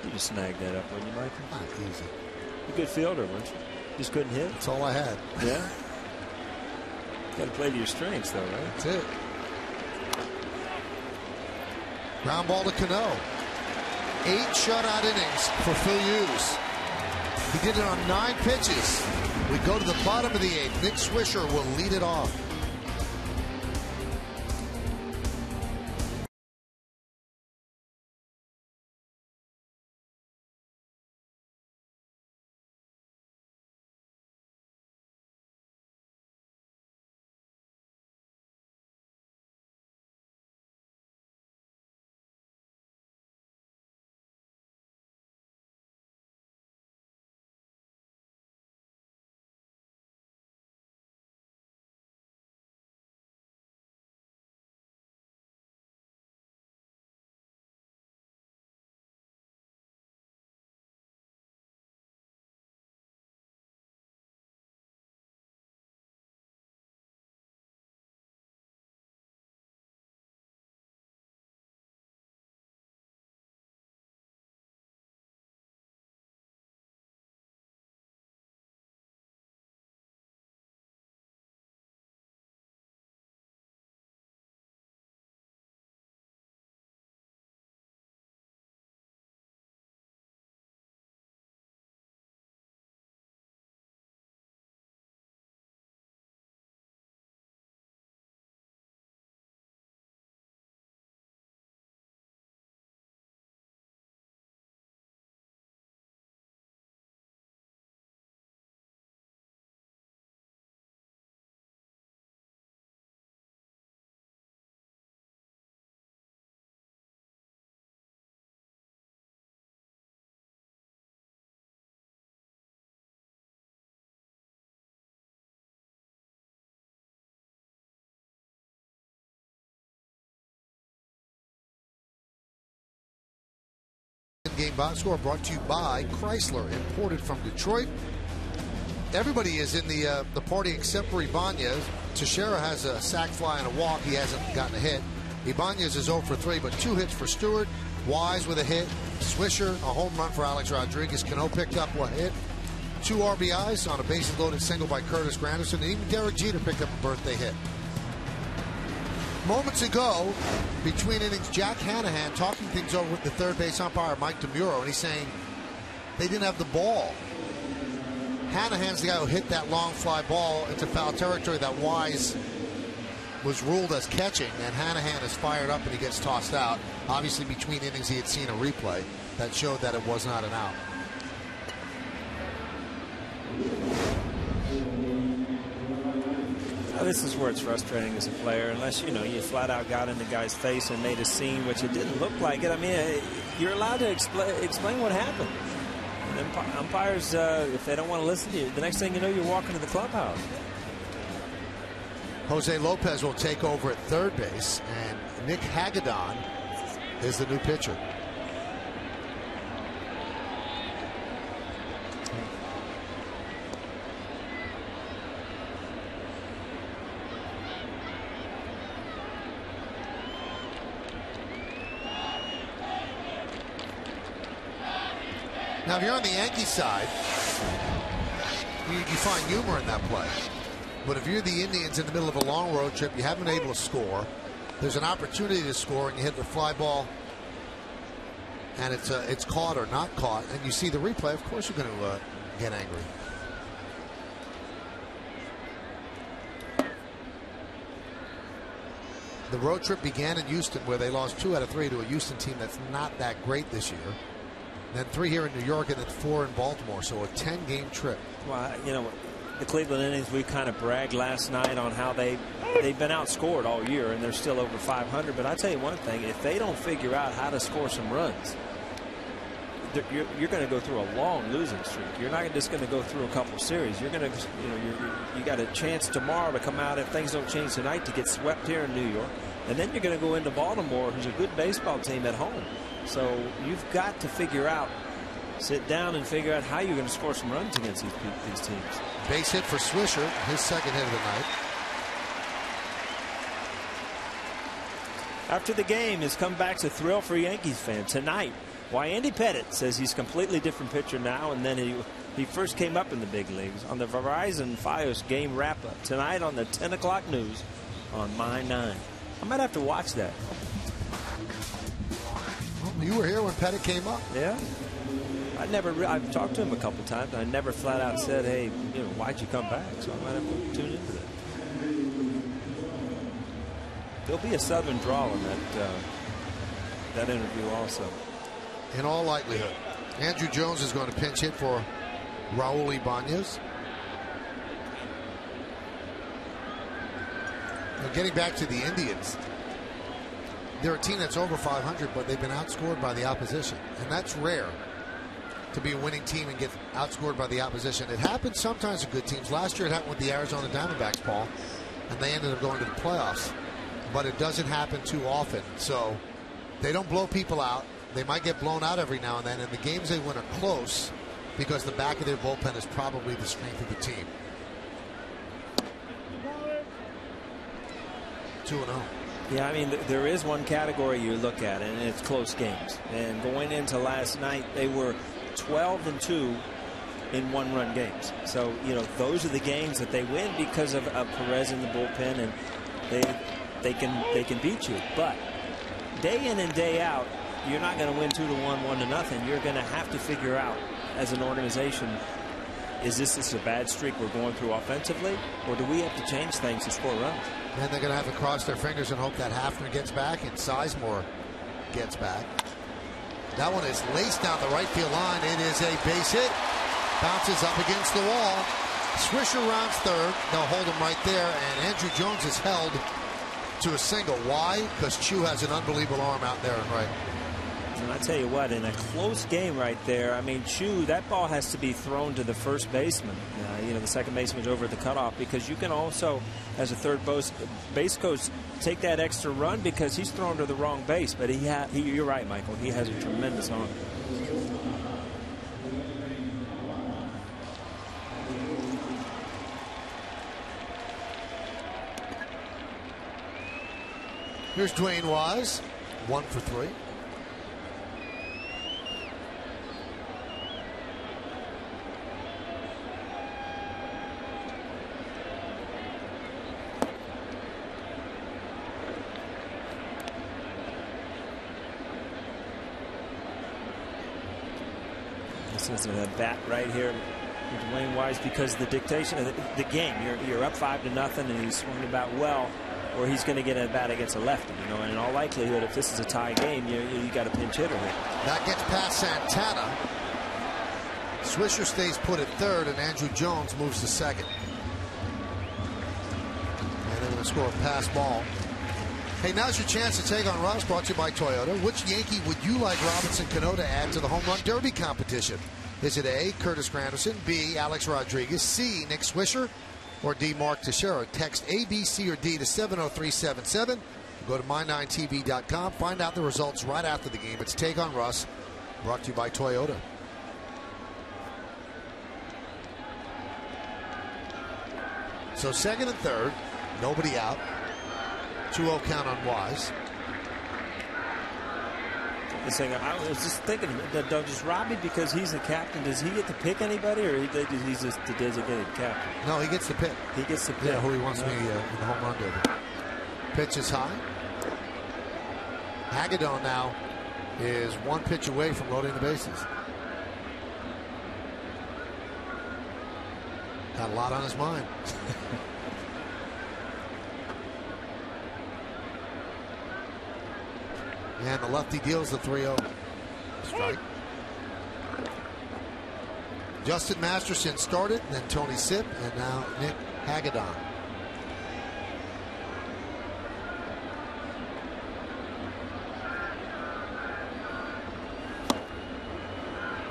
You just snagged that up, wouldn't you, Michael? Not easy. You're a good fielder, weren't you? Just couldn't hit? That's all I had. Yeah. Got to play to your strengths, though, right? That's it. Ground ball to Cano. 8 shutout innings for Phil Hughes. He did it on 9 pitches. We go to the bottom of the 8th. Nick Swisher will lead it off. game box score brought to you by Chrysler, imported from Detroit. Everybody is in the party except for Ibanez. Teixeira has a sac fly and a walk. He hasn't gotten a hit. Ibanez is 0 for 3, but 2 hits for Stewart. Wise with a hit. Swisher, a home run for Alex Rodriguez. Cano picked up a hit. 2 RBIs on a bases-loaded single by Curtis Granderson. And even Derek Jeter picked up a birthday hit. Moments ago, between innings, Jack Hanahan talking things over with the third base umpire, Mike DeMuro, and he's saying they didn't have the ball. Hanahan's the guy who hit that long fly ball into foul territory that Wise was ruled as catching, and Hanahan is fired up and he gets tossed out. Obviously, between innings, he had seen a replay that showed that it was not an out. Now, this is where it's frustrating as a player, unless you flat out got in the guy's face and made a scene, which it didn't look like it. I mean, you're allowed to explain what happened. And umpires, if they don't want to listen to you, the next thing you know, you're walking to the clubhouse. Jose Lopez will take over at third base, and Nick Hagedorn is the new pitcher. Now, if you're on the Yankee side, you find humor in that play. But if you're the Indians in the middle of a long road trip, you haven't been able to score, there's an opportunity to score, and you hit the fly ball, and it's caught or not caught, and you see the replay, of course you're going to get angry. The road trip began in Houston, where they lost 2 out of 3 to a Houston team that's not that great this year. Then 3 here in New York, and then 4 in Baltimore. So a 10-game trip. Well, the Cleveland Indians, we kind of bragged last night on how they've been outscored all year, and they're still over 500. But I tell you one thing: if they don't figure out how to score some runs, you're going to go through a long losing streak. You're not just going to go through a couple series. You're going to, you got a chance tomorrow to come out if things don't change tonight to get swept here in New York, and then you're going to go into Baltimore, who's a good baseball team at home. So you've got to sit down and figure out how you're going to score some runs against these teams. Base hit for Swisher, his second hit of the night. After the game, his comeback's a thrill for Yankees fans. Tonight, why Andy Pettitte says he's a completely different pitcher now, and then he first came up in the big leagues on the Verizon Fios game wrap-up tonight on the 10 o'clock news on My 9. I might have to watch that. You were here when Pettitte came up. Yeah. I've talked to him a couple times. I never flat out said, hey, why'd you come back? So I might have to tune into that. There'll be a southern drawl in that interview also. In all likelihood. Andrew Jones is going to pinch hit for Raul Ibanez. Now, getting back to the Indians, they're a team that's over 500, but they've been outscored by the opposition. And that's rare, to be a winning team and get outscored by the opposition. It happens sometimes with good teams. Last year it happened with the Arizona Diamondbacks, Paul, and they ended up going to the playoffs. But it doesn't happen too often. So they don't blow people out. They might get blown out every now and then, and the games they win are close because the back of their bullpen is probably the strength of the team. 2-0. Yeah, I mean, there is one category you look at, and it's close games. And going into last night, they were 12-2 in one-run games. So, those are the games that they win because of Perez in the bullpen, and they can beat you. But day in and day out, you're not going to win 2-1, 1-0. You're going to have to figure out, as an organization, is this a bad streak we're going through offensively, or do we have to change things to score runs? And they're going to have to cross their fingers and hope that Hafner gets back and Sizemore gets back. That one is laced down the right field line. It is a base hit. Bounces up against the wall. Swisher rounds third. They'll hold him right there. And Andrew Jones is held to a single. Why? Because Chu has an unbelievable arm out there and right. And I tell you what, in a close game right there, I mean, Chu, that ball has to be thrown to the first baseman. The second baseman's over at the cutoff, because you can also, as a third base coach, take that extra run because he's thrown to the wrong base. But you're right, Michael. He has a tremendous arm. Here's Dwayne Wise, 1 for 3. This is a bat right here with Dwayne Wise because the dictation of the game. You're up 5-0 and he's swinging about well, or he's going to get a bat against a lefty. You know, and in all likelihood, if this is a tie game, you got a pinch hitter here. That gets past Santana. Swisher stays put at third, and Andrew Jones moves to second. And they're going to score a pass ball. Hey, now's your chance to take on Russ, brought to you by Toyota. Which Yankee would you like Robinson Cano to add to the home run derby competition? Is it A, Curtis Granderson, B, Alex Rodriguez, C, Nick Swisher, or D, Mark Teixeira? Text A, B, C, or D to 70377. Go to my9tv.com. Find out the results right after the game. It's Take on Russ, brought to you by Toyota. So second and third, nobody out. 2-0 count on Wise. I was just thinking, does Robbie, because he's the captain, does he get to pick anybody, or he's just the designated captain? No, he gets to pick. He gets to pick. Yeah, who he wants to be in the home run derby. Pitch is high. Hagedorn now is 1 pitch away from loading the bases. Got a lot on his mind. And the lefty deals the 3-0 strike. Justin Masterson started, then Tony Sipp, and now Nick Hagedorn.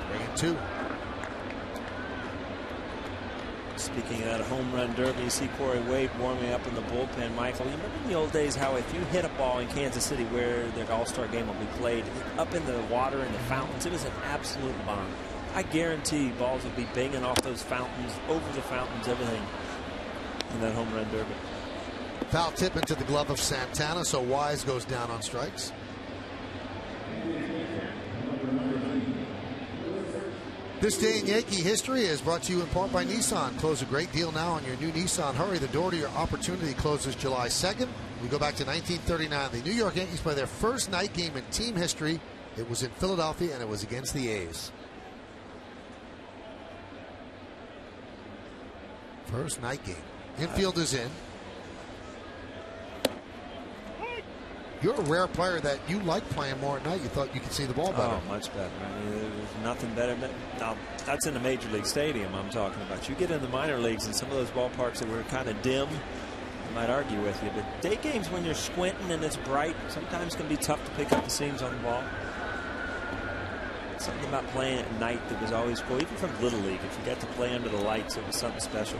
Bringing 2. Speaking of that home run derby, you see Corey Wade warming up in the bullpen. Michael, you remember in the old days how if you hit a ball in Kansas City where the All-Star game will be played, up in the water in the fountains, it was an absolute bomb. I guarantee balls will be banging off those fountains, over the fountains, everything in that home run derby. Foul tip into the glove of Santana, so Wise goes down on strikes. This day in Yankee history is brought to you in part by Nissan. Close a great deal now on your new Nissan. Hurry, the door to your opportunity closes July 2nd. We go back to 1939. The New York Yankees play their first night game in team history. It was in Philadelphia, and it was against the A's. First night game. Infield is in. You're a rare player that you like playing more at night. You thought you could see the ball better. Oh, much better. I mean, there's nothing better. Now, that's in a major league stadium I'm talking about. You get in the minor leagues and some of those ballparks that were kind of dim, I might argue with you. But day games, when you're squinting and it's bright, sometimes can be tough to pick up the seams on the ball. Something about playing at night that was always cool. Even from Little League, if you got to play under the lights, it was something special.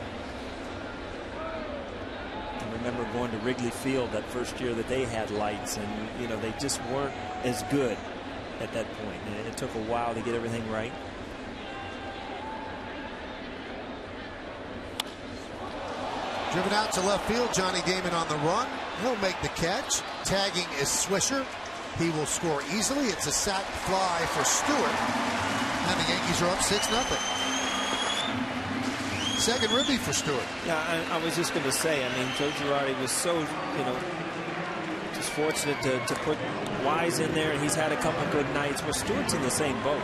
I remember going to Wrigley Field that first year that they had lights, and you know, they just weren't as good at that point, and it took a while to get everything right. Driven out to left field, Johnny Damon on the run. He'll make the catch. Tagging is Swisher. He will score easily. It's a sac fly for Stewart, and the Yankees are up 6-0. Second ribby for Stewart. Yeah, I was just going to say, I mean, Joe Girardi was so, you know, just fortunate to put Wise in there, and he's had a couple of good nights. Well, Stewart's in the same boat.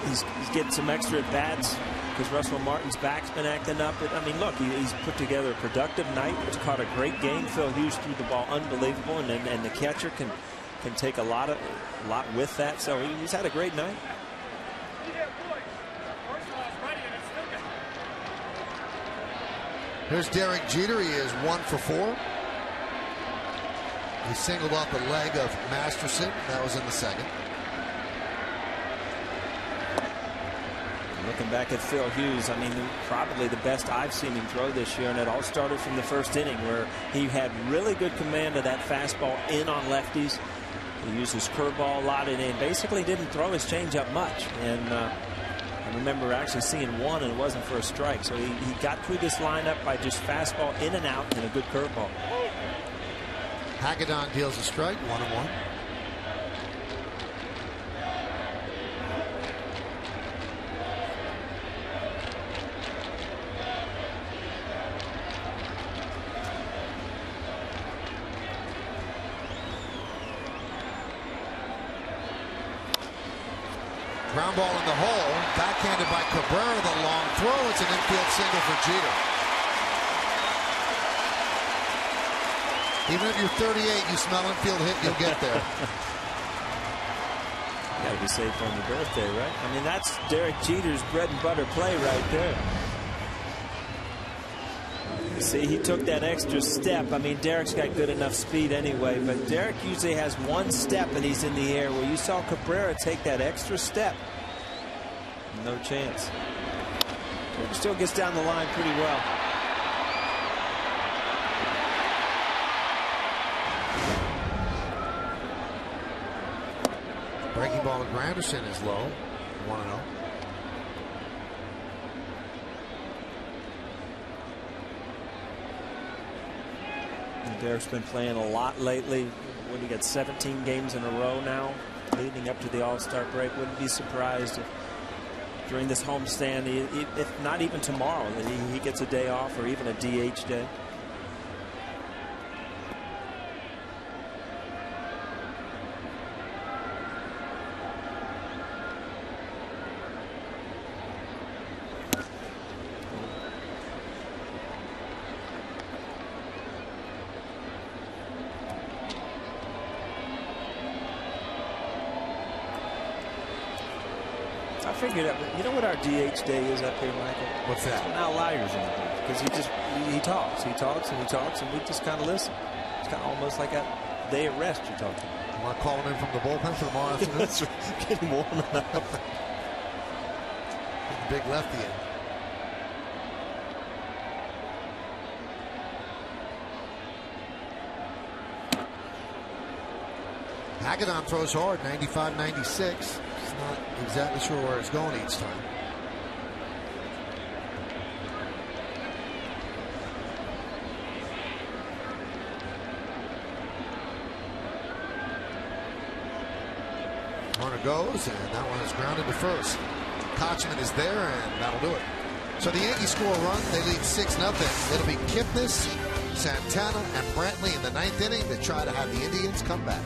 He's getting some extra at-bats because Russell Martin's back's been acting up. But, I mean, look, he's put together a productive night. He's caught a great game. Phil Hughes threw the ball unbelievable, and the catcher can take a lot with that. So he's had a great night. Here's Derek Jeter. He is 1 for 4. He singled off the leg of Masterson. That was in the second. Looking back at Phil Hughes, I mean, probably the best I've seen him throw this year, and it all started from the first inning where he had really good command of that fastball in on lefties. He used his curveball a lot, and basically didn't throw his changeup much. And I remember actually seeing one, and it wasn't for a strike. So he got through this lineup by just fastball in and out and a good curveball. Hagedorn deals a strike, 1-1. Ground ball in the hole, backhanded by Cabrera, the long throw. It's an infield single for Jeter. Even if you're 38, you smell infield hit, you'll get there. Got to be safe on your birthday, right? I mean, that's Derek Jeter's bread and butter play right there. See, he took that extra step. I mean, Derek's got good enough speed anyway, but Derek usually has one step and he's in the air, where you saw Cabrera take that extra step. No chance. Derek still gets down the line pretty well. Breaking ball to Granderson is low, 1-0. Derek's been playing a lot lately. When he got 17 games in a row now, leading up to the All-Star break. Wouldn't be surprised if during this homestand, if not even tomorrow, that he gets a day off or even a DH day. I figured out, you know what our DH day is up here, Michael? What's that? When Outliers in the booth, because he talks and we just kind of listen. It's kind of almost like a day of rest you're talking about. You want to call him in from the bullpen for tomorrow afternoon? That's right. Getting warm up. Big lefty in. Hagedorn throws hard, 95-96. Not exactly sure where it's going each time. Runner goes, and that one is grounded to first. Kochman is there, and that'll do it. So the Yankees score a run. They lead 6-0. It'll be Kipnis, Santana, and Brantley in the 9th inning to try to have the Indians come back.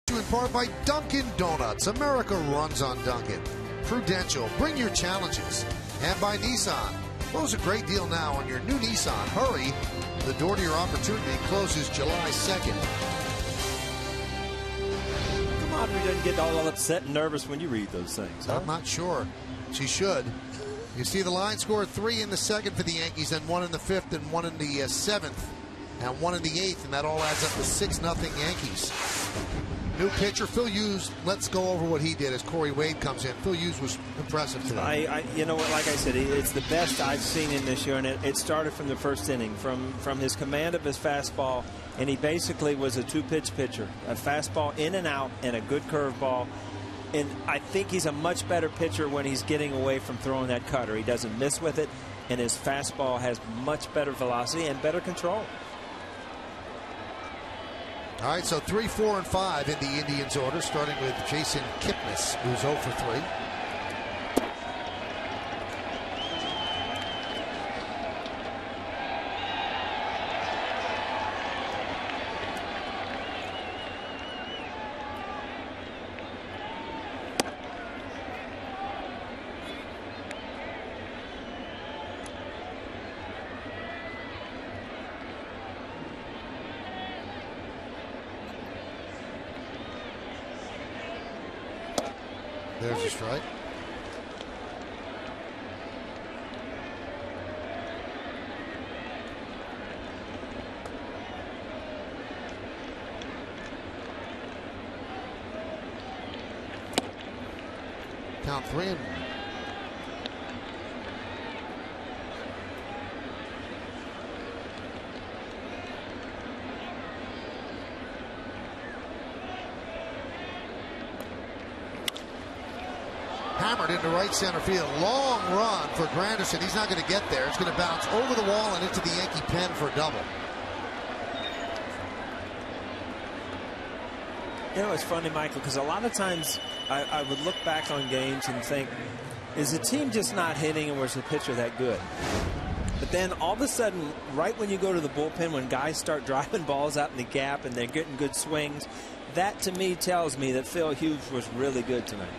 In part by Dunkin' Donuts. America runs on Dunkin'. Prudential, bring your challenges. And by Nissan. Close a great deal now on your new Nissan. Hurry, the door to your opportunity closes July 2nd. Come on, we didn't get all upset and nervous when you read those things. Huh? I'm not sure. She should. You see the line score 3 in the second for the Yankees, then 1 in the fifth, and 1 in the seventh, and 1 in the eighth, and that all adds up to 6-0 Yankees. New pitcher Phil Hughes. Let's go over what he did as Corey Wade comes in. Phil Hughes was impressive today. You know what? Like I said, it's the best I've seen him this year, and it started from the first inning, from his command of his fastball, and he basically was a two-pitch pitcher, a fastball in and out, and a good curveball. And I think he's a much better pitcher when he's getting away from throwing that cutter. He doesn't miss with it, and his fastball has much better velocity and better control. All right, so 3, 4, and 5 in the Indians order, starting with Jason Kipnis, who's 0 for 3. There's a strike. Count 3 and 1. Hammered into right center field. Long run for Granderson. He's not going to get there. It's going to bounce over the wall and into the Yankee pen for a double. You know, it's funny, Michael, because a lot of times I would look back on games and think, is the team just not hitting, or was the pitcher that good? But then all of a sudden, right when you go to the bullpen, when guys start driving balls out in the gap and they're getting good swings, that to me tells me that Phil Hughes was really good tonight.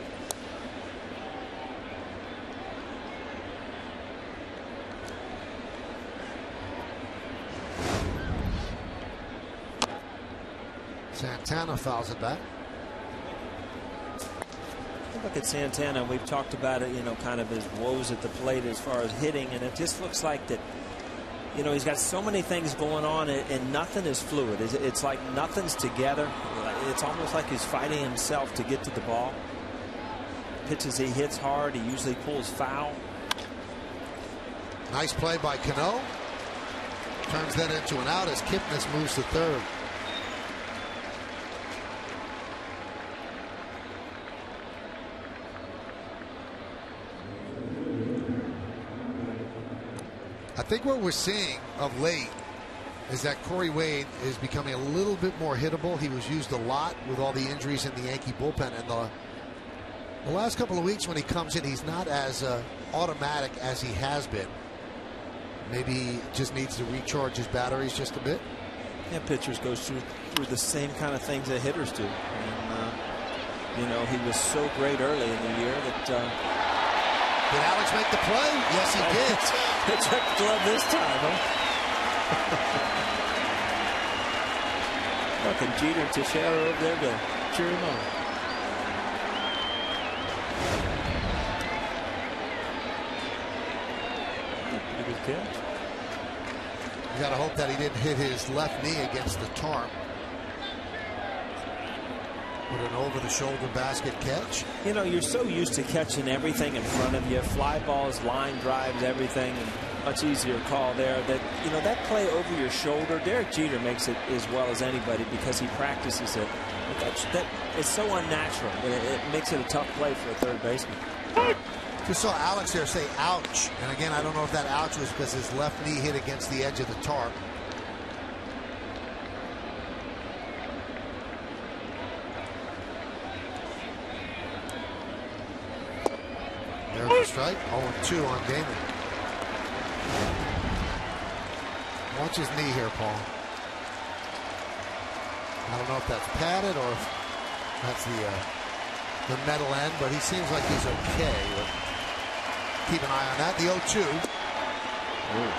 Santana fouls it back. Look at Santana. We've talked about it, you know, kind of his woes at the plate as far as hitting, and it just looks like that, you know, he's got so many things going on, and nothing is fluid. It's like nothing's together. It's almost like he's fighting himself to get to the ball. Pitches he hits hard, he usually pulls foul. Nice play by Cano. Turns that into an out as Kipnis moves to third. I think what we're seeing of late is that Corey Wade is becoming a little bit more hittable. He was used a lot with all the injuries in the Yankee bullpen, and the last couple of weeks when he comes in, he's not as automatic as he has been. Maybe he just needs to recharge his batteries just a bit. Yeah, pitchers go through the same kind of things that hitters do. And, you know, he was so great early in the year that... Did Alex make the play? Yes, he did. He took the glove this time, huh? Look, and Jeter and Teixeira over there to cheer him on. Pretty good catch. You got to hope that he didn't hit his left knee against the tarp. With an over-the-shoulder basket catch. You know, you're so used to catching everything in front of you. Fly balls, line drives, everything. And much easier call there. That, you know, that play over your shoulder, Derek Jeter makes it as well as anybody because he practices it. That is so unnatural. It makes it a tough play for a third baseman. Just saw Alex there say ouch. And again, I don't know if that ouch was because his left knee hit against the edge of the tarp. There's a strike. 0-2 on Damon. Watch his knee here, Paul. I don't know if that's padded or if that's the metal end, but he seems like he's okay. But keep an eye on that. The 0-2. Ooh.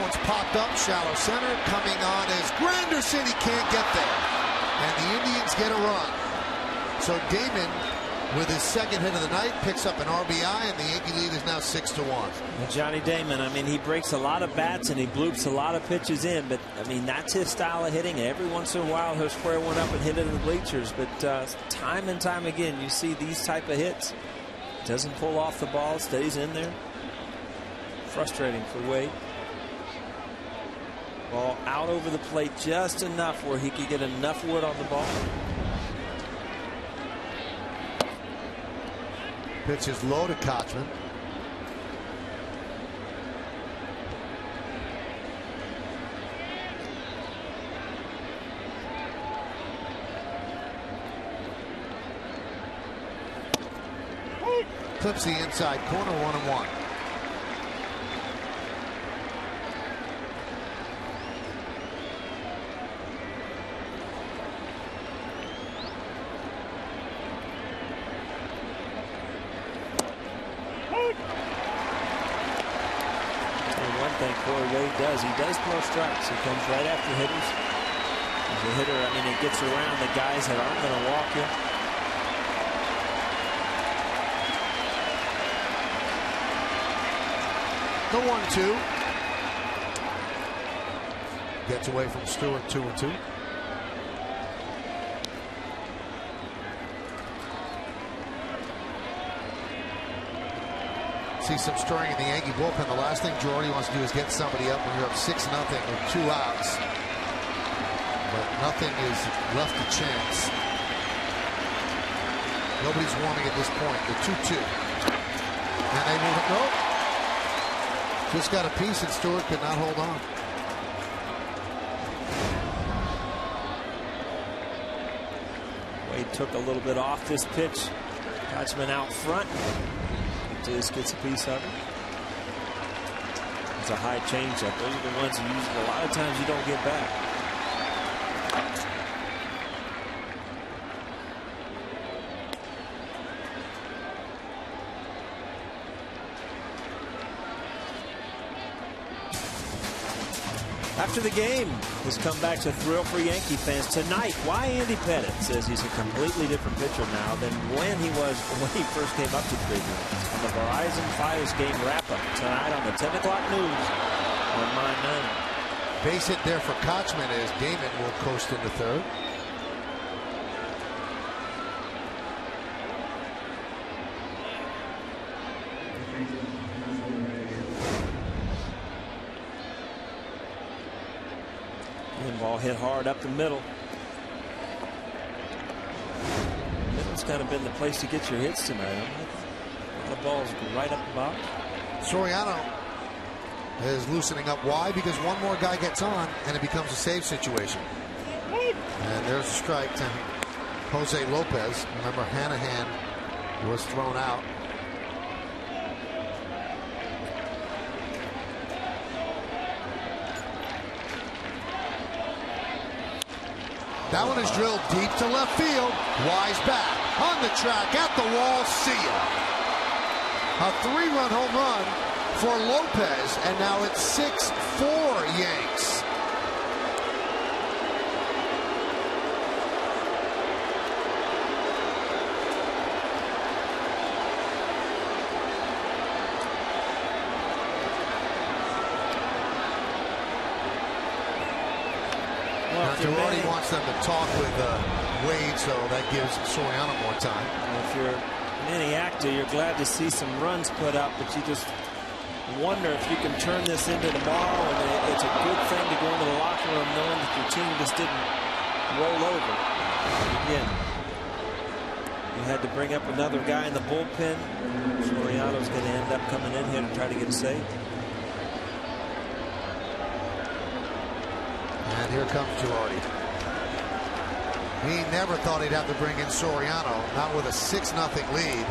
one's popped up, shallow center. Coming on is Granderson. He can't get there. And the Indians get a run. So Damon, with his second hit of the night, picks up an RBI, and the Yankee lead is now 6-1. Well, Johnny Damon, I mean, he breaks a lot of bats and he bloops a lot of pitches in, but I mean, that's his style of hitting. Every once in a while, he'll square one up and hit it in the bleachers, but time and time again, you see these type of hits. Doesn't pull off the ball, stays in there. Frustrating for Wade. Ball out over the plate just enough where he could get enough wood on the ball. Pitch is low to Kochman. Clips the inside corner, 1-1. Wade does. He does throw strikes. He comes right after hitters. As a hitter, I mean, it gets around the guys that aren't going to walk him. The 1-2. Gets away from Stewart, 2-2. See some stirring in the Yankee bullpen. The last thing Girardi wants to do is get somebody up when you're up 6-0 with 2 outs. But nothing is left to chance. Nobody's warming at this point. The 2-2. And they move it. Nope. Just got a piece and Stewart could not hold on. Wade took a little bit off this pitch. Kochman out front. Just gets a piece of it. It's a high changeup. Those are the ones you use a lot of times you don't get back. After the game, has come back to thrill for Yankee fans tonight. Why Andy Pettitte says he's a completely different pitcher now than when he first came up to the big leagues. On the Verizon Fios game wrap-up tonight on the 10 o'clock news on My 9. Base hit there for Kochman as Damon will coast into third. Ball hit hard up the middle. Middle's kind of been the place to get your hits tonight. A lot of balls right up the bottom. Soriano is loosening up. Why? Because one more guy gets on and it becomes a save situation. And there's a strike to Jose Lopez. Remember, Hanahan was thrown out. That one is drilled deep to left field. Wise back on the track at the wall. See ya. A 3-run home run for Lopez, and now it's 6-4 Yanks. Girardi wants them to talk with Wade, so that gives Soriano more time. If you're any actor, you're glad to see some runs put up, but you just wonder if you can turn this into tomorrow, and it's a good thing to go into the locker room knowing that your team just didn't roll over. Again, you had to bring up another guy in the bullpen. Soriano's going to end up coming in here to try to get a save. And here comes Girardi. He never thought he'd have to bring in Soriano, not with a 6-0 lead.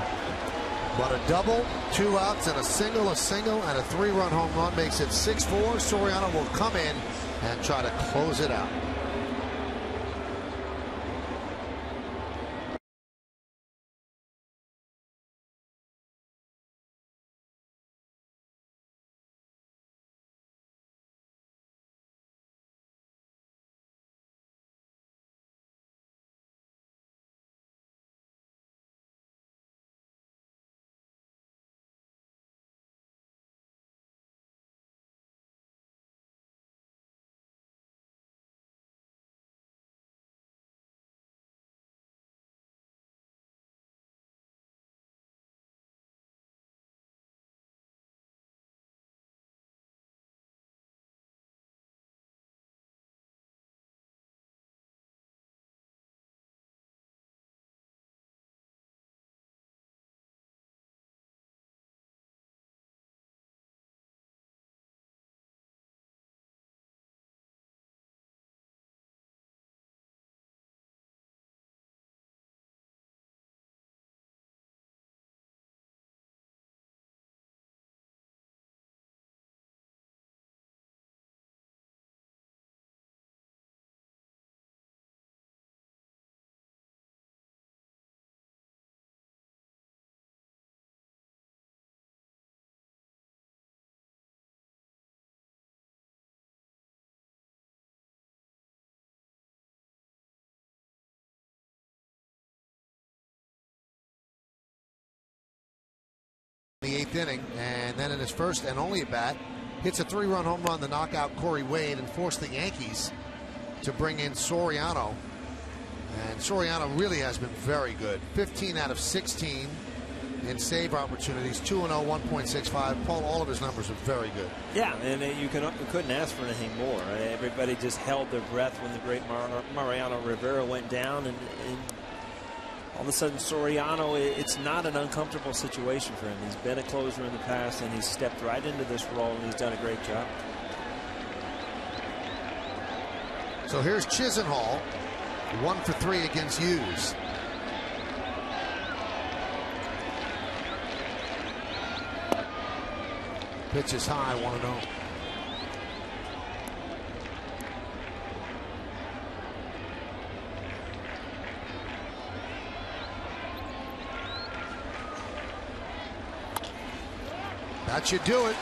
But a double, 2 outs, and a single, and a 3-run home run makes it 6-4. Soriano will come in and try to close it out. the 8th inning, and then in his first and only at bat, hits a 3-run home run to knock out Corey Wade and force the Yankees to bring in Soriano. And Soriano really has been very good. 15 out of 16 in save opportunities, 2-0, 1.65. Paul, all of his numbers are very good. Yeah, and you couldn't ask for anything more. Everybody just held their breath when the great Mariano Rivera went down, and all of a sudden Soriano, it's not an uncomfortable situation for him. He's been a closer in the past, and he's stepped right into this role, and he's done a great job. So here's Chisenhall, 1 for 3 against Hughes. Pitch is high, 1-0. That should do it.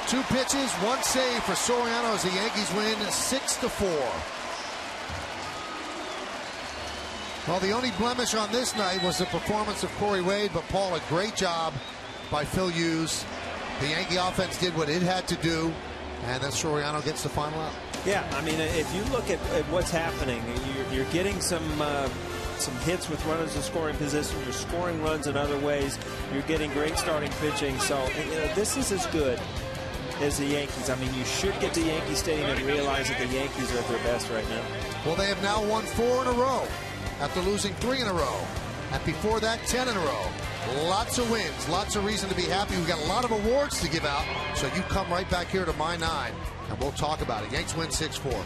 2 pitches, 1 save for Soriano as the Yankees win 6-4. Well, the only blemish on this night was the performance of Corey Wade, but Paul, a great job by Phil Hughes. The Yankee offense did what it had to do, and then Soriano gets the final out. Yeah, I mean, if you look at what's happening, you're getting some hits with runners in scoring position. You're scoring runs in other ways. You're getting great starting pitching. So this is as good as the Yankees. I mean, you should get to Yankee Stadium and realize that the Yankees are at their best right now. Well, they have now won 4 in a row after losing 3 in a row. And before that, 10 in a row. Lots of wins, lots of reason to be happy. We've got a lot of awards to give out, so you come right back here to My 9, and we'll talk about it. Yanks win 6-4.